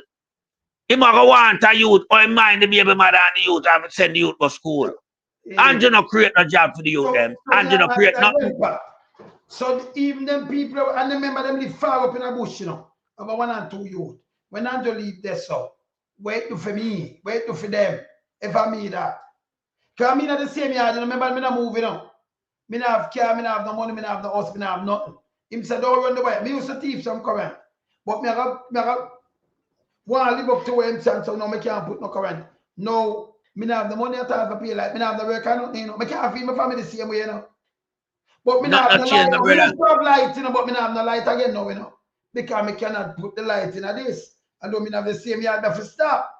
Him go want a youth, or him mind the baby mother and the youth and send the youth to school. Yeah. And you no create no job for the youth them. And you no create nothing. So even them people, and remember them live far up in a bush, about 1 and 2 youth. When Andrew leave there, so wait for me, wait for them. If I mean that. Because I'm not the same yard, remember, I'm not moving on. Me not have car, me not have no money, me not have no house, me not have nothing. Him said, don't run the way. Me used to thief some current. But me want to live up to where him said, so no, me can't put no current. No, me not have the money at all for pay like, me not have the work, I don't, Me can't feed my family the same way, But me not have no light. Me have light, but me not have no light again now, Because me cannot put the light in this. And don't me have the same yard that stop.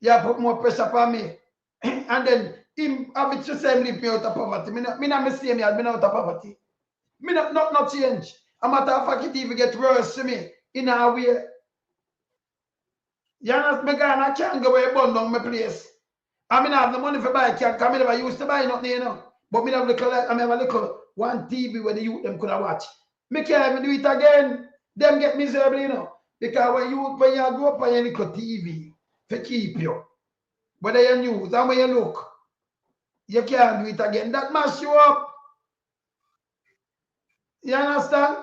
You put more pressure upon me. And then him have it to say leave me out of poverty. Me not the same yard, me not out of poverty. Me not change. A matter of fact, it even get worse to me in a way. You understand? Me gone, I can't go away burn down my place. I mean, I have the money for buy car, because I never used to buy nothing, But me have a little one TV where the youth them could have watch. Me can't even do it again. Them get miserable, Because when you grow up on your little TV, to keep you. Whether you news and when you look, you can't do it again. That mash you up. You understand?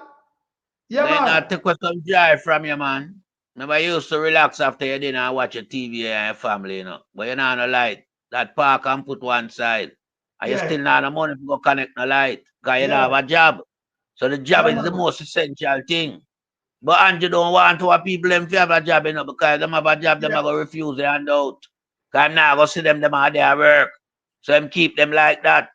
Yeah, man. Not take some joy from you, man. Remember, you used to relax after your dinner and watch your TV and your family, But you know no light. That park and put one side. And you still not have money to go connect no light. Because you don't have a job. So the job is the most essential thing. But Andrew don't want our people them to have a job, because them have a job, them are going to refuse the handout. Because I'm not going to see them are their work. So them keep them like that.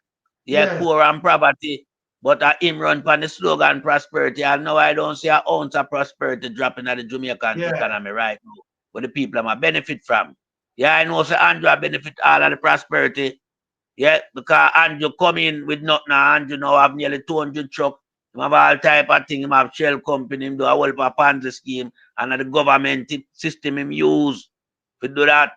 Yeah, poor and poverty. But him run on the slogan prosperity. And now I don't see an ounce of prosperity dropping at the Jamaican economy right now. But the people are benefit from. Yeah, I know so Andrew benefit all of the prosperity. Yeah, because Andrew come in with nothing. Andrew now have nearly 200 trucks. Him have all type of thing. Him have shell company. Him do a whole of a Ponzi scheme. And the government system him use to do that.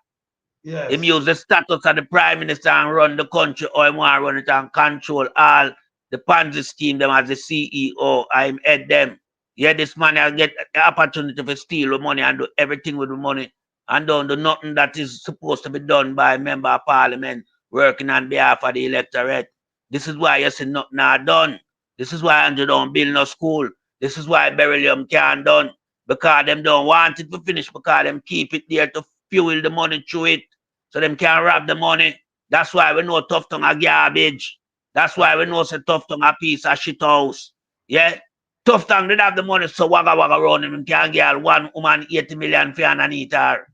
Yes. Him use the status of the prime minister and run the country, or him want to run it and control all the Ponzi scheme them as the CEO. I'm head them. Yeah, this man will get the opportunity to steal the money and do everything with the money. And don't do nothing that is supposed to be done by a member of parliament working on behalf of the electorate. This is why you see nothing not done. This is why Andrew don't build no school. This is why beryllium can't done. Because them don't want it to finish, because them keep it there to fuel the money through it. So them can't rob the money. That's why we know tough tongue are garbage. That's why we know say Tough Tongue a piece of shit house. Yeah? Tough Tongue did have the money so wagga around him and can get one woman 80 million for underneath her.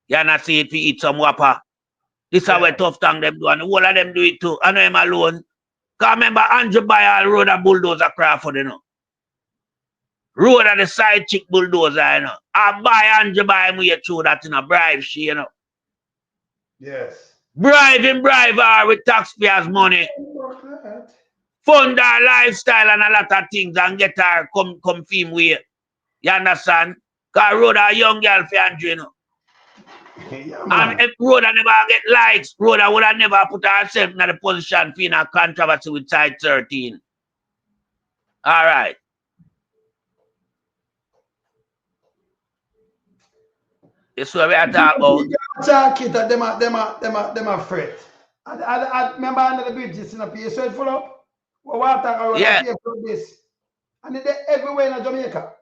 You not see it for eat some whopper. This is how Tough Tongue them do, and the whole of them do it too. I know him alone. Because remember, Andrew buy all road a bulldozer Crawford, you know. Road of the side chick bulldozer, you know. I buy Andrew buy him with through that, you know, bribe she, you know. Yes. Bribe her with taxpayers' money. Fund her lifestyle and a lot of things and get her come film with. You understand? Because road a young girl for Andrew, you know. And if Rhoda never get likes, Rhoda would have never put herself in the position for in a controversy with side 13. All right. This is what we are talking about. Talk it, them are afraid. I remember under the bridges in a place, so it full up. Water around this. And they're everywhere in Jamaica.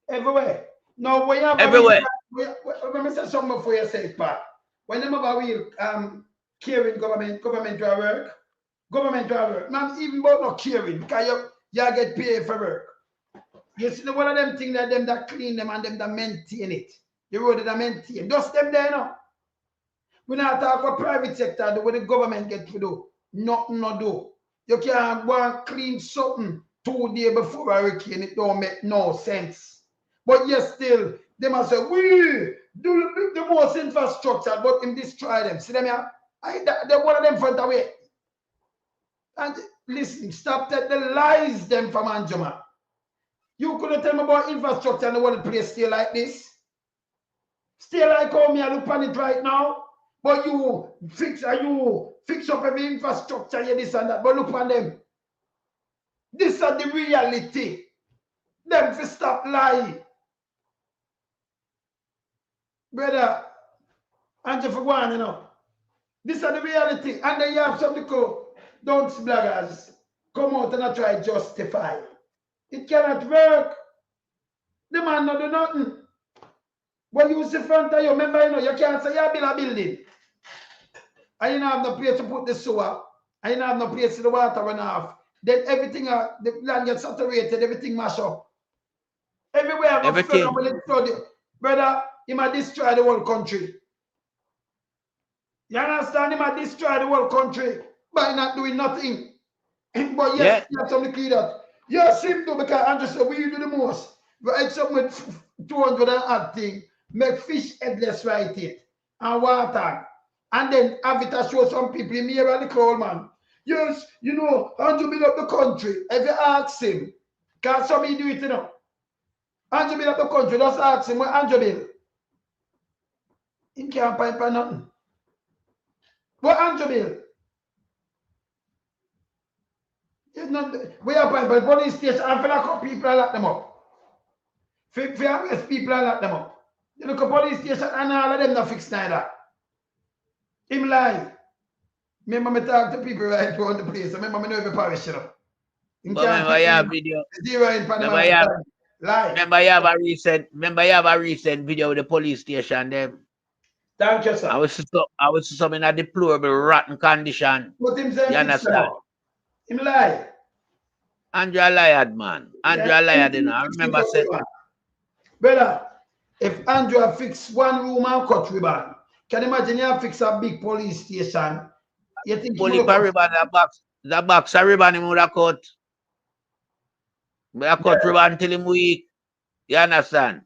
Everywhere. Now, when you have everywhere. Let me say something before you say it, Pat. When you have a real caring government to work, not even about not caring, because you get paid for work. You see, one of them things that clean them and them that maintain it. The road that maintain. Just them there now. We not talk about private sector, the way the government get to do. Nothing no do. You can't go and clean something 2 days before a hurricane. It don't make no sense. But yes, still, they must say, we do the most infrastructure, but him destroy them. See them here? They one of them front away. And listen, stop that the lies them from Anjuma. You couldn't tell me about infrastructure and the world place stay like this. Stay like how me I look on it right now. But you fix up every infrastructure, yeah, this and that. But look on them. This is the reality. Them for stop lying. Brother, Andrew for one, you know. This is the reality. And then you have some people, don't bloggers, come out and try to justify. It cannot work. The man not do nothing. But you see front of you, remember, you know, you can't say you build a building. And you don't have no place to put the sewer. And you don't have no place to the water run off. Then everything, the land gets saturated, everything mash up. Everywhere I go flood, when it flood, brother, he might destroy the whole country. You understand? He might destroy the whole country by not doing nothing. But yes, you have something clear that. Yes, him too, because Andrew said, we do the most. Right, something with 200 and odd thing, make fish headless right it, and water. And then have it to show some people in here and the crowd, man. Yes, you know, Andrew build up the country. If you ask him, can somebody do it, you know? Andrew build up the country, just ask him what Andrew build. He can't find for nothing. What Andrew build? We are paying for the police station and for the people and lock them up. For arrest people and lock them up. You look at police station and all of them not fixed neither. Him lie. Remember me talk to people right around the place. Remember me know every parish, you know. Remember you have video. Remember you have a recent video with the police station them. Thank you, sir. I was some in a deplorable rotten condition. But him you understand? Him lie. Andrew lied, man. Andrew lied, you know. I remember saying. Brother, if Andrew fix one room and cut ribbon, can you imagine you fix a big police station? You think police ribbon, the box of ribbon him would have cut. But I cut ribbon until him weak. You understand?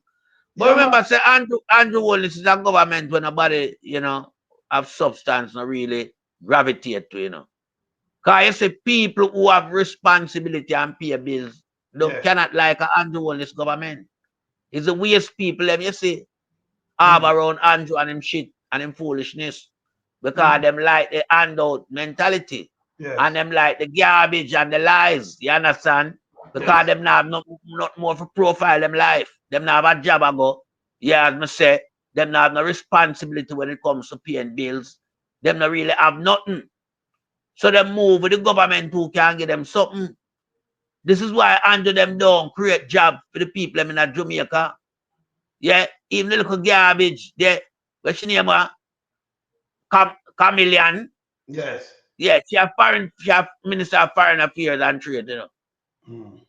But remember, say Andrew Wallace is a government when nobody, you know, have substance, not really gravitate to, you know. Because you see people who have responsibility and pay bills cannot like an Andrew Wallace government. It's the waste people, them you see, have around Andrew and him shit and him foolishness. Because them like the handout mentality. And them like the garbage and the lies. You understand? Because them not have not more for profile them life. Them not have a job ago. Yeah, as I say, them not have no responsibility when it comes to paying bills. Them not really have nothing. So them move with the government who can give them something. This is why Andrew them don't create job for the people them in Jamaica. Yeah, even the little garbage there. What's your name? Chameleon. Yes. Yeah, she have Minister of Foreign Affairs and Trade, you know.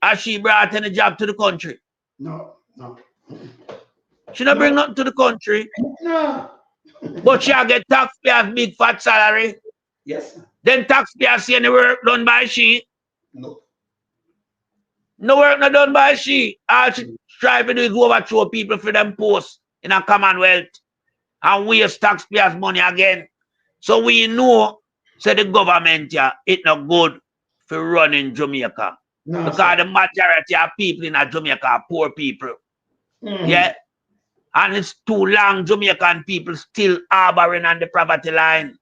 Has she brought any job to the country? No. She not bring nothing to the country. No. But she get taxpayers big fat salary. Yes. Then taxpayers see any work done by she. No. No work not done by she. All she try to do is overthrow people for them posts in a Commonwealth and waste taxpayers' money again. So we know, say the government, it not good for running Jamaica. No, because sir. the majority of people in Jamaica are poor people. Yeah. And it's too long Jamaican people still harboring on the poverty line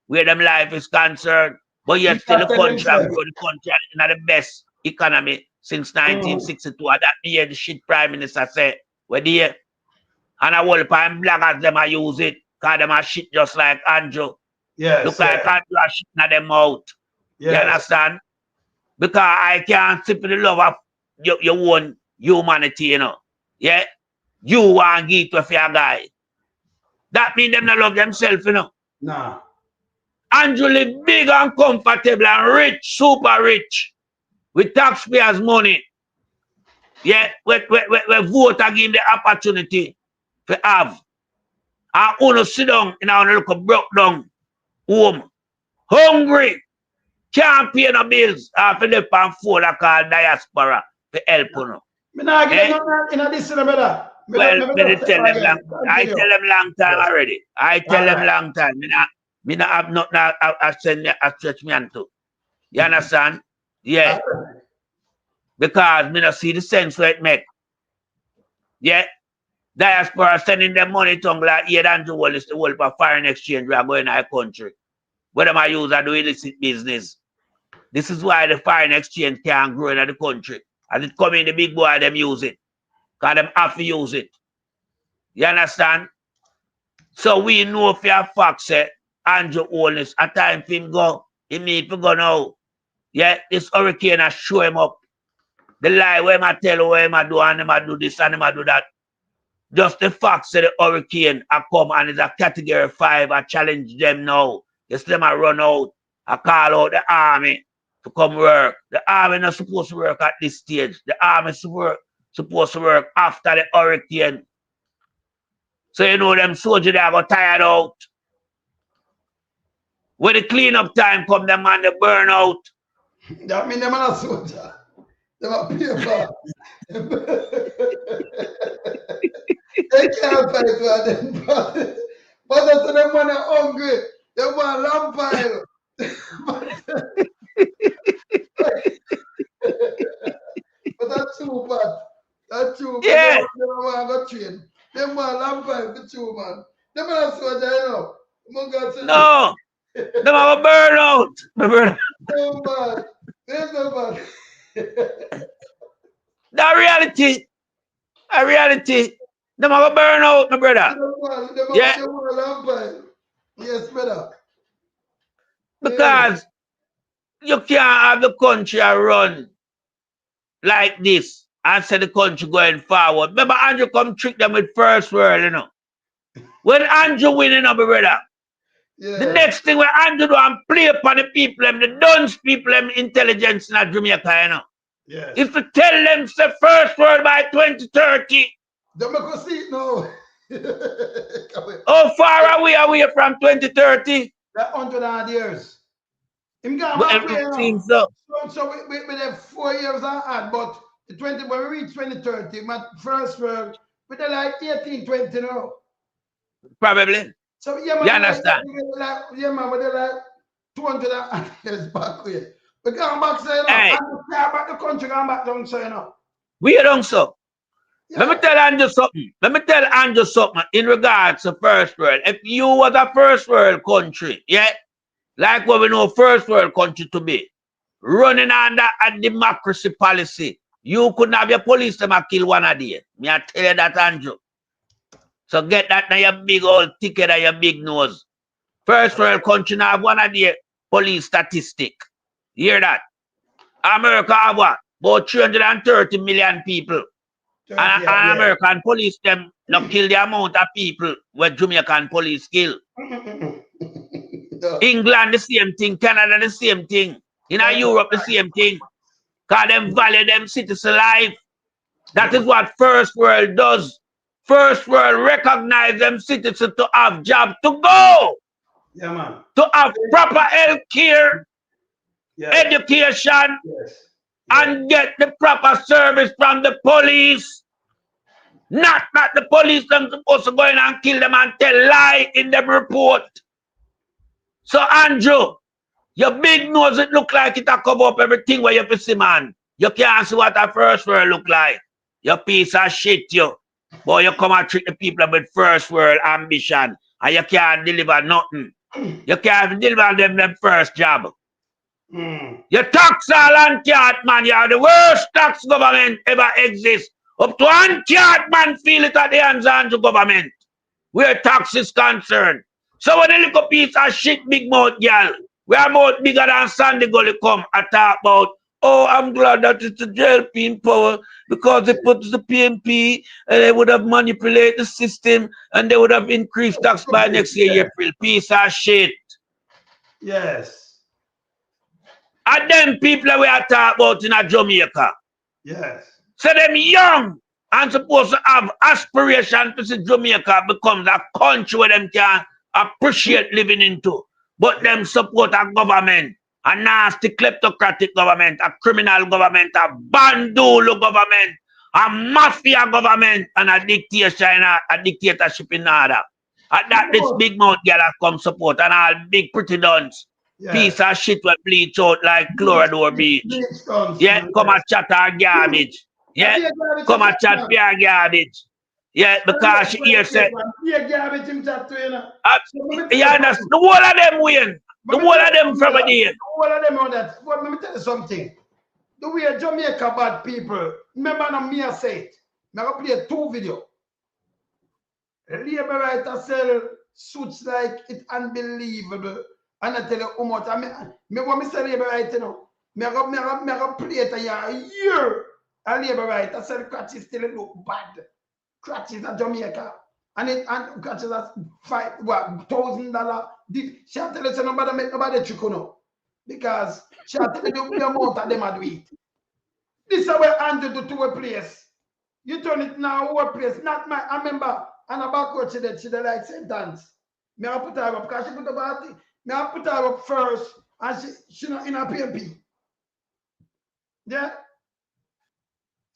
where them life is concerned. But yet still the country and grow the country in the best economy since 1962. And that year the shit Prime Minister said, we're there. And a whole time blackers them a use it. Because them a shit just like Andrew. Yes. Look like Andrew a shit in them mouth. Yes. You understand? Because I can't simply love of your own humanity, you know. Yeah? You want to give to for your guy. That means them not love themselves, you know. Nah. Andrew live big and comfortable and rich, super rich, with taxpayers' money. Yeah, we vote and give him the opportunity to have. And uno sit down in our little broke down home, hungry, can't pay no bills, for live on phone that call diaspora to help you. Me not get in this, brother. Well, I tell them long time already. I tell them long time. Me not have nothing I send a stretch me into. You understand? Yeah. Because me not see the sense where it make. Yeah. Diaspora sending them money to like 800 world is the world for foreign exchange we are going to our country. Whether my user do illicit business. This is why the foreign exchange can't grow in the country. As it come in, the big boy them use it. Because them have to use it. You understand? So we know for a fact say Andrew Holness, a time for him go, he need to go now. Yeah, this hurricane has show him up. The lie where I tell where I do and I do this and I do that. Just the fact that the hurricane I come and it's a category 5, I challenge them now. Just them I run out. I call out the army to come work. The army not supposed to work at this stage. The army is supposed to work after the hurricane. So you know them soldiers they are got tired out. When the cleanup time come, them man they burn out. That mean them are not soldier. Them are paper. They can't fight for them, but that's them man are hungry. They want lamp pile. But that's too bad. That's too bad. Yeah. They want to go train. Them want lamp pile for two man. Them are not soldier, you know. No. Them are burn out. So bad. They're so bad. The reality. A reality. Them are gonna burn out, my brother. Yeah. Yes, brother. Because you can't have the country run like this and say the country going forward. Remember, Andrew come trick them with first world, you know. When Andrew winning, my brother, the next thing when Andrew do and play upon the people, them, the dunce people, them intelligence in Jamaica, you know. Yes. Is to tell them the first world by 2030. Don't make us see it now. How far away are we from 2030? That 100 years. Him got back there. So we have 4 years on hand, but the 20 when we reach 2030, my first world, we did like 18, 20 now. Probably. So yeah, man, you understand? Yeah, man, we did like 200 years back there. We come back, say, you know, Hey. and we come back the country, come back down, so, you know. We don't so. Yeah. Let me tell Andrew something. Let me tell Andrew something in regards to first world. If you was a first world country, yeah, like what we know first world country to be, running under a democracy policy, you couldn't have your police them a kill one a day. Me I tell you that, Andrew. So get that now your big old ticket and your big nose. First world country now have one a day police statistic. You hear that? America have what? About 330 million people. And American police them not kill the amount of people where Jamaican police kill. England, the same thing. Canada, the same thing. In Europe, the same thing. Because them value them citizens' life. That is what first world does. First world recognize them citizens to have job to go. Yeah, man. To have proper health care, education, and get the proper service from the police. Not the police them supposed to go in and kill them and tell lie in the report. So Andrew, your big nose, it look like it a cover up everything where you see, man. You can't see what a first world look like. You piece of shit, you. Boy, you come and treat the people with first world ambition and you can't deliver nothing. You can't deliver them first job. You tax all on cat, man. You are the worst tax government ever exist. Up to one cat, man, feel it at the hands of the government. Where tax is concerned. So when a little piece of shit, big mouth girl, we are more bigger than Sandy Gully come and talk about, oh, I'm glad that it's the JLP in power because they put the PNP and they would have manipulated the system and they would have increased tax by next year, April. Piece of shit. Yes. And them people that we are talking about in Jamaica. Yes. So them young and supposed to have aspiration to see Jamaica becomes a country where them can appreciate living into. But them support a government, a nasty kleptocratic government, a criminal government, a bandolo government, a mafia government, and a dictatorship in order. And that this big mouth girl has come support and all big pretty duns. Piece of shit will bleach out like Chlorador Beach. Yeah, come and chat our garbage. Yeah, come and chat pure garbage. Yeah, because she here said. You understand? The whole of them win. The whole of them from a day. The whole of them know that. But let me tell you something. The way Jamaica bad people, remember now me I say it. I'm going to play 2 videos. Labor writer sell suits like it's unbelievable. And I tell you how much. Me want me say labor writer now. Me go play it a year. And labor writer sell crutches still look bad. Crutches at Jamaica. And crutches at $1,000. She tell you say nobody make nobody trick no. Because she tell you the amount of them are do it. This is where Andrew do to a place. You turn it now to a place. Not my, I remember, and about what she did like sentence. Me I put her up because she put about it. Me I put her up first and she not in a PMP. Yeah?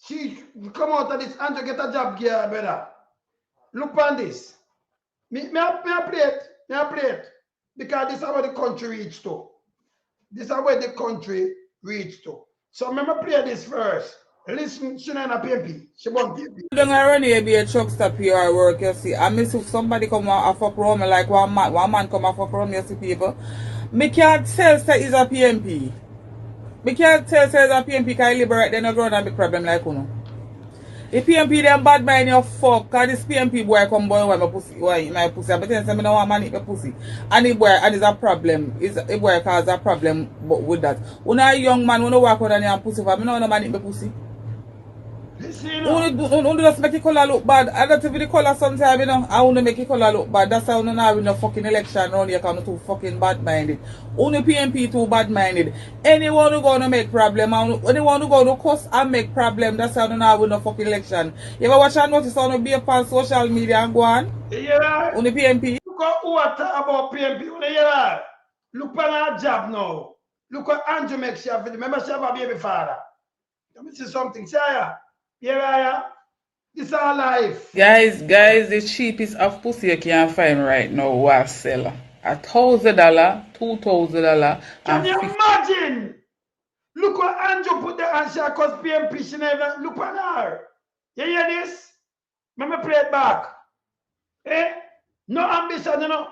She come out of this and to get a job girl, brother. Look on this. Me I play it. Because this is where the country reached to. This is where the country reached to. So remember play this first. Listen, she not in a PMP. She won't PMP. Don't run here be a truck stop here work, you see. I miss if somebody come and fuck around me like one man come and fuck around me, you see people. Me can't tell say it's a PMP. Me can't tell say it's a PMP because I liberate them ground and big problem like you. The PMP them bad mind you fuck, cause this PMP boy come boy why my pussy, but then say me no want man eat my pussy. And the boy, and it's a problem. The boy cause a problem with that. When a young man wanna walk out and pussy for me no man eat my pussy. Only just make your color look bad. I don't even the color sometimes, you know. I want to make your color look bad. That's how I don't have no fucking election around here because I'm too fucking bad minded. Only PMP too bad minded. Anyone who gonna make problem, anyone who gonna cuss and make problem, that's how I don't have no fucking election. You ever watch and notice on be up on social media and go on? Yeah. Only PMP. Look at who talk about PMP. Yeah. Look at her job now. Look what Andrew makes she have. Remember she have a baby father. Let me see something. See ya. Yeah, this is our life. Guys, the cheapest of pussy you can find right now was sell $1,000, $2,000. Can you imagine? Look what Andrew put the answer because PMP she never look on her. You hear this? Let me play it back. Eh? No ambition, you know.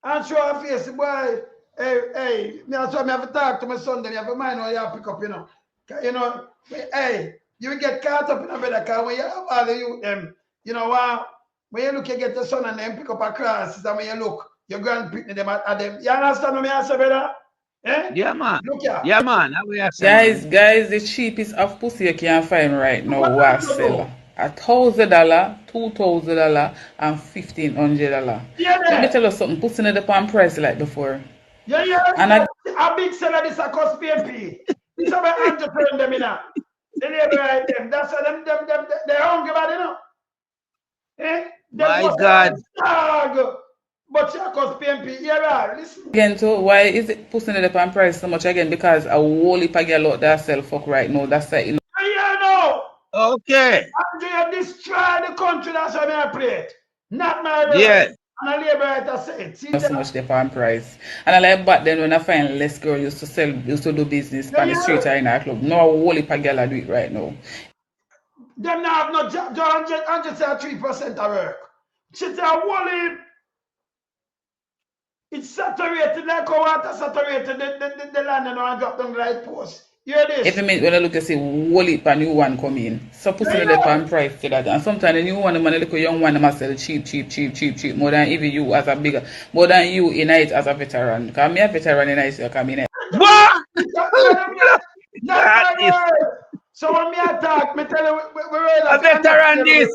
And show her face, boy. Hey, me have to talk to my son, then you have to mind how you have to pick up, you know. You know, hey. You will get caught up in a better car when you have all the youth them. You know what? When you look, you get the son and then pick up a class, and when you look, your grandpicking them at them. You understand what I say, brother? Eh? Yeah, man. Look here. Yeah, man. Guys, the cheapest of pussy you can find right now was sell $1,000, $2,000, and $1,500. Yeah, let me tell you something. Pussy in the palm price like before. Yeah, And a big seller this a cost PMP. This is where Andrew turn them in. The labor right them. That's why them they're hungry about it, you know. Eh? Them My was God. dog. But you cost PMP. Yeah, listen. again, so why is it pushing it up on price so much again? Because a whole heap of girl out there sell fuck right now. That's it, you know. Yeah, no. Okay. Andrew, you destroy the country. That's why I play it. Not my word. Yeah. And a labor right I say it. See Not so much the farm price. And I like back then when I find less girl used to do business on the street or in our club. No, a whole heap of girl I do it right now. Them now have no job. 100 say 3% of work. She say a whole heap. It's saturated like how water saturated the land and I drop down the right post. You hear this? Every minute when I look, I see whole heap a new one come in. So pushing the farm price to that. And sometimes the new one, the man, the young one, them sell cheap. More than even you as a bigger, more than you in it as a veteran. Because I'm a veteran in it, so come in it. What? Not my word. So when me attack, me tell you, we're A veteran this.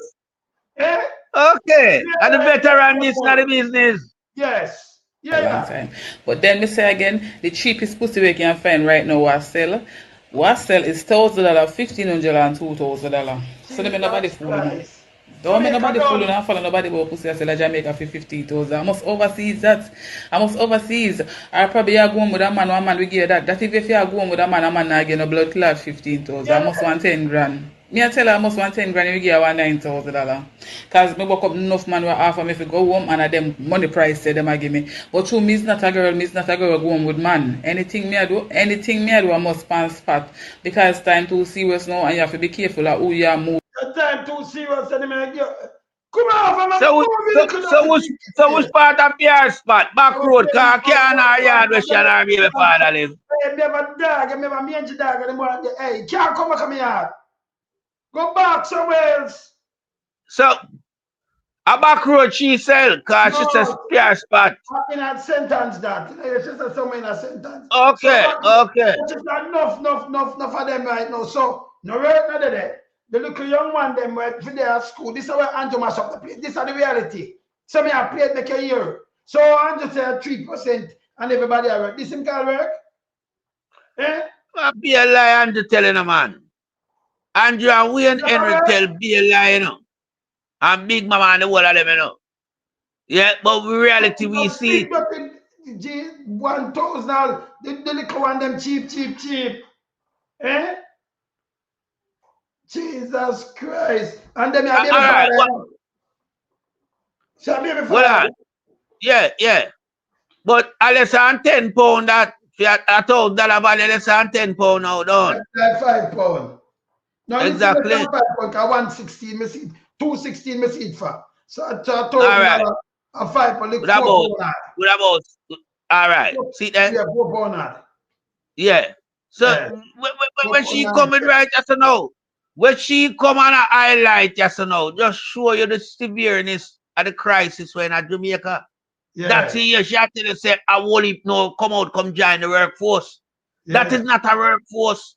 Eh? Okay. And the veteran this, not the business. Yes. A long time. But then me say again, the cheapest pussy we can find right now was sell is $1,000, $1,500 and $2,000. So them nobody fool you. Don't make nobody fool you and follow nobody about pussy I sell at Jamaica for 15,000. I must overseas that. I must overseas. I probably are going with a man, one man we give that. That if you are going with a man not get no blood clot 15,000. I must want 10 grand. Me I tell her I must want 10 grand, you give her $9,000. Cause me work up enough man will offer me if go home and them money price say them I give me. But to me is not a girl go home with man. Anything me I do, I must pan spot. Because time too serious now and you have to be careful of who you are moving. The time too serious and come on, man. So which part of your spot? Back road, car can or yard where Sean or baby father live? Hey, me have a dog, me have a mangy dog, and the hey, can't come back to me yard. Go back somewhere else. So a back road she sell, cause she says your spot. In a sentence that. She said somewhere in a sentence. Okay, okay. Which is enough for them right now. So no right now there. The little young one them went for their school. This is where Andrew mash up the place. This is the reality. So me I played make a year. So Andrew said 3% and everybody are work. This can work. Eh? Be a lie Andrew telling a man. Andrew and Wayne Henry tell be a lie, you know. And Big Mama and the whole of them, you know. Yeah, but in reality we see it. 1,000, the little one them cheap. Eh? Jesus Christ. And then I Alright, well, yeah. But less than £10 that $1,000 value less than £10 now done. Like £5. No, exactly. You see, £5, 116 me see, 216 me see it for. So I told right. a £5 look what about all right. See that? Yeah, £4. Yeah. So when she coming right just now, when she come on a highlight just now, just show you the severeness of the crisis when at Jamaica. Yeah. That's here she had to say I won't no come join the workforce. Yeah. That is not a workforce.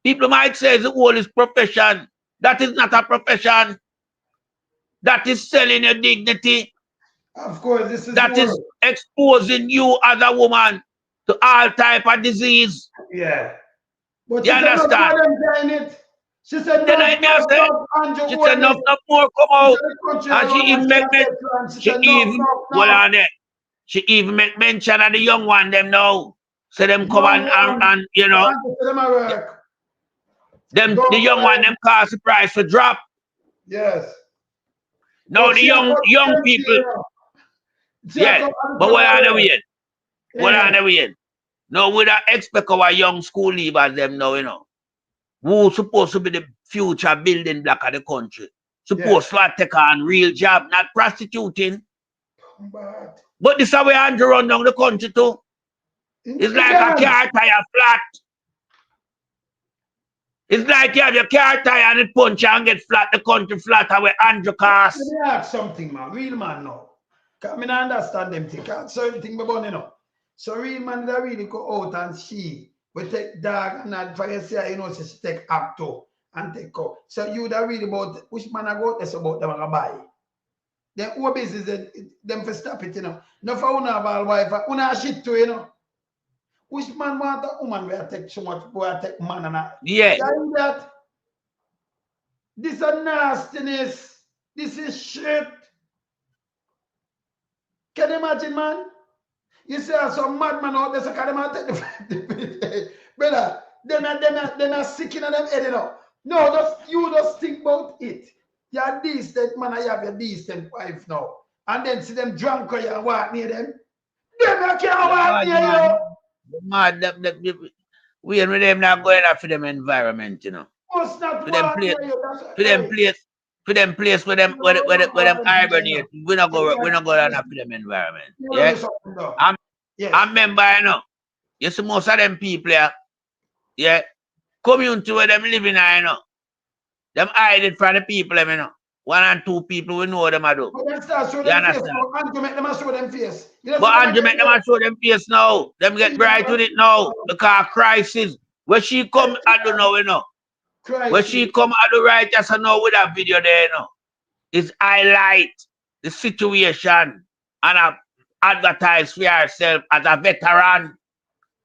People might say the whole is profession. That is not a profession. That is selling your dignity. Of course, this is that is exposing you as a woman to all type of disease. Yeah. But you understand? She said no more come out. And she even make mention of the young one them now. So them come and you know. The young one them cause the price to drop. Yes. Now the young people. Yeah, but what are they waiting? What are they waiting? Now we don't expect our young school leavers them now, you know. Who's supposed to be the future building block of the country. Supposed to take on real job, not prostituting. But this is how we Andrew run down the country too. It's like a car tire flat. It's like you have your car tire and it punch and get flat, the country flat away Andrew cars. Let me ask something, man. Real man now. I mean, I understand them things. Certain things we born, you know. So real man that really go out and she we take dog and that for you say, you know, she take actor and take go. So you that really about which man I go that's about them to buy. Them whole business, them for stop it, you know. No for una ball wife, una shit too, you know. Which man want a woman where take so much, where take man and a... Yeah. You that? This is nastiness. This is shit. Can you imagine, man? You see some madman out there, so can they take the brother, them are sick in them head, you know. No, you just think about it. You're decent, man, I have your decent wife now. And then see them drunk or you walk near them. Them you can't walk near you. Mad, we and them not going after them environment, you know. Must not For them walk place, near you. for them place where them hibernate. We not go down after them environment. Yeah. I remember, you know. You see most of them people here, yeah, community where them living here, you know. Them hide it from the people, you know. 1 and 2 people we know them I do. But them start show You them face. understand? Andrew make them show them face. But Andrew make them show them face now. Them get bright with it now. Because crisis. Where she come, I don't know, you know. Where she come, I do right just now with that video there, you know. Is highlight the situation and advertise for yourself as a veteran.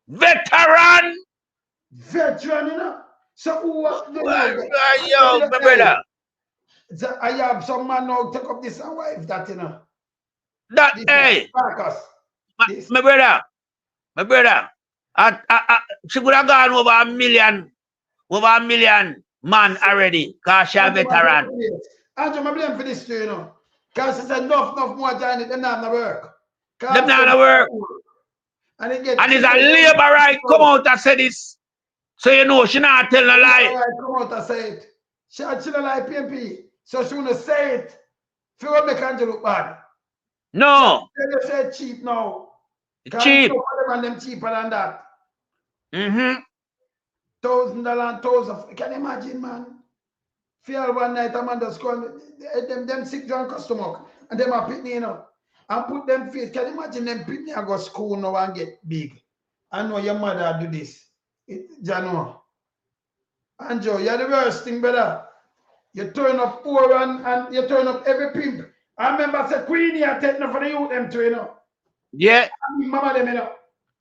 Veteran! Veteran, you know. So who yo, my brother. I have some man now take up this and wife that, you know. That, hey. My brother. My brother. She could have gone over a million man already. Because she's a veteran. Andrew, I blame for this too, you know. Because she said enough more time, them not work. Them not work. And it's a labor right come out and say this. So you know she not tell no lie. Come out and say it. She don't like PMP. So she wanna say it. If you want to make Andrew look bad. No. They say cheap now. Cheap. And them cheaper than that. $1,000 and $1,000. Can you imagine, man? Feel one night a man just go them sick drunk customer and them are pitney, you know. And put them face. Can you imagine them pitney and go school now and get big? I know your mother do this. Jano. Andrew, you're the worst thing, brother. You turn up poor and you turn up every pimp. I remember I said Queenie I take no for the youth them too, you know. Yeah. Mama them, you know.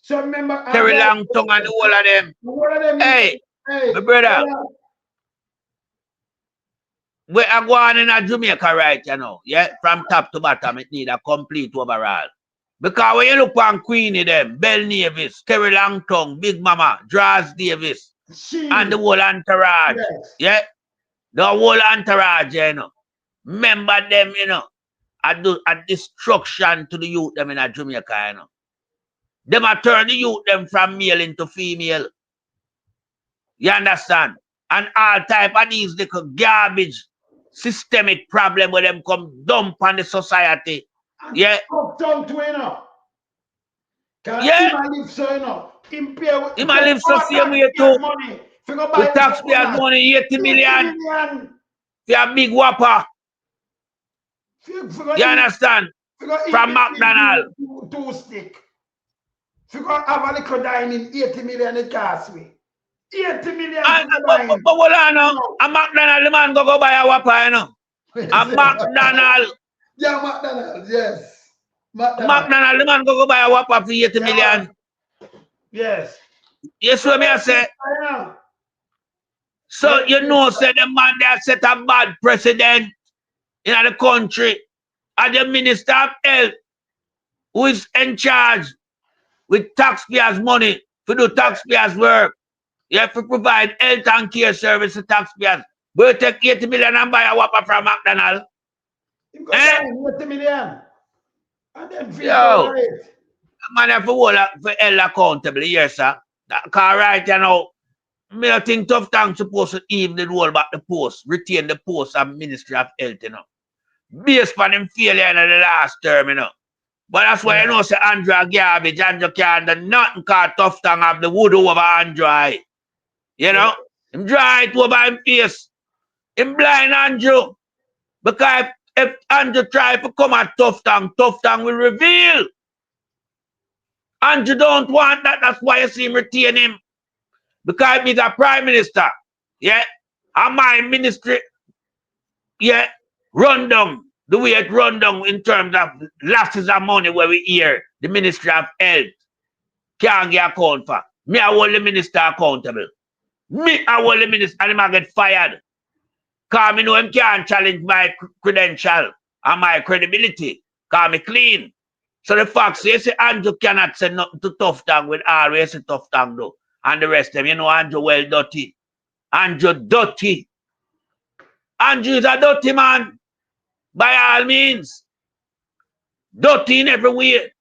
So remember Terry Long tongue and the whole of them. The whole of them. Hey, my brother. We are going in Jamaica right, you know. Yeah, from top to bottom, it need a complete overall. Because when you look on Queenie them, Belle Davis, Terry Longtongue, Big Mama, Draws Davis, and the whole entourage. Yes. Yeah. The whole entourage, you know. Remember them, you know. A destruction to the youth them in Jamaica, you know. Them a turn the youth them from male into female. You understand? And all type of these little garbage systemic problem where them come dump on the society. And yeah. Uptown to, you know. Yeah. He live so, you know. He might live so same way too. With taxpayers money, 80 million. For a big whopper. You understand? From McDonald's. 2 stick. If you go have a little dining, 80 million it costs me. 80 million. But hold on now. A McDonald's, the man go buy a whopper, you know. A McDonald's. Yeah, McDonald's, yes. McDonald's, the man go buy a whopper for 80 million. Yes. Yes, what me I say? So you know, say the man that set a bad precedent in the country, and the Minister of Health, who is in charge with taxpayers' money to do taxpayers' work. You have to provide health and care service to taxpayers. But you take 80 million and buy a whopper from McDonald's. 80 million. And then yo, man, have to held accountable, yes, sir. Because right you know, I think Tough Tongue supposed to even roll back the post, retain the post of Ministry of Health, you know. Based on him failure in the last term, you know. But that's why you know say Andrew garbage, Andrew can't do nothing called Tough Tongue have the wood over Andrew. You know? Him dry it over him face. Him blind Andrew. Because if Andrew try to come at Tough Tongue will reveal. Andrew don't want that, that's why you see him retain him. Because he's a prime minister. Yeah. And my ministry, yeah, run down. the way it run down in terms of losses of money where we hear the Ministry of Health can't get account for. Me, I hold the minister accountable. Me, I hold the minister and him I get fired. Because I know him can't challenge my credential and my credibility. Because me clean. So the fact is, Andrew cannot say nothing to Tough Tongue with always a Tough Tongue though. And the rest of them, you know, Andrew well dirty. Andrew dirty. Andrew is a dirty man. By all means. Dirty in every way.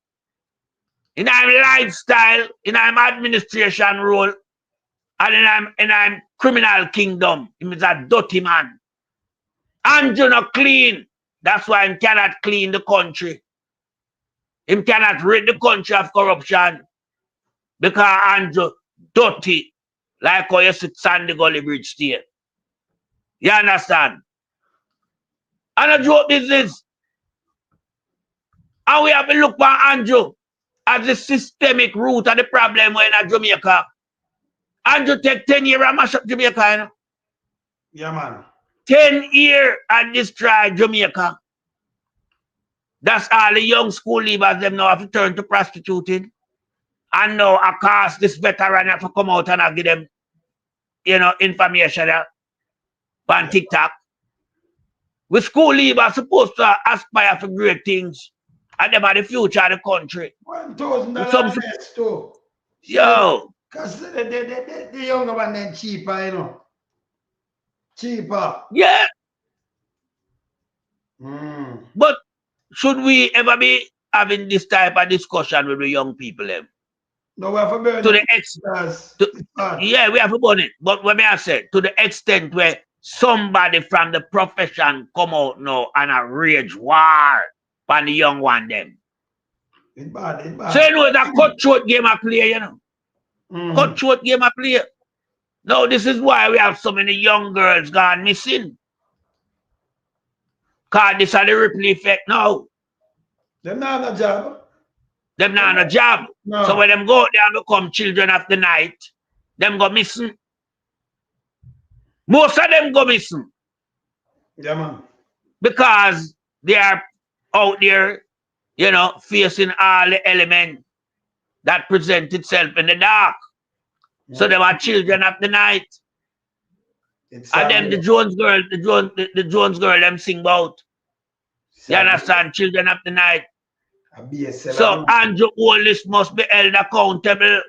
In our lifestyle, in our administration role, and in our criminal kingdom. He is a dirty man. Andrew not clean. That's why he cannot clean the country. He cannot rid the country of corruption. Because Andrew dirty. Like how you see Sandy Gully Bridge stay. You understand? And a joke business. And we have to look for Andrew as the systemic root of the problem when in Jamaica. Andrew take 10 years and mash up Jamaica, you know? Yeah, man. 10 years and destroy Jamaica. That's all the young school leavers them now have to turn to prostituting. And now, of course, this veteran have to come out and give them, you know, information on TikTok. With school leavers supposed to aspire for great things. And them are the future of the country. $1,000 less too. Yo. Because the younger one then cheaper, you know. Cheaper. Yeah. Mm. But should we ever be having this type of discussion with the young people? No, we have to burn to it. Yeah, we have to burn it. But when I say to the extent where somebody from the profession come out now and a rage war on the young one them. It's bad, it's bad. So you know it's a cut-short game of play, you know. Cut-short game of play. Now this is why we have so many young girls gone missing. Because this is the ripple effect now. Them not a job. Them not a job. No. So when them go out there and become children of the night, them go missing. Most of them go missing. Yeah, man. Because they are out there, you know, facing all the elements that present itself in the dark. So they are children of the night. And then the Jones girl, the Jones girl, them sing about. You understand? Children of the night. So Andrew Wallis must be held accountable.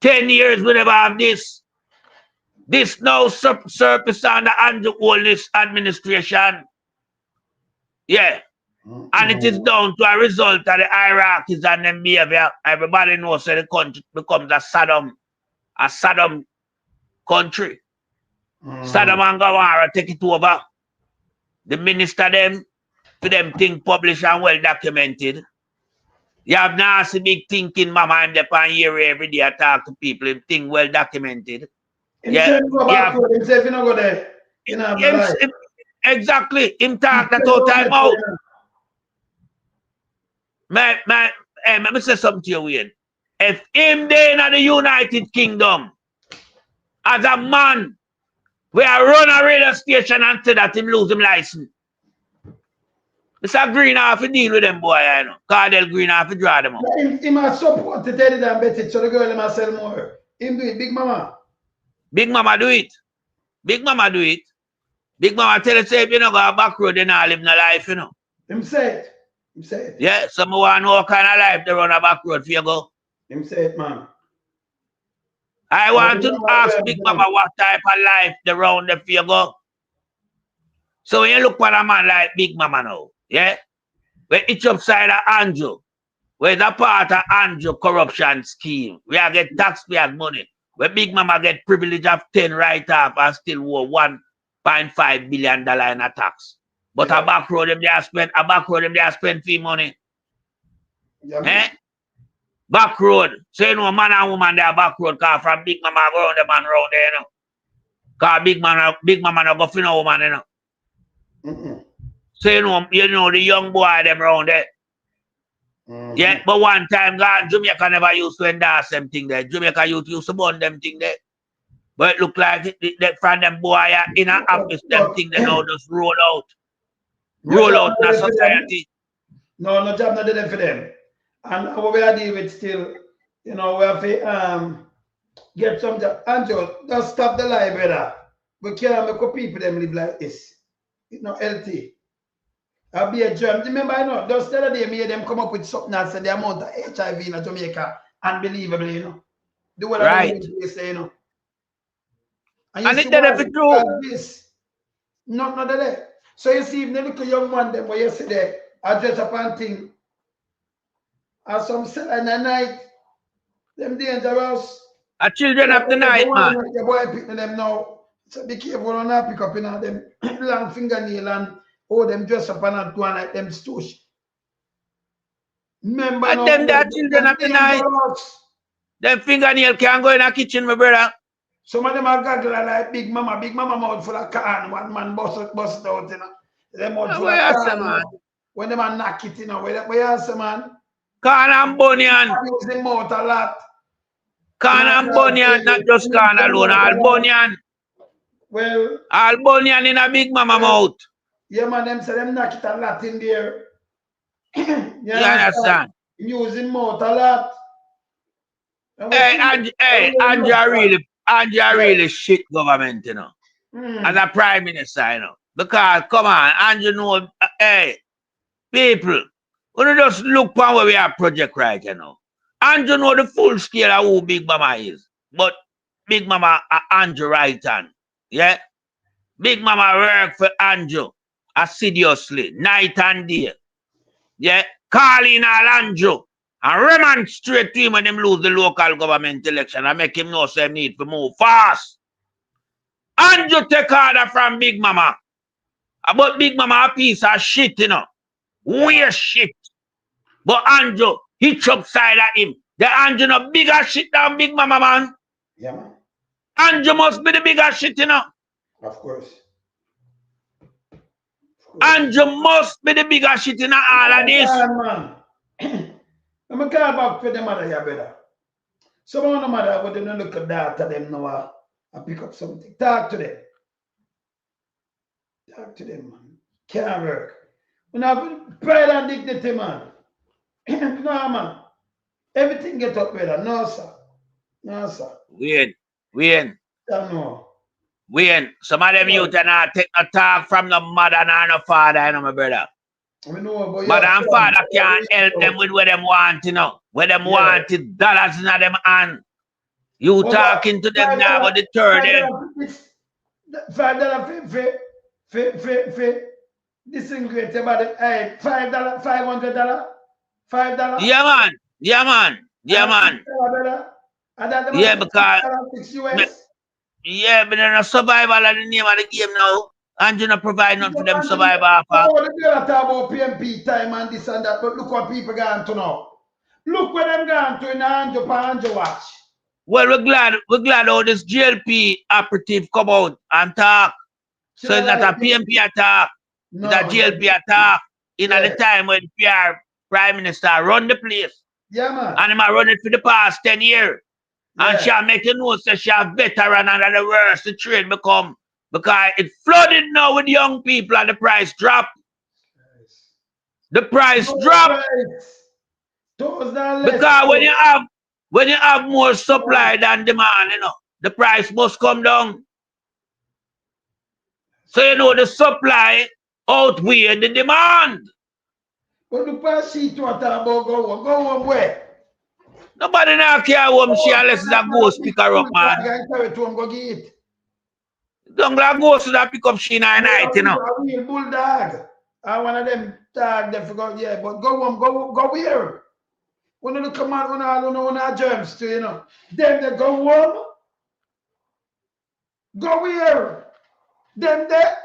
10 years we never have this. This now surface under Andrew Wallis administration. Yeah. And it is down to a result of the hierarchies and them behavior. Everybody knows that the country becomes a Saddam country. Saddam and Gawara take it over. The minister them, for them thing published and well documented. You have nasty big thinking mama and the pan here every day I talk to people, thing well documented. Yeah. Exactly. Him talk that all time out. Let me say something to you, Wayne. If him there in the United Kingdom, as a man, we are run a radio station and say that him lose him license. Mr. Green have to deal with them boy, you know. Cardell Green have to draw them up. He must support to tell them better so the girl must sell more. Him do it, Big Mama. Big Mama do it. Big Mama do it. Big Mama tell us if you don't go back road, you not live no life, you know. Him say it. Him say it. Yeah, some want to know what kind of life they run a back road for you go. Him say it, man. I want to ask Big Mama what type of life they run there for you go. So when you look for a man like Big Mama now, yeah, where each upside of Andrew, where the part of Andrew corruption scheme, we are get taxpayers money, where Big Mama get privilege of 10 right off and still owe $1.5 billion in a tax. But a back road them they are spend fee money. Yeah, back road. So you know man and woman they are back road car from Big Mama go around the man round there, you know. Cause Big Mama no go for no woman, you know. So you know the young boy them around there. Yeah, but one time God, Jamaica never used to endorse them thing there. Jamaica youth used to burn them thing there. But it look like that from them boy in an office, them thing they now just roll out. roll out in a society. No, no job not there for them. And what we are dealing with still, you know, we have to get some job. Andrew, just stop the lie, brother. We can't make people them live like this. It's not healthy. I'll be a germ. Remember, I know, just the other day, me them come up with something that said the amount of HIV in Jamaica, unbelievable, you know. The word Right. of the say, you know. And you it's see there why for true. this. Not there. So you see, if the little young man, them, where you see there, I dress up and thing, and some sell in the night, them dangerous. A children of the night, man. The boy picking them now. So be careful on that pick up, you know, them long fingernail and them dress up and go on like them stoosh. Remember And now, them that children of the night. Them fingernail can't go in a kitchen, my brother. Some of them are goggle like Big Mama. Big Mama mouth full of corn. One man bust it out, you know. Them mouth full of corn. Man? When them man knock it, you know. Where you say, man? Corn and bunion. Using mouth a lot. Corn and bunion, not just corn alone. All bunion. Well, all bunion in a Big Mama mouth. Yeah, man, them say them knock it a lot in there. You understand? Using mouth a lot. Hey, Andrew really shit government, you know. As a prime minister, you know. Because, come on, Andrew know, hey, people, we don't just look for where we have project right, you know. Andrew know the full scale of who Big Mama is. But Big Mama Andrew right hand. Yeah? Big Mama work for Andrew assiduously, night and day. Yeah? Calling all Andrew and remonstrate to him when them lose the local government election and make him know some need to move fast. Andrew take order from Big Mama. But Big Mama a piece of shit, you know. Weird shit. But Andrew, he chop side at him. The Andrew no bigger shit than Big Mama, man. Yeah, man. Andrew must be the bigger shit, you know. Of course. Andrew must be the bigger shit in all of this. Man. I'm going to call back for the mother, yeah, brother. Some of the mother, but they don't look at that to them now and pick up something. Talk to them. Talk to them, man. Can't work. We have pride and dignity, man. No, man. Everything get up, brother. No, sir. No, sir. Wayne. No. Wayne, some of them youth are not take a talk from the mother and the father, you know, my brother. Mother and father can't help them with what them want, you know. What them want is dollars in them hand. You talking to them now about the third them. $5 for disintegrate about it. Hey, $5, $500, $5. Yeah, man. Yeah, because but they're not survival at the name of the game now. And you not provide nothing for them survival offer. Oh, the girl talk about PMP time and this and that, but look what people gone to now. Look where them gone to in Anjo watch. Well, we're glad how this GLP operative come out and talk. So it's not a PMP attack. It's a GLP attack. In at the time when PR Prime Minister run the place. Yeah, man. And him run it for the past 10 years. And she'll make you know that she's a veteran and the worst the trade become. Because it flooded now with young people and the price drop. The price drop. Because when you have more supply than demand, you know, the price must come down. So you know the supply outweigh the demand. But the price sheet what about go home where? Nobody now care home she unless it's a ghost pick her up, man. Don't let ghost that pick up she in the night, you know. A real bulldog. I one of them dog they forgot, yeah, but go home, go where? When you come out on all germs too, you know. Then they go home. Go where? Them there.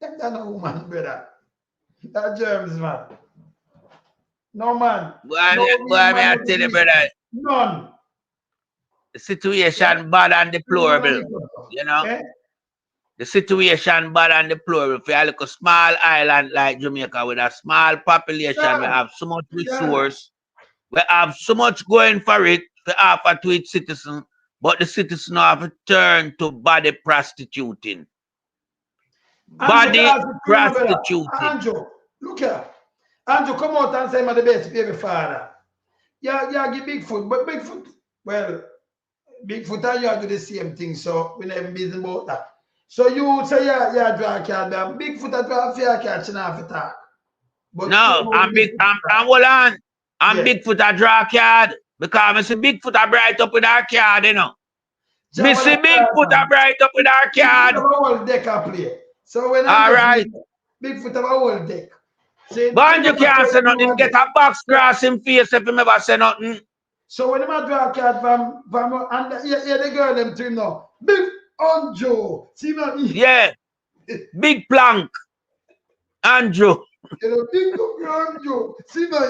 Them that no woman, brother. That germs, man. No, man. Boy, I tell you, brother. None. The situation bad and deplorable. You know? Okay. The situation bad and deplorable. For a little small island like Jamaica with a small population, we have so much resource. We have so much going for it to offer to its citizens, but the citizens have to turn to body prostituting. Body prostituting. Look here. Andrew come out and say I'm the best baby father. Yeah, give Bigfoot, but Bigfoot, well, Bigfoot and you do the same thing, so we never busy about that. So you say yeah, draw a card, but Bigfoot a draw a fair catch and half a talk. But No, I'm hold on. I'm Bigfoot a draw card because I see Bigfoot a bright up with our card, you know. Me see Bigfoot a bright up with our card. Bigfoot have a whole deck I play. So when all right. Bigfoot have a whole deck. But you can't say nothing, get a box cross in face if you never say nothing. So when I draw a card from and yeah, the girl them to him now. Big Andrew. See now? Yeah. Big plank. Andrew. You know, big Andrew. See now?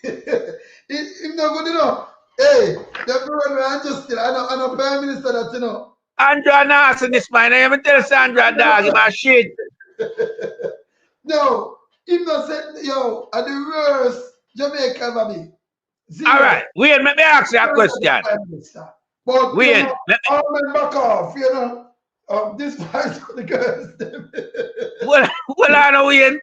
Him not good enough. Hey, the girl Andrew still. I know Prime Minister that you know. Andrew Nas in this man. I even tell Sandra dog him a shit. No, him not said yo at the worst Jamaica baby. All right, wait, let me ask you a question. But wait, you know, all men back off, you know. This part of the girls. well, I know wait,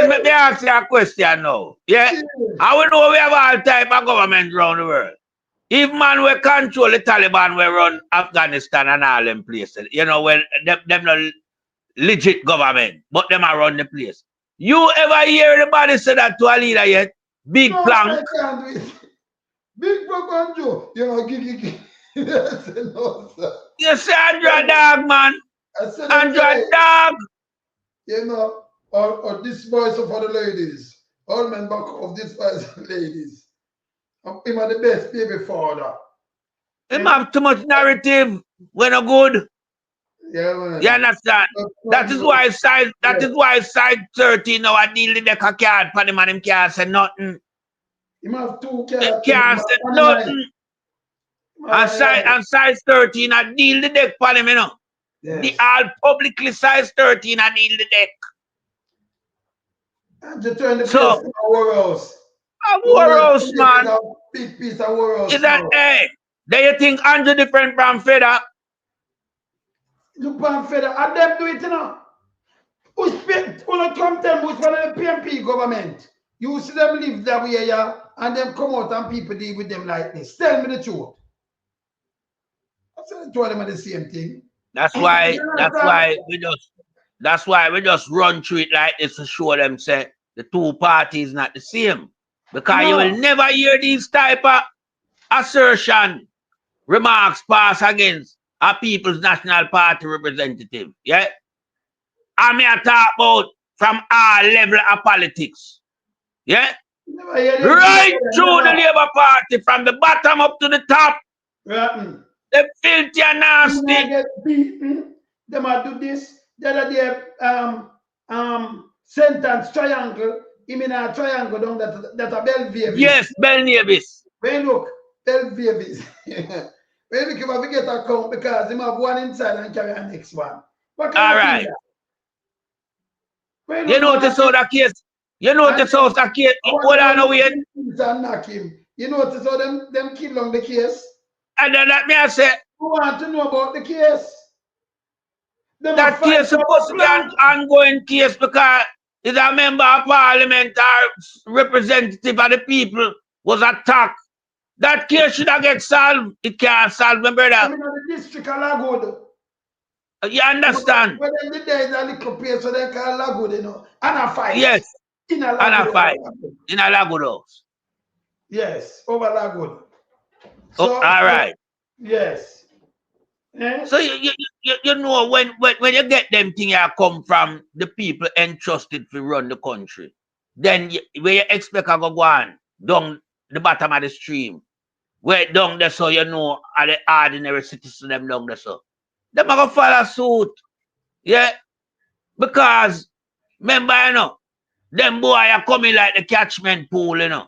let me ask you a question now. Yeah, I will know we have all type of government around the world. If man we control the Taliban, we run Afghanistan and all them places. You know, when them not legit government, but them are run the place. You ever hear anybody say that to a leader yet? Big no, plank. Big Banjo. You know, gigi. Yes, no, sir. You say Andrew dog, man. Andrew dog. You know, or this voice of other ladies. All men back of this voice of ladies. Him are the best baby father. Him have too much narrative when no good. Yeah, man. You understand? That is why side 13 now I deal with the card for him and him can't say nothing. Him have 2 cards. Him can't say nothing. And size 13 I deal the deck for him, you know. Yes. The all publicly size 13 I deal the deck. And you turn the place to a warehouse. A warehouse, man. A big piece of warehouse. Is that, hey, do you think Andrew different from Feather? Look from Feather, and them do it, you know. Who's come tell me who's one of the PMP government? You see them live that way, yeah, and them come out and people deal with them like this. Tell me the truth. I said, two of them are the same thing. That's why we just run through it like this to show them say the two parties not the same. Because you will never hear these type of assertion, remarks pass against a People's National Party representative. Yeah? I mean, I talk about from all level of politics. Yeah? Right through the Labour Party, from the bottom up to the top. The filthy and nasty. Get beaten. They might do this. The other day, sentence triangle. You mean a triangle down that a Belvier. Yes, Belnavis. When look, Belvier. When we can get a count because he have one inside and carry a next one. All right. You notice how that case. You notice how that case. Hold on a wait. You notice how them kill on the case. And then let me say. Who want to know about the case? That case is supposed to be an ongoing case because it's a member of parliament or representative of the people was attacked. That case should have get solved. It can't solve, my brother. I mean, the district of Lagos. You understand? When there is a little place, so they call Lagos, you know. And a fight. Yes. In a Lagos. And a fight. In a Lagos. Yes, over Lagos. So, all right. Yes. Eh? So you know when you get them things that come from the people entrusted to run the country, then where you expect to go on down the bottom of the stream, where down there so you know are the ordinary citizens them down there so. Them are gonna follow suit. Yeah. Because remember, you know, them boy are coming like the catchment pool, you know.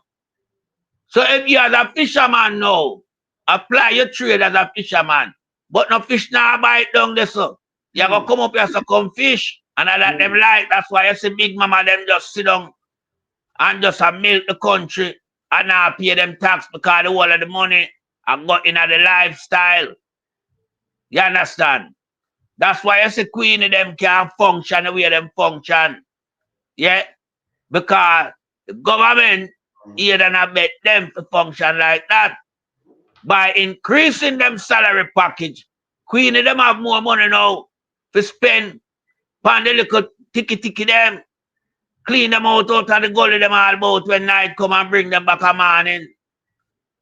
So if you as a fisherman now, apply your trade as a fisherman. But no fish now bite down there, so. You're going to come up here so come fish. And I let them like. That's why you see Big Mama them just sit down and just milk the country and not pay them tax because the whole of the money I got in the lifestyle. You understand? That's why you see Queen of them can't function the way them function. Yeah? Because the government here and abet them to function like that. By increasing them salary package, Queenie them have more money now to spend on the little ticky them, clean them out of the gully them all about when night come and bring them back a morning.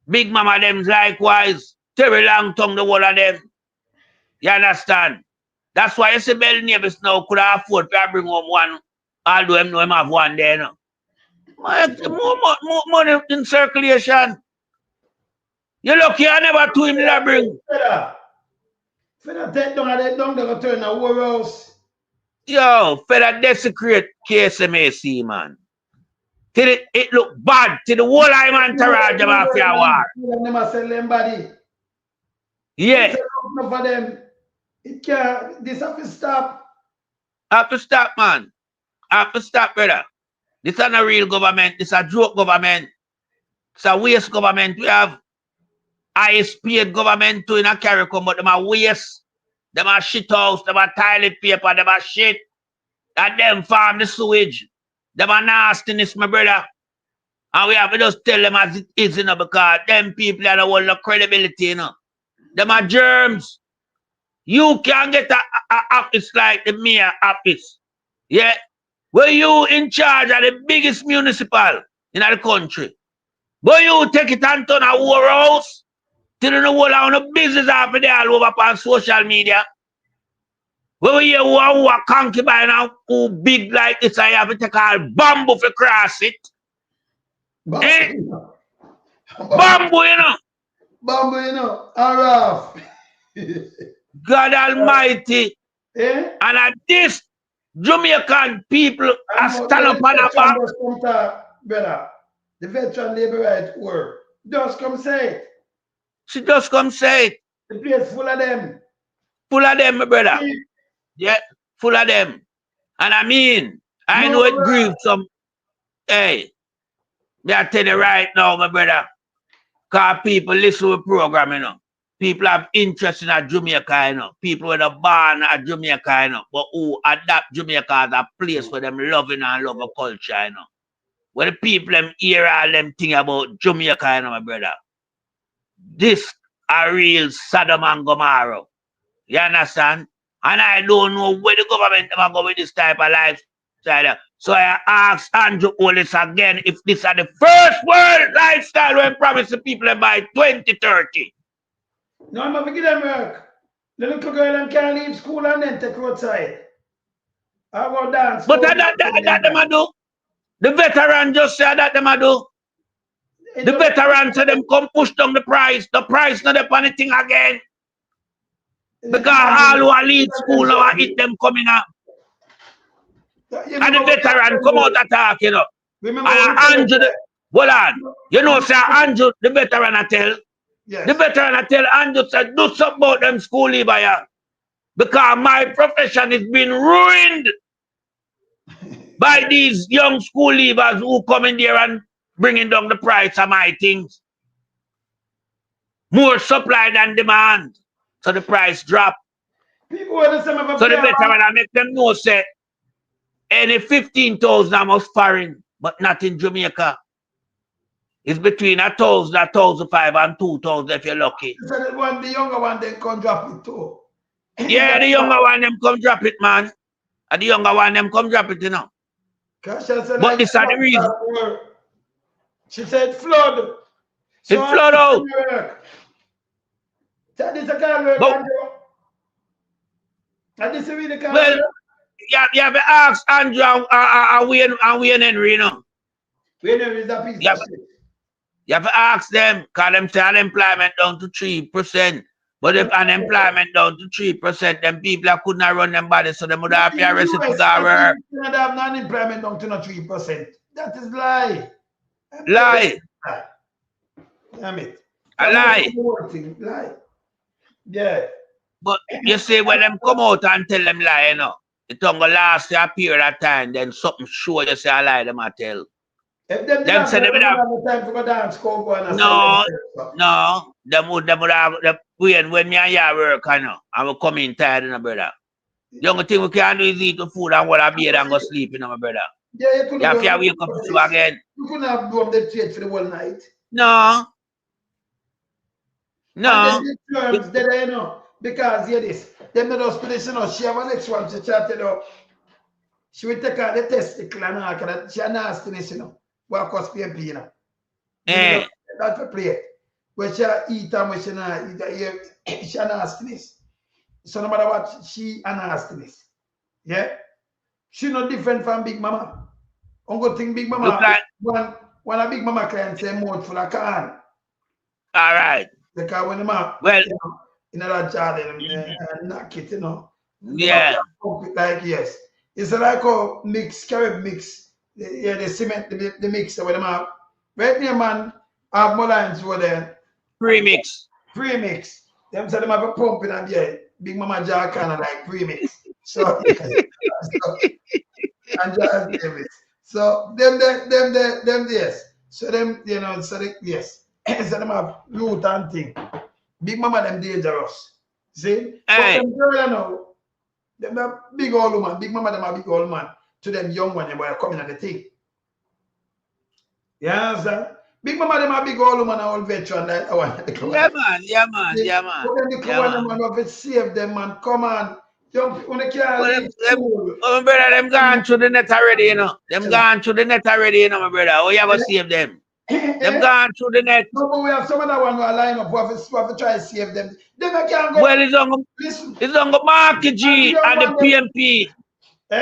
Big Mama them's likewise. Terry Long tongue the whole of them. You understand? That's why you see Bell Neighbors now could afford to bring home one, although them know him have one there now. More money in circulation. You lucky I never to him that bring. Feda take down and they go turn a warehouse. Yo, Feda desecrate KSMAC, man. Till it look bad. Till the whole I man Taraj them after a war. Never sell them body. Yeah. For them. It can't. This have to stop. Have to stop, man. Have to stop, brother. This is not a real government. This is a joke government. It's a waste government. We have highest paid government too in a CARICOM, but them are waste. Them are shit house. Them are toilet paper. Them are shit. And them farm the sewage. Them are nastiness, my brother. And we have to just tell them as it is, you know, because them people are the whole of credibility, you know. Them are germs. You can get a office like the mayor office. Yeah. Where you in charge of the biggest municipal in the country. But you take it and turn a warehouse till the whole of the business after they all over on social media. Where you who are concubine and who big like this, I have to take all bamboo for cross it. Eh? Bamboo, you know. Bamboo, you know. And rough. God Almighty. And at this, Jamaican people are stand up on a back. Brother, the veteran labor right work. Just come say it. She just come say it. The place full of them. Full of them, my brother. Yeah, full of them. And I mean, I know it grieves some. Hey, me I tell you right now, my brother. Because people listen to the program, you know. People have interest in a Jamaica, you know. People with a born at Jamaica, you know. But who adapt Jamaica as a place for them loving and love a culture, you know. When the people them hear all them thing about Jamaica, you know, my brother. This a real Sodom and Gomorrah. You understand? And I don't know where the government ever go with this type of lifestyle. So I ask Andrew Olis again if this are the first world lifestyle when promise the people by 2030. No, I'm going to give them work. The little girl can't leave school and then take outside. I go dance. But that them a do. The veteran just said that them a do. The veteran said them come push down the price. The price not up anything again. Because all who are leave school now hit them coming up. And the veteran come out attack, you know. And Andrew, hold on. You know, sir, Andrew, the veteran I tell. Yes. The veteran I tell Andrew said, do something about them school leaver here. Because my profession is being ruined by these young school leavers who come in there and bringing down the price of my things. More supply than demand. So the price drop. People are the same of a so the veteran I make them know say any 15,000 I must foreign, but not in Jamaica. It's between 1,000, 1,500 and 2,000 if you're lucky. So the younger one they come drop it too. Yeah, the younger one them come drop it, man. And the younger one them come drop it, you know. But like this is the reason. She said flood. So it flood out. That is a kind of work. And this is really kind of work. You have to ask Andrew and Wayne Henry, you know. Wayne Henry is a piece of shit. You have to ask them, because them say unemployment down to 3%. But if unemployment down to 3%, then people could not run them bodies, so they would have to arrest it to go work. They have unemployment down to 3%. That is lie. Lie. Damn it. A lie. Lie. Yeah. But you see, when them come out and tell them lie, you know, it don't go last a period of time, then something sure you say a lie them I tell. If them say they would have time for dance, go and them would have when me and you work, you know, I will come in tired, you know, brother. The only thing we can do is eat the food and what I beer and go sleep, you know, my brother. Yeah, you couldn't have go to wake up to again. You couldn't have blown the trade for the whole night. No. And No. then the terms that you know, because hear this, them not just finish, you know, she have a next one, she chatted up. She will take out the testicle and all, because she a nastiness, you know. What cause PMP, you know. That's a play. When she eat and when she not eat, she a nastiness. So no matter what, she a nastiness. Yeah? She not different from Big Mama. Uncle think Big Mama, one a Big Mama client say mouth full of corn. All right. Because when the man, well, you know, in that garden, knock it, you know. Yeah. Pump it like, yes. It's like a mix, Carib mix. The cement, the mix with them have. Right there, man, have more lines over there. Premix. Premix. Them say them have a pump in and yeah, Big Mama Jack kind of like premix. So, and John Davis. So them yes. So them, you know, so they, yes. So them have loot and thing. Big Mama them dangerous. See? But them girl, you know, them a big old woman. Big Mama them a big old man. To them young one, they were coming at the thing. You understand? Big Mama them a big old woman and old veteran like that one. Yeah man, yeah man, yeah man. But then the one man have to save them, man. Come on. Young people when they can't leave school. Oh, my brother, them gone through the net already, you know. Them gone through the net already, you know, my brother. Oh, you have to save them. Them gone through the net. No, but we have some other one who are line up who have to try to save them. Then I can't go. Well, it's on the Mark G and the PMP.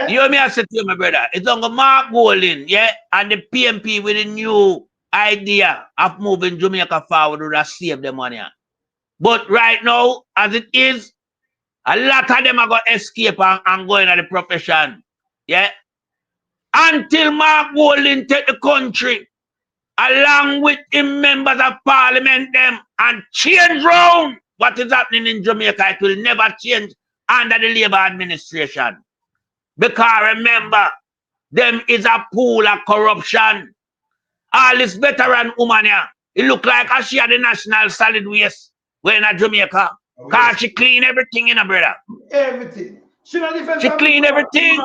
You hear me I said to you, my brother? It's on the Mark Golden, yeah, and the PMP with a new idea of moving Jamaica forward to save the money. But right now, as it is, a lot of them are going to escape and go into the profession. Yeah. Until Mark Golden take the country, along with him members of parliament them, and change round what is happening in Jamaica, it will never change under the Labour administration. Because remember, them is a pool of corruption. All this veteran woman here, it look like she had the national solid waste when in Jamaica. Because she clean everything in her brother. Everything. She clean everything.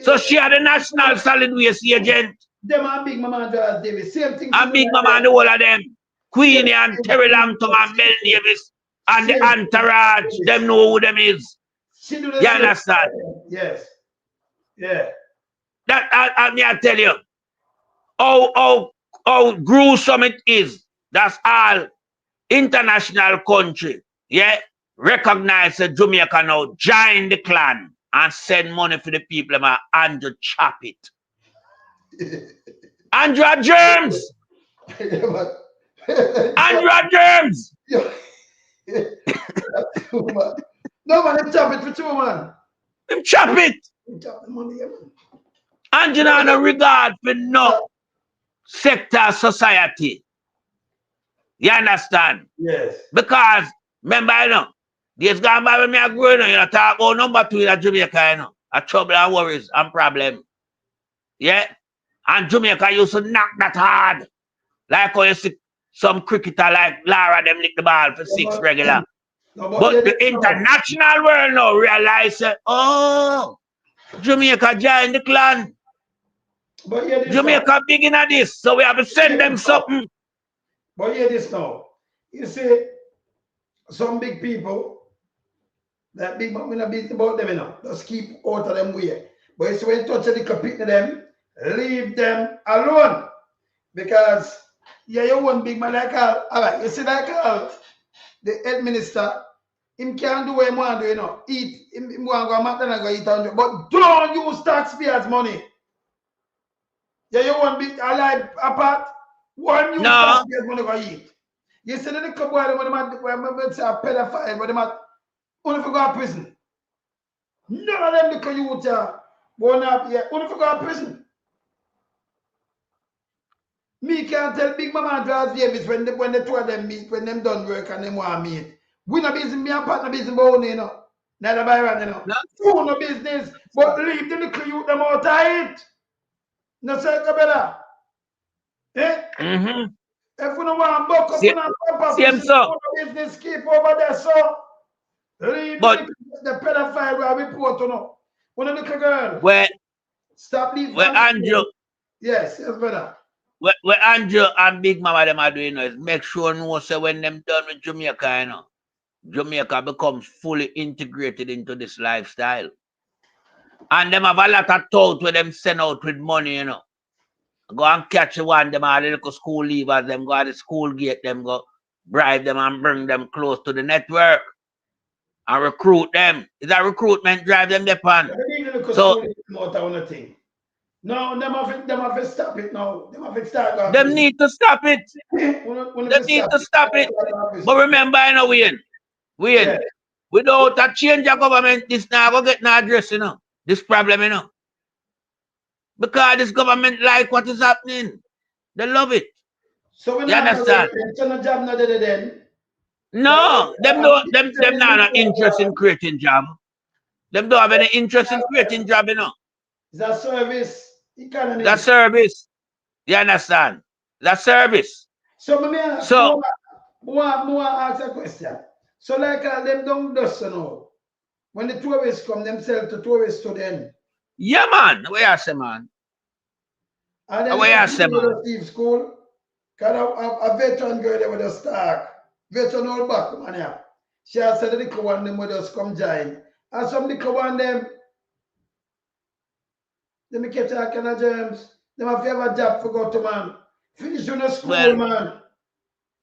So she had a national solid waste agent. Them and Big Mama and George Davis. Same thing. And Big Mama and the whole of them. Queenie and Terry Lambton and Mel Davis. And the entourage. Them know who them is. You understand? Yes. Yeah. That I tell you. How gruesome it is. That's all. International country, yeah, recognize that Jamaica now join the clan and send money for the people and to chop it. Andrew Germs! Andrew Germs! No man, them chop it for 2 man. Them chop it! Chop the money, yeah, man. And you know, no regard for no sector society. You understand? Yes. Because, remember, you know, days gone by when me are growing up, you know, talk about number 2 in Jamaica, you know, a trouble and worries and problem. Yeah? And Jamaica used to knock that hard. Like how you see some cricketer like Lara, them lick the ball for 6 regular. But the international world now realize that, oh, Jamaica join the clan. Jamaica big in this, so we have to send them something. But hear this now. You see, some big people, that big man, we're not beating about them, you know. Just keep out of them way. But you see, when you touch a little pick of them, leave them alone. Because, yeah, you want big man like all right, you see like the head minister, him can't do what he want to do, you know. Eat, him want to go McDonald's and go eat on. But don't use taxpayers' money. Yeah, you want big, alive apart. One you no. Money go eat. You see the little boy when they say a pedophile, but they might only for go to prison. None of them little youth born up here, only for go to prison. Me can't tell Big Mama and George Davis when the 2 of them meet, when them done work and them want meet. We no business, me and partner business about you know. Neither Byron, you know. No. No business, but leave the little youth them out of it. No say better. Eh? Mm-hmm. If we don't want to buck up and pump up, business keep over there, so leave the pedophile where we put on. One of the girl. Well, Stop leave Where from Andrew, yes, brother. where Andrew and Big Mama them are doing is make sure no say when them done with Jamaica, you know, Jamaica becomes fully integrated into this lifestyle. And them have a lot of thought where them send out with money, you know. Go and catch one, them are the little school leavers, them go at the school gate, them go bribe them and bring them close to the network and recruit them. Is that recruitment drive them the pan? So no, them have to stop it now. Them have to start going. Them need to stop it. They need to stop it. But remember, you know, Wayne, Yeah. without a change of government, this now go get no address, you know. This problem, you know. Because this government like what is happening. They love it. So we you understand? No job not there then. No, them not interest in creating job. Them don't have any interest in creating job, you know. It's a service economy. That service. You understand? That service. So me ask a question. So like them don't do so now. When the tourists come, them sell to tourists to them. Yeah, man. Where you say, man? Where you say, man? School. Because a veteran girl there with a star. Veteran old back, man, yeah. She has said the one them will just come join. And some the one them me catch that kind of germs. Them have to have a job for go to, man. Finish on the school, man.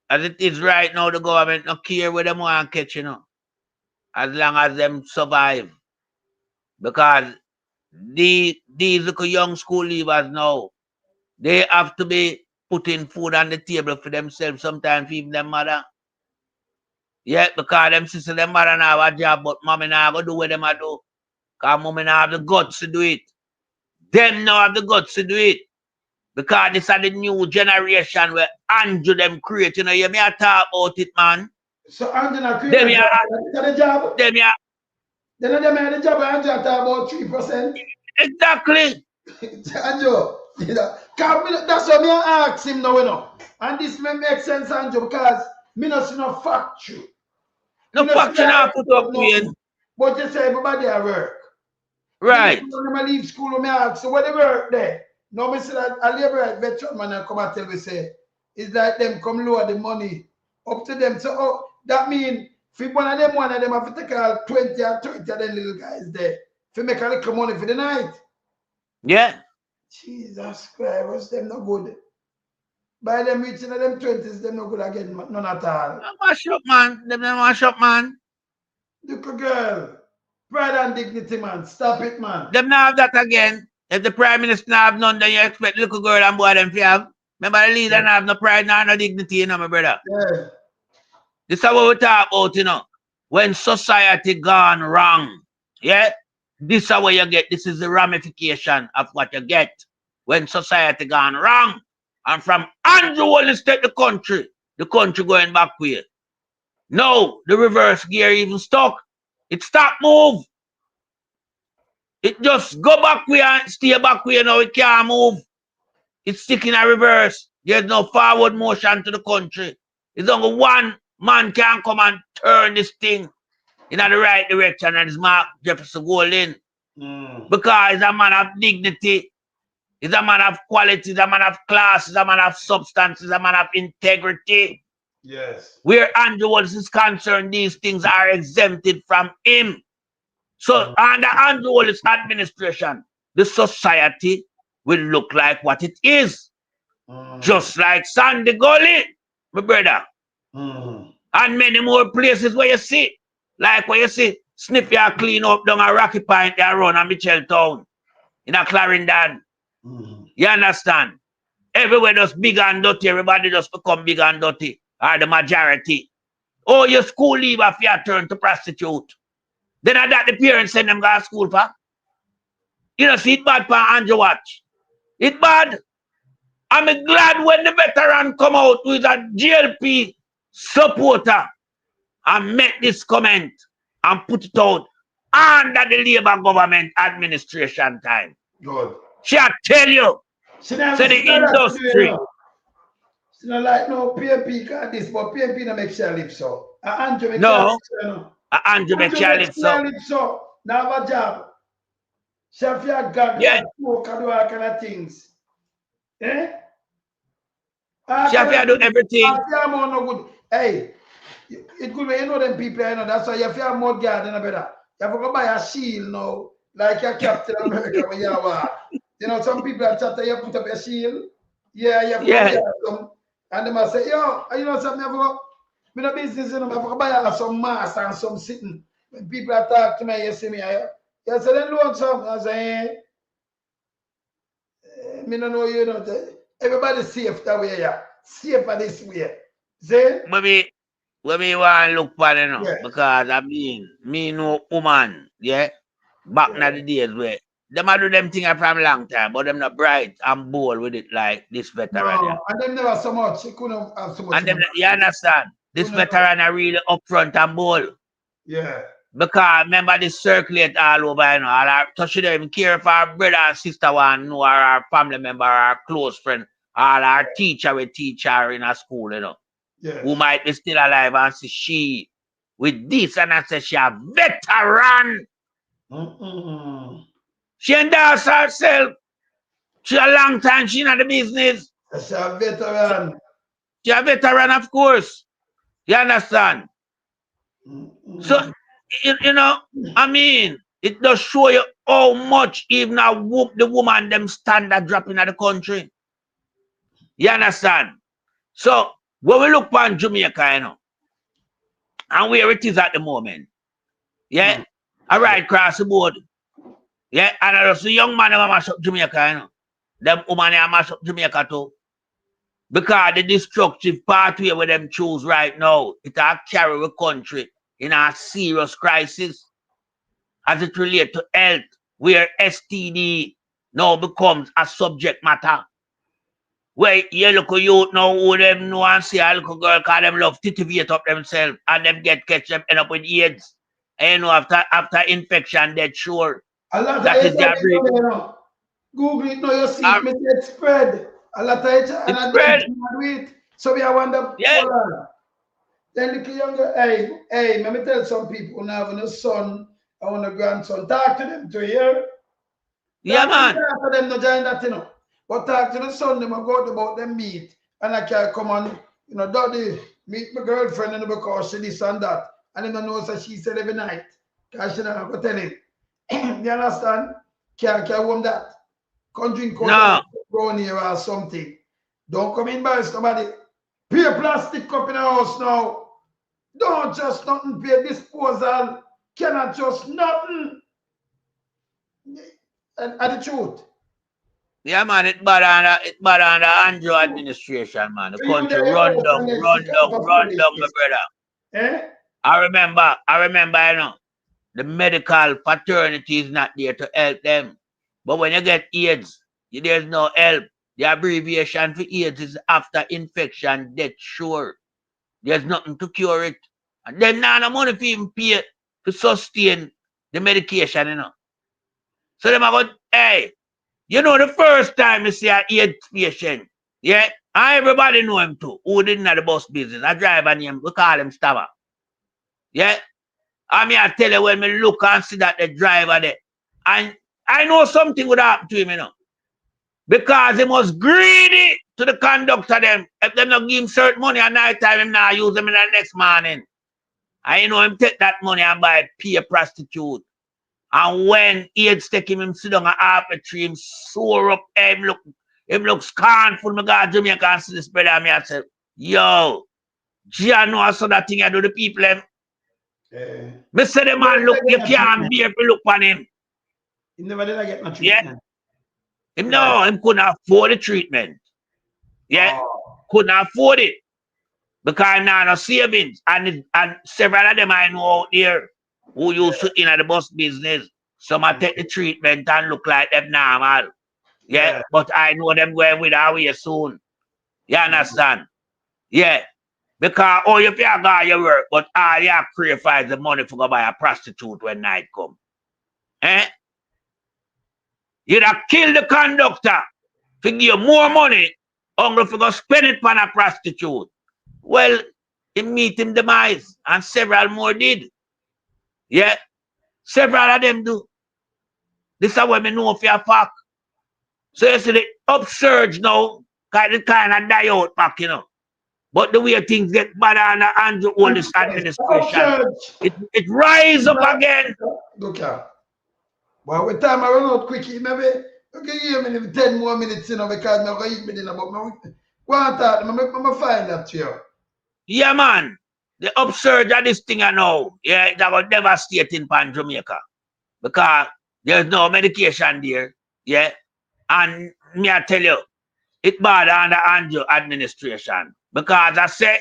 As it is right now, the government no care where them want to catch, you know. As long as them survive. Because these little young school leavers now, they have to be putting food on the table for themselves, sometimes even their mother. Yeah, because them sister, them mother now have a job, but mommy now go do what them do. Because mommy now have the guts to do it. Them now have the guts to do it. Because this is the new generation where Andrew them create. You know, you may talk about it, man. So Andrew not create the job? Them yeah. Then them had the job and Andrew talk about 3%. Exactly. Andrew, that's what me ask him now, you know. And this may make sense, Andrew, because me not see no factory. No factory now put up with. But you say everybody at work. Right. When I leave school, me ask, so where they work there? No, me say that a labor veteran man and come and tell me say, it's like them come lower the money up to them. So that means if one of them have to take out 20 or 30 of them little guys there to make a little money for the night. Yeah. Jesus Christ, them no good. By them reaching them 20s, them no good again, none at all. Wash up, man. Them wash up, man. Look a girl. Pride and dignity, man. Stop it, man. Them now have that again. If the prime minister have none, then you expect little girl and boy them to have. Remember the leader have no pride nor no dignity, you know, my brother. Yeah. This is what we talk about, you know. When society gone wrong, yeah? This is what you get. This is the ramification of what you get when society gone wrong. And from Andrew Wallace take the country going back way. No, the reverse gear even stuck. It stop move. It just go back way and stay back way now. It can't move. It's sticking a reverse. There's no forward motion to the country. It's only one man can come and turn this thing in the right direction, and it's Mark Jefferson Golden. Because he's a man of dignity, he's a man of quality, he's a man of class, he's a man of substance, he's a man of integrity. Yes. Where Andrew Wallace is concerned, these things are exempted from him. So under Andrew Wallace administration, the society will look like what it is. Just like Sandy Gully, my brother. And many more places where you see, like where you see, Sniffy are clean up down a Rocky Point, they run a Mitchell Town, in a Clarendon. You understand? Everywhere just big and dirty, everybody just become big and dirty, or the majority. Oh, your school leave if you turn to prostitute. Then at that the parents send them go to school for. You know, see it bad for Andrew watch. It bad. I'm glad when the veteran come out with a GLP supporter and make this comment and put it out under the Labour government administration time. Good. She'll tell you. So the industry. It's not like no PMP got this, but PMP no make sure live so. No. Andrew make sure live so. Now have a job. Shafia got Yeah. smoke and do all kind of things. Eh? Shafia do everything. Shafia more no good. Hey, it could be, you know them people, you know, that's why you have to more garden, better. You have to go buy a shield now, like your Captain America when you have you know, some people are chatting, you put up a shield. Yeah, you have to go buy some. And they must say, yo, you know something, you have to go, in a business, you know, I have to buy some mask and some sitting. When people are talking to me, you see me, you say, then loan some. I say, me no know, you know, everybody safe that way, yeah. Safer this way. See? When me want to look for it, you know, Yeah. because I mean, me know woman, yeah, back in the days where them a do them thing from a long time, but them not bright and bold with it like this veteran, yeah. No, and them never so much. You couldn't have so much And them, money. you understand? This veteran are really upfront and bold. Yeah. Because remember this circulate all over, you know, all our, so she don't even care if our brother and sister want to know, or our family member, or our close friend, or our teacher will teach her in a school, you know. Yeah. Who might be still alive and say she with this, and I say she a veteran. She endorse herself. She a long time she in the business. She a veteran. She a veteran, of course. You understand? So you know, I mean, it does show you how much even the woman them standard dropping in the country. You understand? So when we look on Jamaica, you know, and where it is at the moment, yeah, I ride across the board. Yeah, and I just the young man who mash up Jamaica, you know. Them woman who mash up Jamaica too. Because the destructive pathway where them choose right now, it will carry the country in a serious crisis as it relates to health, where STD now becomes a subject matter. Where you look at youth now who them know and see a little girl cause them love titivate up themselves and them catch them end up with AIDS. And you know after infection, dead sure. A lot That of is their break. you know. Google it now, you see it, me say it spread. A lot of it, and I don't do it. So we are wonder, then the younger, hey, let me tell some people now have a son, I want a grandson. Talk to them to hear. Yeah, man. Talk to them no join that, you know. But talk to the son, them go about them meet. And I can come on, you know, daddy, meet my girlfriend and because she this and that. And then I know so she said every night. Because she not go tell him. You understand? Can't warm that. Come drink brownie or something. Don't come in by somebody. Pay a plastic cup in the house now. Don't just nothing pay disposal. Cannot just nothing. And the truth. Yeah, man, it bad on the Andrew administration, man. The country run down, my brother. Eh? I remember, you know, the medical fraternity is not there to help them. But when you get AIDS, there's no help. The abbreviation for AIDS is after infection, death sure. There's nothing to cure it. And them not no money for even pay to sustain the medication, you know. So them are going, hey, you know, the first time you see an AIDS patient, yeah, everybody know him too, who didn't have the bus business. A driver name, we call him Stabber. Yeah? I mean, I tell you, when we look and see that the driver there, and I know something would happen to him, you know. Because he was greedy to the conductor them. If them not give him certain money at night time, him not use them in the next morning. I know him take that money and buy a prostitute. And when AIDS take him sit down and half a tree, him soar up, him look scornful. Me go to Jamaica and see this brother and me I say, yo, Gia know I saw that thing I do the people them. Me say the man look, you can't bear to look on him. He never did get my treatment. Yeah. Him couldn't afford the treatment. Yeah. Couldn't afford it. Because now no savings. And several of them I know out there who used to in the bus business. Some I take the treatment and look like them normal. Yeah. But I know them going with our way soon. You understand? Yeah. Because all you pay go your work, but all you crave for is the money for go buy a prostitute when night come. Eh? You'd have killed the conductor to give more money, only for go spend it on a prostitute. Well, he meet him demise, and several more did. Yeah, several of them do. This is what I know for a fact. So you see the upsurge now, it kind of die out back, you know. But the way things get bad under Andrew Oldest administration, it rise up again. Look here. Well, with time I run out quickly, maybe you can give me 10 more minutes, you know, because I'm going to eat me dinner. But I'm going to find that to you. Yeah, man. The upsurge of this thing I know, yeah, that was devastating for Jamaica. Because there's no medication there, yeah. And me I tell you, it bad under Andrew administration. Because I said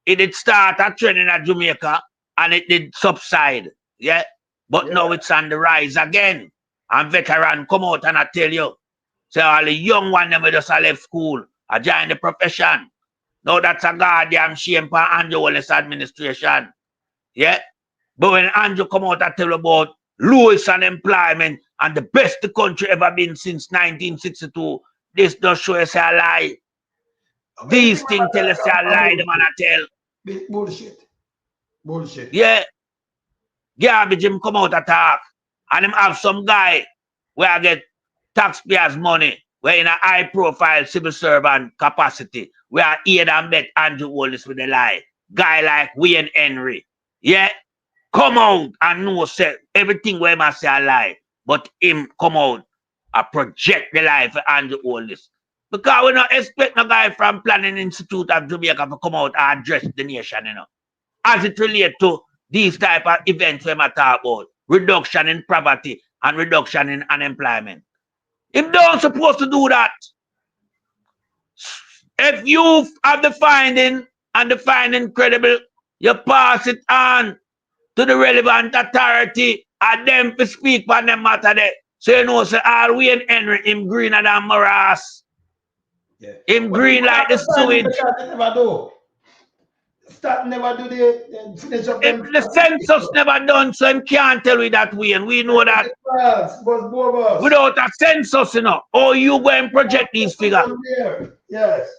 it did start a trend in Jamaica and it did subside, yeah. But now it's on the rise again. And veteran come out and I tell you, say all the young one them just left school, I join the profession. Now that's a goddamn shame for Andrew Wallace administration. Yeah. But when Andrew come out and tell about lowest unemployment and the best the country ever been since 1962, this does show us a lie. These things tell us a lie, the man I tell. Bullshit. Bullshit. Yeah. Garbage him come out and talk. And him have some guy where I get taxpayers' money, where in a high profile civil servant capacity, where I aid and bet Andrew Wallace with a lie. Guy like Wayne Henry. Yeah. Come out and know say everything where I say a lie. But him come out and project the lie for Andrew Wallace. Because we don't expect no guy from Planning Institute of Jamaica to come out and address the nation, you know. As it relates to these type of events we talk about, reduction in poverty and reduction in unemployment. If don't supposed to do that, if you have the finding and the finding credible, you pass it on to the relevant authority and them to speak on them matter there. So you know, say all Wayne Henry, him greener than morass. Yeah. Him green like the sewage. Start never do the finish up them. If the census never done, so him can't tell we that way, and we know that. Without a census, you know, or you go and project these figures. Yes.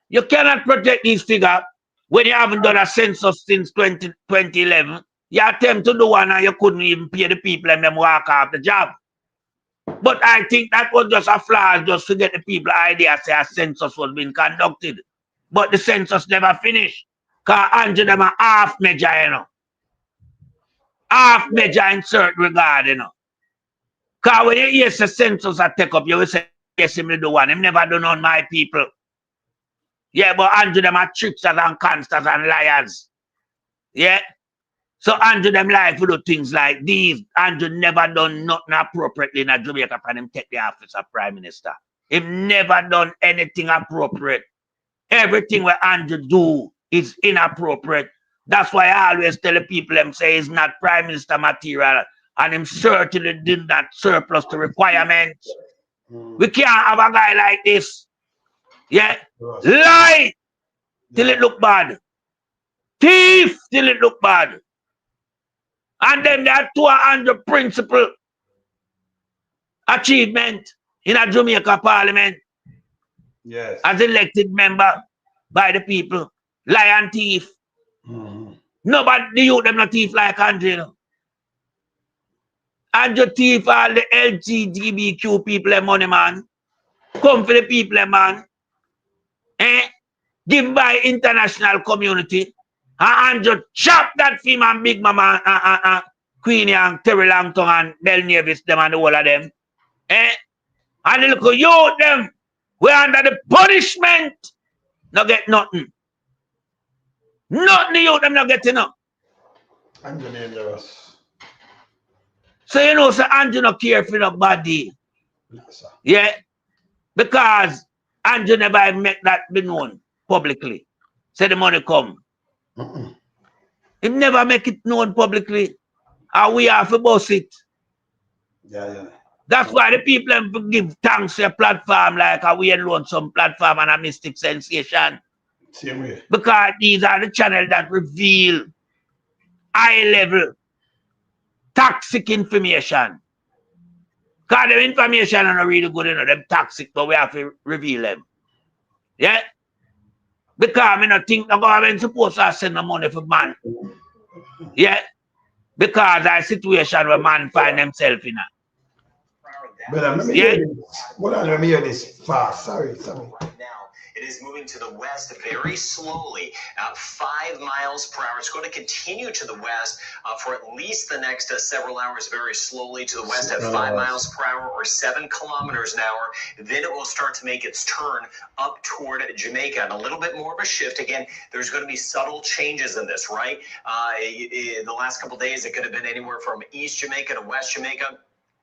You cannot project these figures when you haven't done a census since 2011. You attempt to do one and you couldn't even pay the people and them walk off the job. But I think that was just a flaw just to get the people idea say a census was being conducted. But the census never finished. Because Andrew them a half measure, you know. Half measure in certain regard, you know. Because when you hear the census I take up, you will say, yes, him do one. Him never done on my people. Yeah, but Andrew them are tricksters and consters and liars. Yeah. So Andrew them like to do things like these. Andrew never done nothing appropriately in a Jamaica for him take the office of Prime Minister. He never done anything appropriate. Everything what Andrew do is inappropriate. That's why I always tell the people them say he's not Prime Minister material and him certainly did not surplus to requirements. We can't have a guy like this. Yeah. Lie till it look bad. Thief till it look bad. And then there are 200 principal achievement in a Jamaica Parliament. Yes. As elected member by the people. Lie and thief. Nobody, the youth them not thief like Andrew. Andrew thief all the LGBTQ people them money, man. Come for the people, man. Give by international community. And Andrew chop that film and Big Mama Queenie and Terry Langton and Bell Nevis them and the whole of them. And the little youth them, we're under the punishment. No get nothing. Nothing the youth them not getting up. Andrew dangerous. So you know, so Andrew not care for nobody. No, sir. Yeah. Because Andrew never make that be known publicly. Say the money come. He never make it known publicly. And we have to boss it. Yeah. That's why the people give thanks to a platform like a we alone some platform and a Mystic Sensation. Same way. Because these are the channels that reveal high level toxic information. Because the information are not really good enough, them toxic, but we have to reveal them. Yeah? Because I don't think the government is supposed to send the money for man. Yeah? Because that situation where man find himself in. But let me hear this. Hold on, let me hear this fast. Sorry. Right now, it is moving to the west very slowly, 5 miles per hour. It's going to continue to the west for at least the next several hours, very slowly to the west at 5 miles per hour or 7 kilometers an hour. Then it will start to make its turn up toward Jamaica, and a little bit more of a shift. Again, there's going to be subtle changes in this, right? In the last couple of days, it could have been anywhere from East Jamaica to West Jamaica.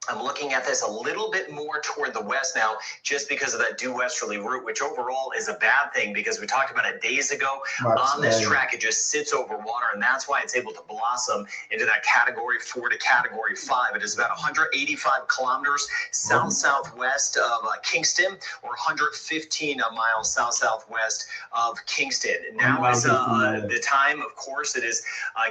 I'm looking at this a little bit more toward the west now, just because of that due westerly route, which overall is a bad thing because we talked about it days ago. On this track, it just sits over water, and that's why it's able to blossom into that category 4 to category 5. It is about 185 kilometers south-southwest of Kingston, or 115 miles south-southwest of Kingston. Now is the time, of course, it is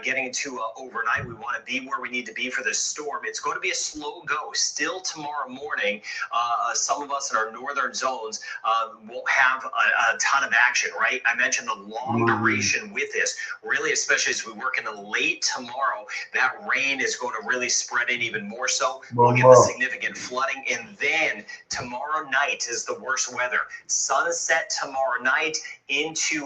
getting into overnight. We want to be where we need to be for this storm. It's going to be a slow go. Still tomorrow morning, some of us in our northern zones won't have a ton of action, right? I mentioned the long duration with this, really, especially as we work into late tomorrow, that rain is going to really spread in even more so. We'll get the significant flooding, and then tomorrow night is the worst weather. Sunset tomorrow night into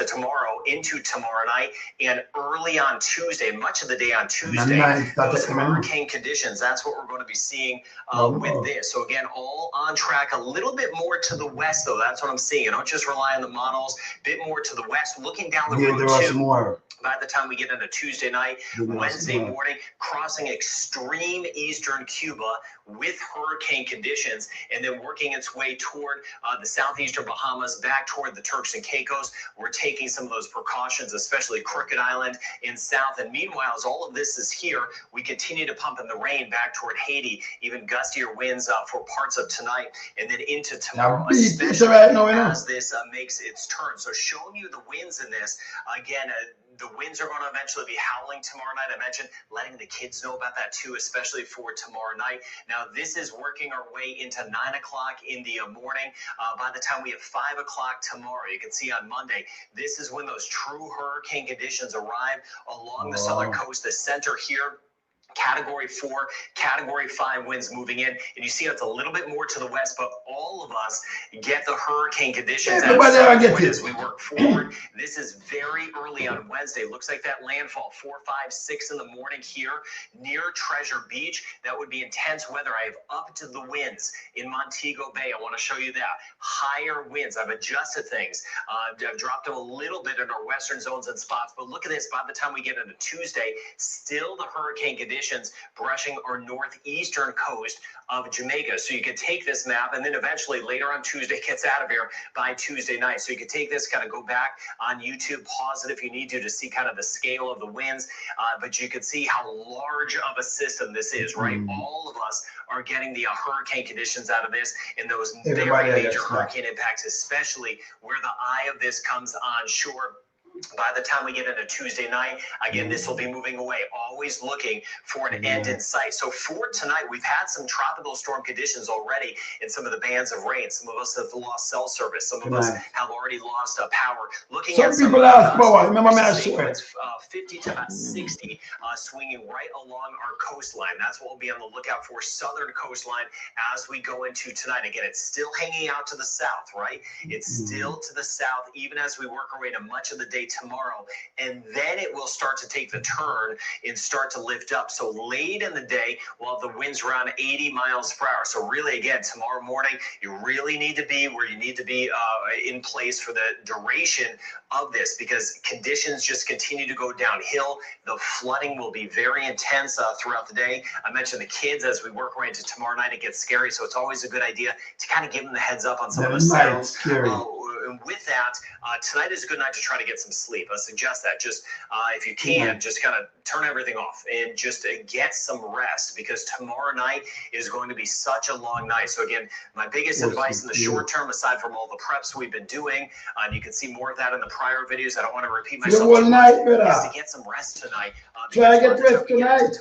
tomorrow night, and early on Tuesday, much of the day on Tuesday, those hurricane conditions, that's what we're going to be seeing with this. So again, all on track, a little bit more to the west, though. That's what I'm seeing. I don't just rely on the models, a bit more to the west, looking down the road too. By the time we get into Tuesday night, Wednesday morning, crossing extreme eastern Cuba with hurricane conditions, and then working its way toward the southeastern Bahamas, back toward the Turks and Caicos. We're taking some of those precautions, especially Crooked Island in south. And meanwhile, as all of this is here, we continue to pump in the rain back toward Haiti, even gustier winds for parts of tonight, and then into tomorrow, especially as this makes its turn. So showing you the winds in this, again, the winds are going to eventually be howling tomorrow night. I mentioned letting the kids know about that too, especially for tomorrow night. Now, this is working our way into 9 o'clock in the morning. By the time we have 5 o'clock tomorrow, you can see on Monday, this is when those true hurricane conditions arrive along the southern coast. The center here, Category 4, Category 5 winds moving in, and you see it's a little bit more to the west, but all of us get the hurricane conditions as we work forward. This is very early on Wednesday. Looks like that landfall 4, 5, 6 in the morning here near Treasure Beach. That would be intense weather. I have upped the winds in Montego Bay. I want to show you that. Higher winds. I've adjusted things. I've dropped them a little bit in our western zones and spots, but look at this. By the time we get into Tuesday, still the hurricane conditions brushing our northeastern coast of Jamaica. So you can take this map, and then eventually later on Tuesday gets out of here by Tuesday night. So you can take this, kind of go back on YouTube, pause it if you need to see kind of the scale of the winds. But you can see how large of a system this is, right? All of us are getting the hurricane conditions out of this, and those very major hurricane impacts, especially where the eye of this comes on shore. By the time we get into Tuesday night, again, this will be moving away, always looking for an end in sight. So for tonight, we've had some tropical storm conditions already in some of the bands of rain. Some of us have lost cell service. Some of us have already lost power. Looking at some people lost power. Remember, it's 50 to about 60, swinging right along our coastline. That's what we'll be on the lookout for, southern coastline, as we go into tonight. Again, it's still hanging out to the south, right? It's still to the south, even as we work our way to much of the day tomorrow, and then it will start to take the turn and start to lift up. So late in the day, we'll have the winds around 80 miles per hour. So really, again, tomorrow morning, you really need to be where you need to be in place for the duration of this, because conditions just continue to go downhill. The flooding will be very intense throughout the day. I mentioned the kids, as we work right into tomorrow night, it gets scary. So it's always a good idea to kind of give them the heads up on some of the sounds. And with that, tonight is a good night to try to get some sleep. I suggest that. Just if you can, just kind of turn everything off and just get some rest, because tomorrow night is going to be such a long night. So again, my biggest advice in the short term, aside from all the preps we've been doing, and you can see more of that in the prior videos, I don't want to repeat myself too much, is to get some rest tonight. Try to get rest tonight.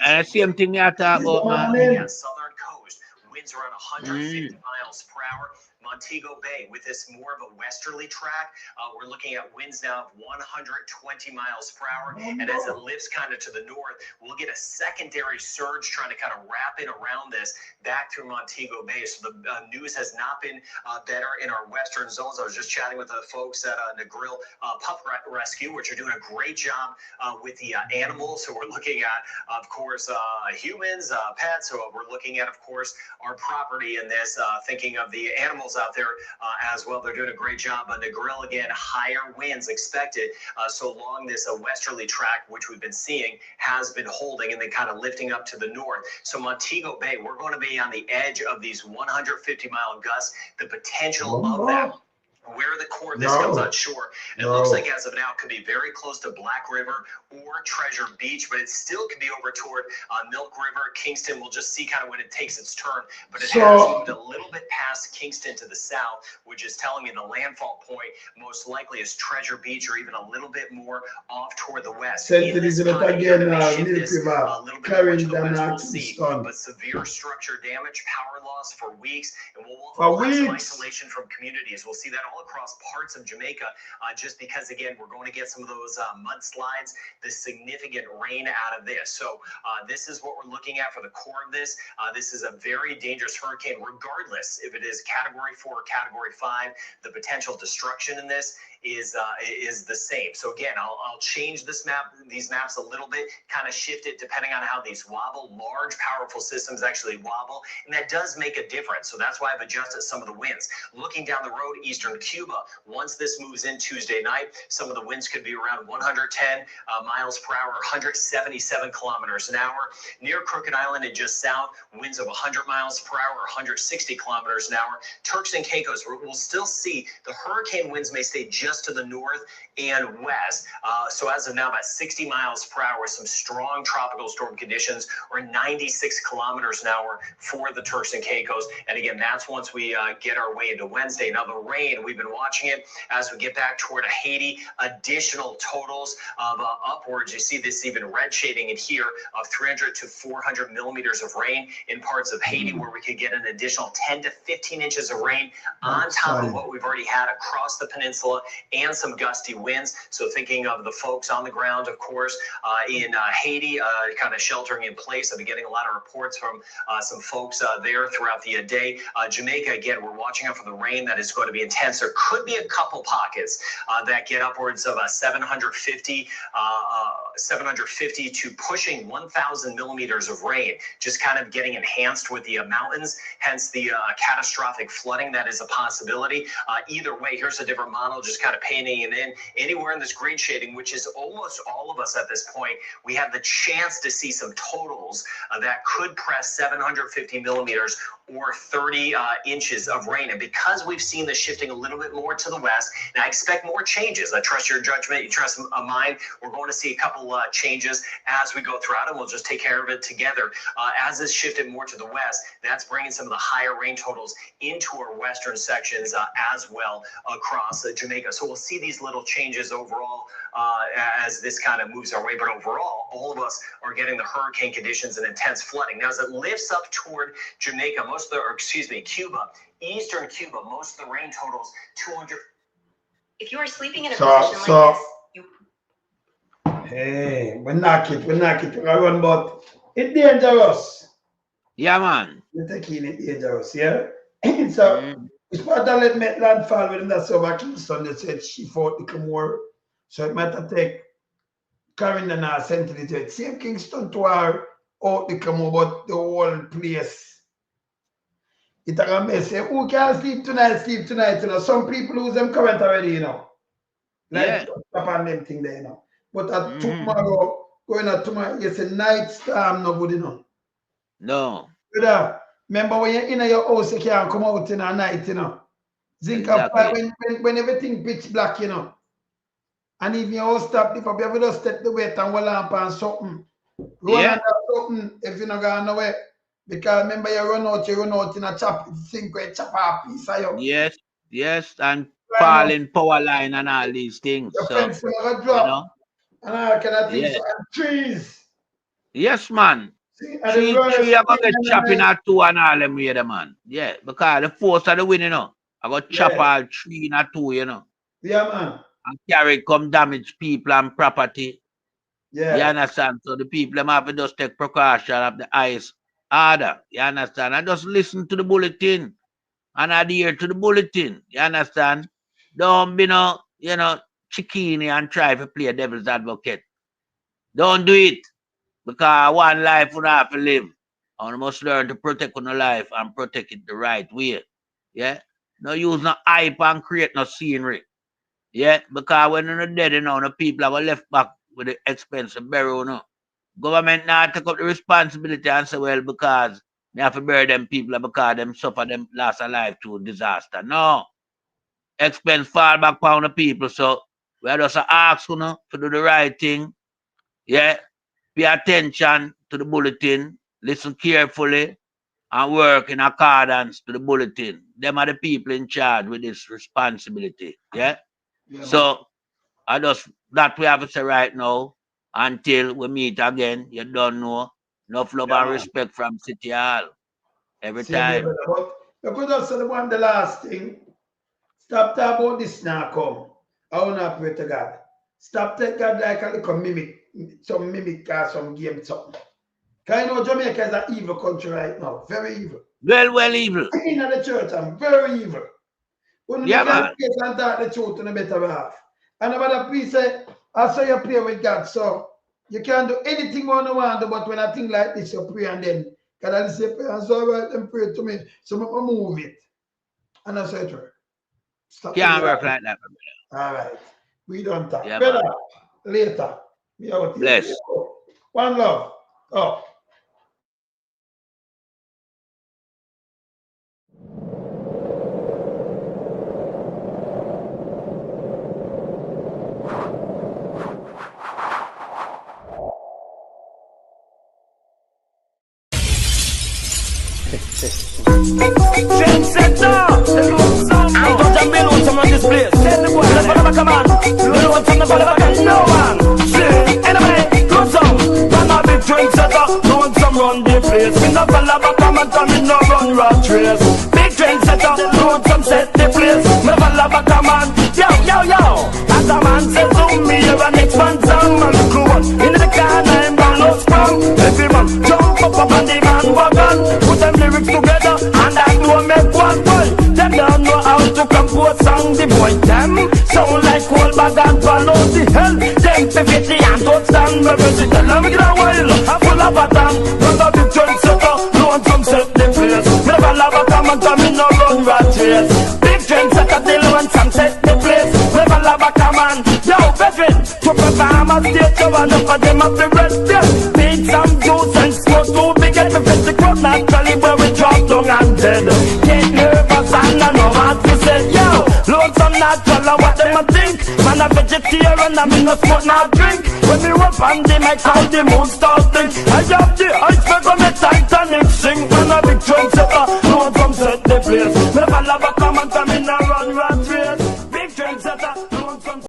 And the same thing you talk about, man. Yeah, southern coast, winds around 150 miles per hour. Montego Bay, with this more of a westerly track, we're looking at winds now of 120 miles per hour. And as it lifts kind of to the north, we'll get a secondary surge trying to kind of wrap in around this back through Montego Bay. So the news has not been better in our western zones. I was just chatting with the folks at Negril Pup Rescue, which are doing a great job with the animals. So we're looking at, of course, humans, pets. So we're looking at, of course, our property in this, thinking of the animals out there as well. They're doing a great job. Negril, again, higher winds expected so long this westerly track, which we've been seeing, has been holding and then kind of lifting up to the north. So Montego Bay, we're going to be on the edge of these 150-mile gusts. The potential of that, where the core of this comes on shore, it looks like as of now it could be very close to Black River or Treasure Beach, but it still could be over toward Milk River, Kingston. We'll just see kind of when it takes its turn, but it has moved a little bit past Kingston to the south, which is telling me the landfall point most likely is Treasure Beach or even a little bit more off toward the west. In this spot, again, may shift this a little bit more to the west, we'll see, but severe structure damage, power loss for weeks, and we'll have some isolation from communities. We'll see that all across parts of Jamaica, just because, again, we're going to get some of those mudslides, the significant rain out of this. So this is what we're looking at for the core of this. This is a very dangerous hurricane, regardless if it is Category 4 or Category 5. The potential destruction in this is the same. So again, I'll change these maps a little bit, kind of shift it depending on how these wobble. Large, powerful systems actually wobble, and that does make a difference. So that's why I've adjusted some of the winds. Looking down the road, eastern Cuba, once this moves in Tuesday night, some of the winds could be around 110 miles per hour, 177 kilometers an hour. Near Crooked Island and just south, winds of 100 miles per hour, 160 kilometers an hour. Turks and Caicos, we'll still see the hurricane winds may stay just to the north and west. So as of now, about 60 miles per hour, some strong tropical storm conditions, or 96 kilometers an hour for the Turks and Caicos. And again, that's once we get our way into Wednesday. Now the rain, we've been watching it as we get back toward Haiti. Additional totals of upwards. You see this even red shading in here of 300 to 400 millimeters of rain in parts of Haiti, where we could get an additional 10 to 15 inches of rain on top of what we've already had across the peninsula, and some gusty winds. So thinking of the folks on the ground, of course, in Haiti, kind of sheltering in place. I've been getting a lot of reports from some folks there throughout the day. Jamaica, again, we're watching out for the rain that is going to be intense. There could be a couple pockets that get upwards of 750 to pushing 1,000 millimeters of rain, just kind of getting enhanced with the mountains, hence the catastrophic flooding that is a possibility. Either way, here's a different model, just kind of painting it in. Anywhere in this green shading, which is almost all of us at this point, we have the chance to see some totals that could press 750 millimeters or 30 inches of rain. And because we've seen this shifting a little bit more to the west, and I expect more changes. I trust your judgment, you trust mine. We're going to see a couple changes as we go throughout, and we'll just take care of it together. As this shifted more to the west, that's bringing some of the higher rain totals into our western sections as well across Jamaica. So we'll see these little changes overall as this kind of moves our way. But overall, all of us are getting the hurricane conditions and intense flooding. Now, as it lifts up toward Jamaica, Cuba, eastern Cuba, most of the rain totals 200. If you are sleeping in a position like this, you. Hey, we knock it, run, but it's dangerous. Yeah, man. You're taking it dangerous, yeah? So, it's part of let make landfall when that's over Kingston. They said she fought the more. So it might take Carolina and Century to it. Same Kingston to our out the come but the whole place. It's a mess. Who can sleep tonight, you know. Some people lose them current already, you know. Like up on them thing there, you know. But at tomorrow, going at tomorrow, it's a night storm, no good, you know. No. Brother, remember when you're in your house, you can't come out in a night, you know. Zinc exactly. When everything pitch black, you know. And if your house stop, if you have to step the weight and lamp and something, run under something if you're not going nowhere. Because remember, you run out in a chop, think where chop a piece of you. Yes, and falling power line and all these things. Your so, fence will drop. You know? And all kind of things. And trees. Yes, man. See, tree are going to get chopping at two and all them way, man. Yeah, because the force of the wind, you know. I got chop all 3 in a 2, you know. Yeah, man. And carry it come damage people and property. Yeah. You understand? So the people them have to just take precaution of the ice harder. You understand? And just listen to the bulletin and adhere to the bulletin. You understand? Don't be no, you know, chickeny and try to play devil's advocate. Don't do it. Because one life we have to live. And we must learn to protect our life and protect it the right way. Yeah? No use no hype and create no scenery. Yeah? Because when you're dead, you know, the people are left back with the expensive burial, you know. Government now take up the responsibility and say, well, because they have to bury them people because them suffer them loss of life through disaster. No. Expense fall back on the people. So we are just ask, you know, to do the right thing. Yeah. Pay attention to the bulletin, listen carefully, and work in accordance to the bulletin. Them are the people in charge with this responsibility. Yeah? So I just that we have to say right now until we meet again. You don't know. Enough love and respect from City Hall. Every time. But you could also say the last thing. Stop talking about this now come. I want to pray to God. Stop taking God like a little mimic, some mimic or some game something. Because you know Jamaica is an evil country right now. Very evil. Well evil. In the church, I'm very evil. When you can face and talk the truth in a better half. And about please say, I saw you play with God, so you can't do anything you want to do, but when I think like this, you pray and then God I say pray and so I write them pray to me. So I move it. And I say it work. Stop can't work like that, brother. All right. We don't talk. Yeah, better later. Me out here. Bless. One love. Oh. Trendsetter, I got a million from this place. Tell the boy, never come on. You want from the ball, no one. See, anyway, go some. I'm a big trendsetter, no one some run the place. Me no follow back, come and come in, no run rat race. Big trendsetter, no one some set the place. Me follow back, come on. Yo. As a man says to me, you're an expansion, man. Cool one. In the car, I'm gonna look from. Every man jump up on the man wagon. Put them lyrics together. And I know make one boy. Them don't know how to compose song. The boy them sound like cold bag and follow the hell. Them 50 and touchdown. Maybe she tell them get a while. I'm full of a time. Run the big trendsetter. No one come set the place. Me never love a come and come in no run rat race. Big trendsetter till one some set the place. Never love a come on. Yo, veteran. To perform a stage show and up for them up the rest. Big some juice and smoke too big at the festival. Naturally where we drop down and dead. Get nervous and I know what to say. Yo, loads of natural and what them a think. Man a vegetarian and me no smoke no drink. When me up on the mic how the moon starting. Yo,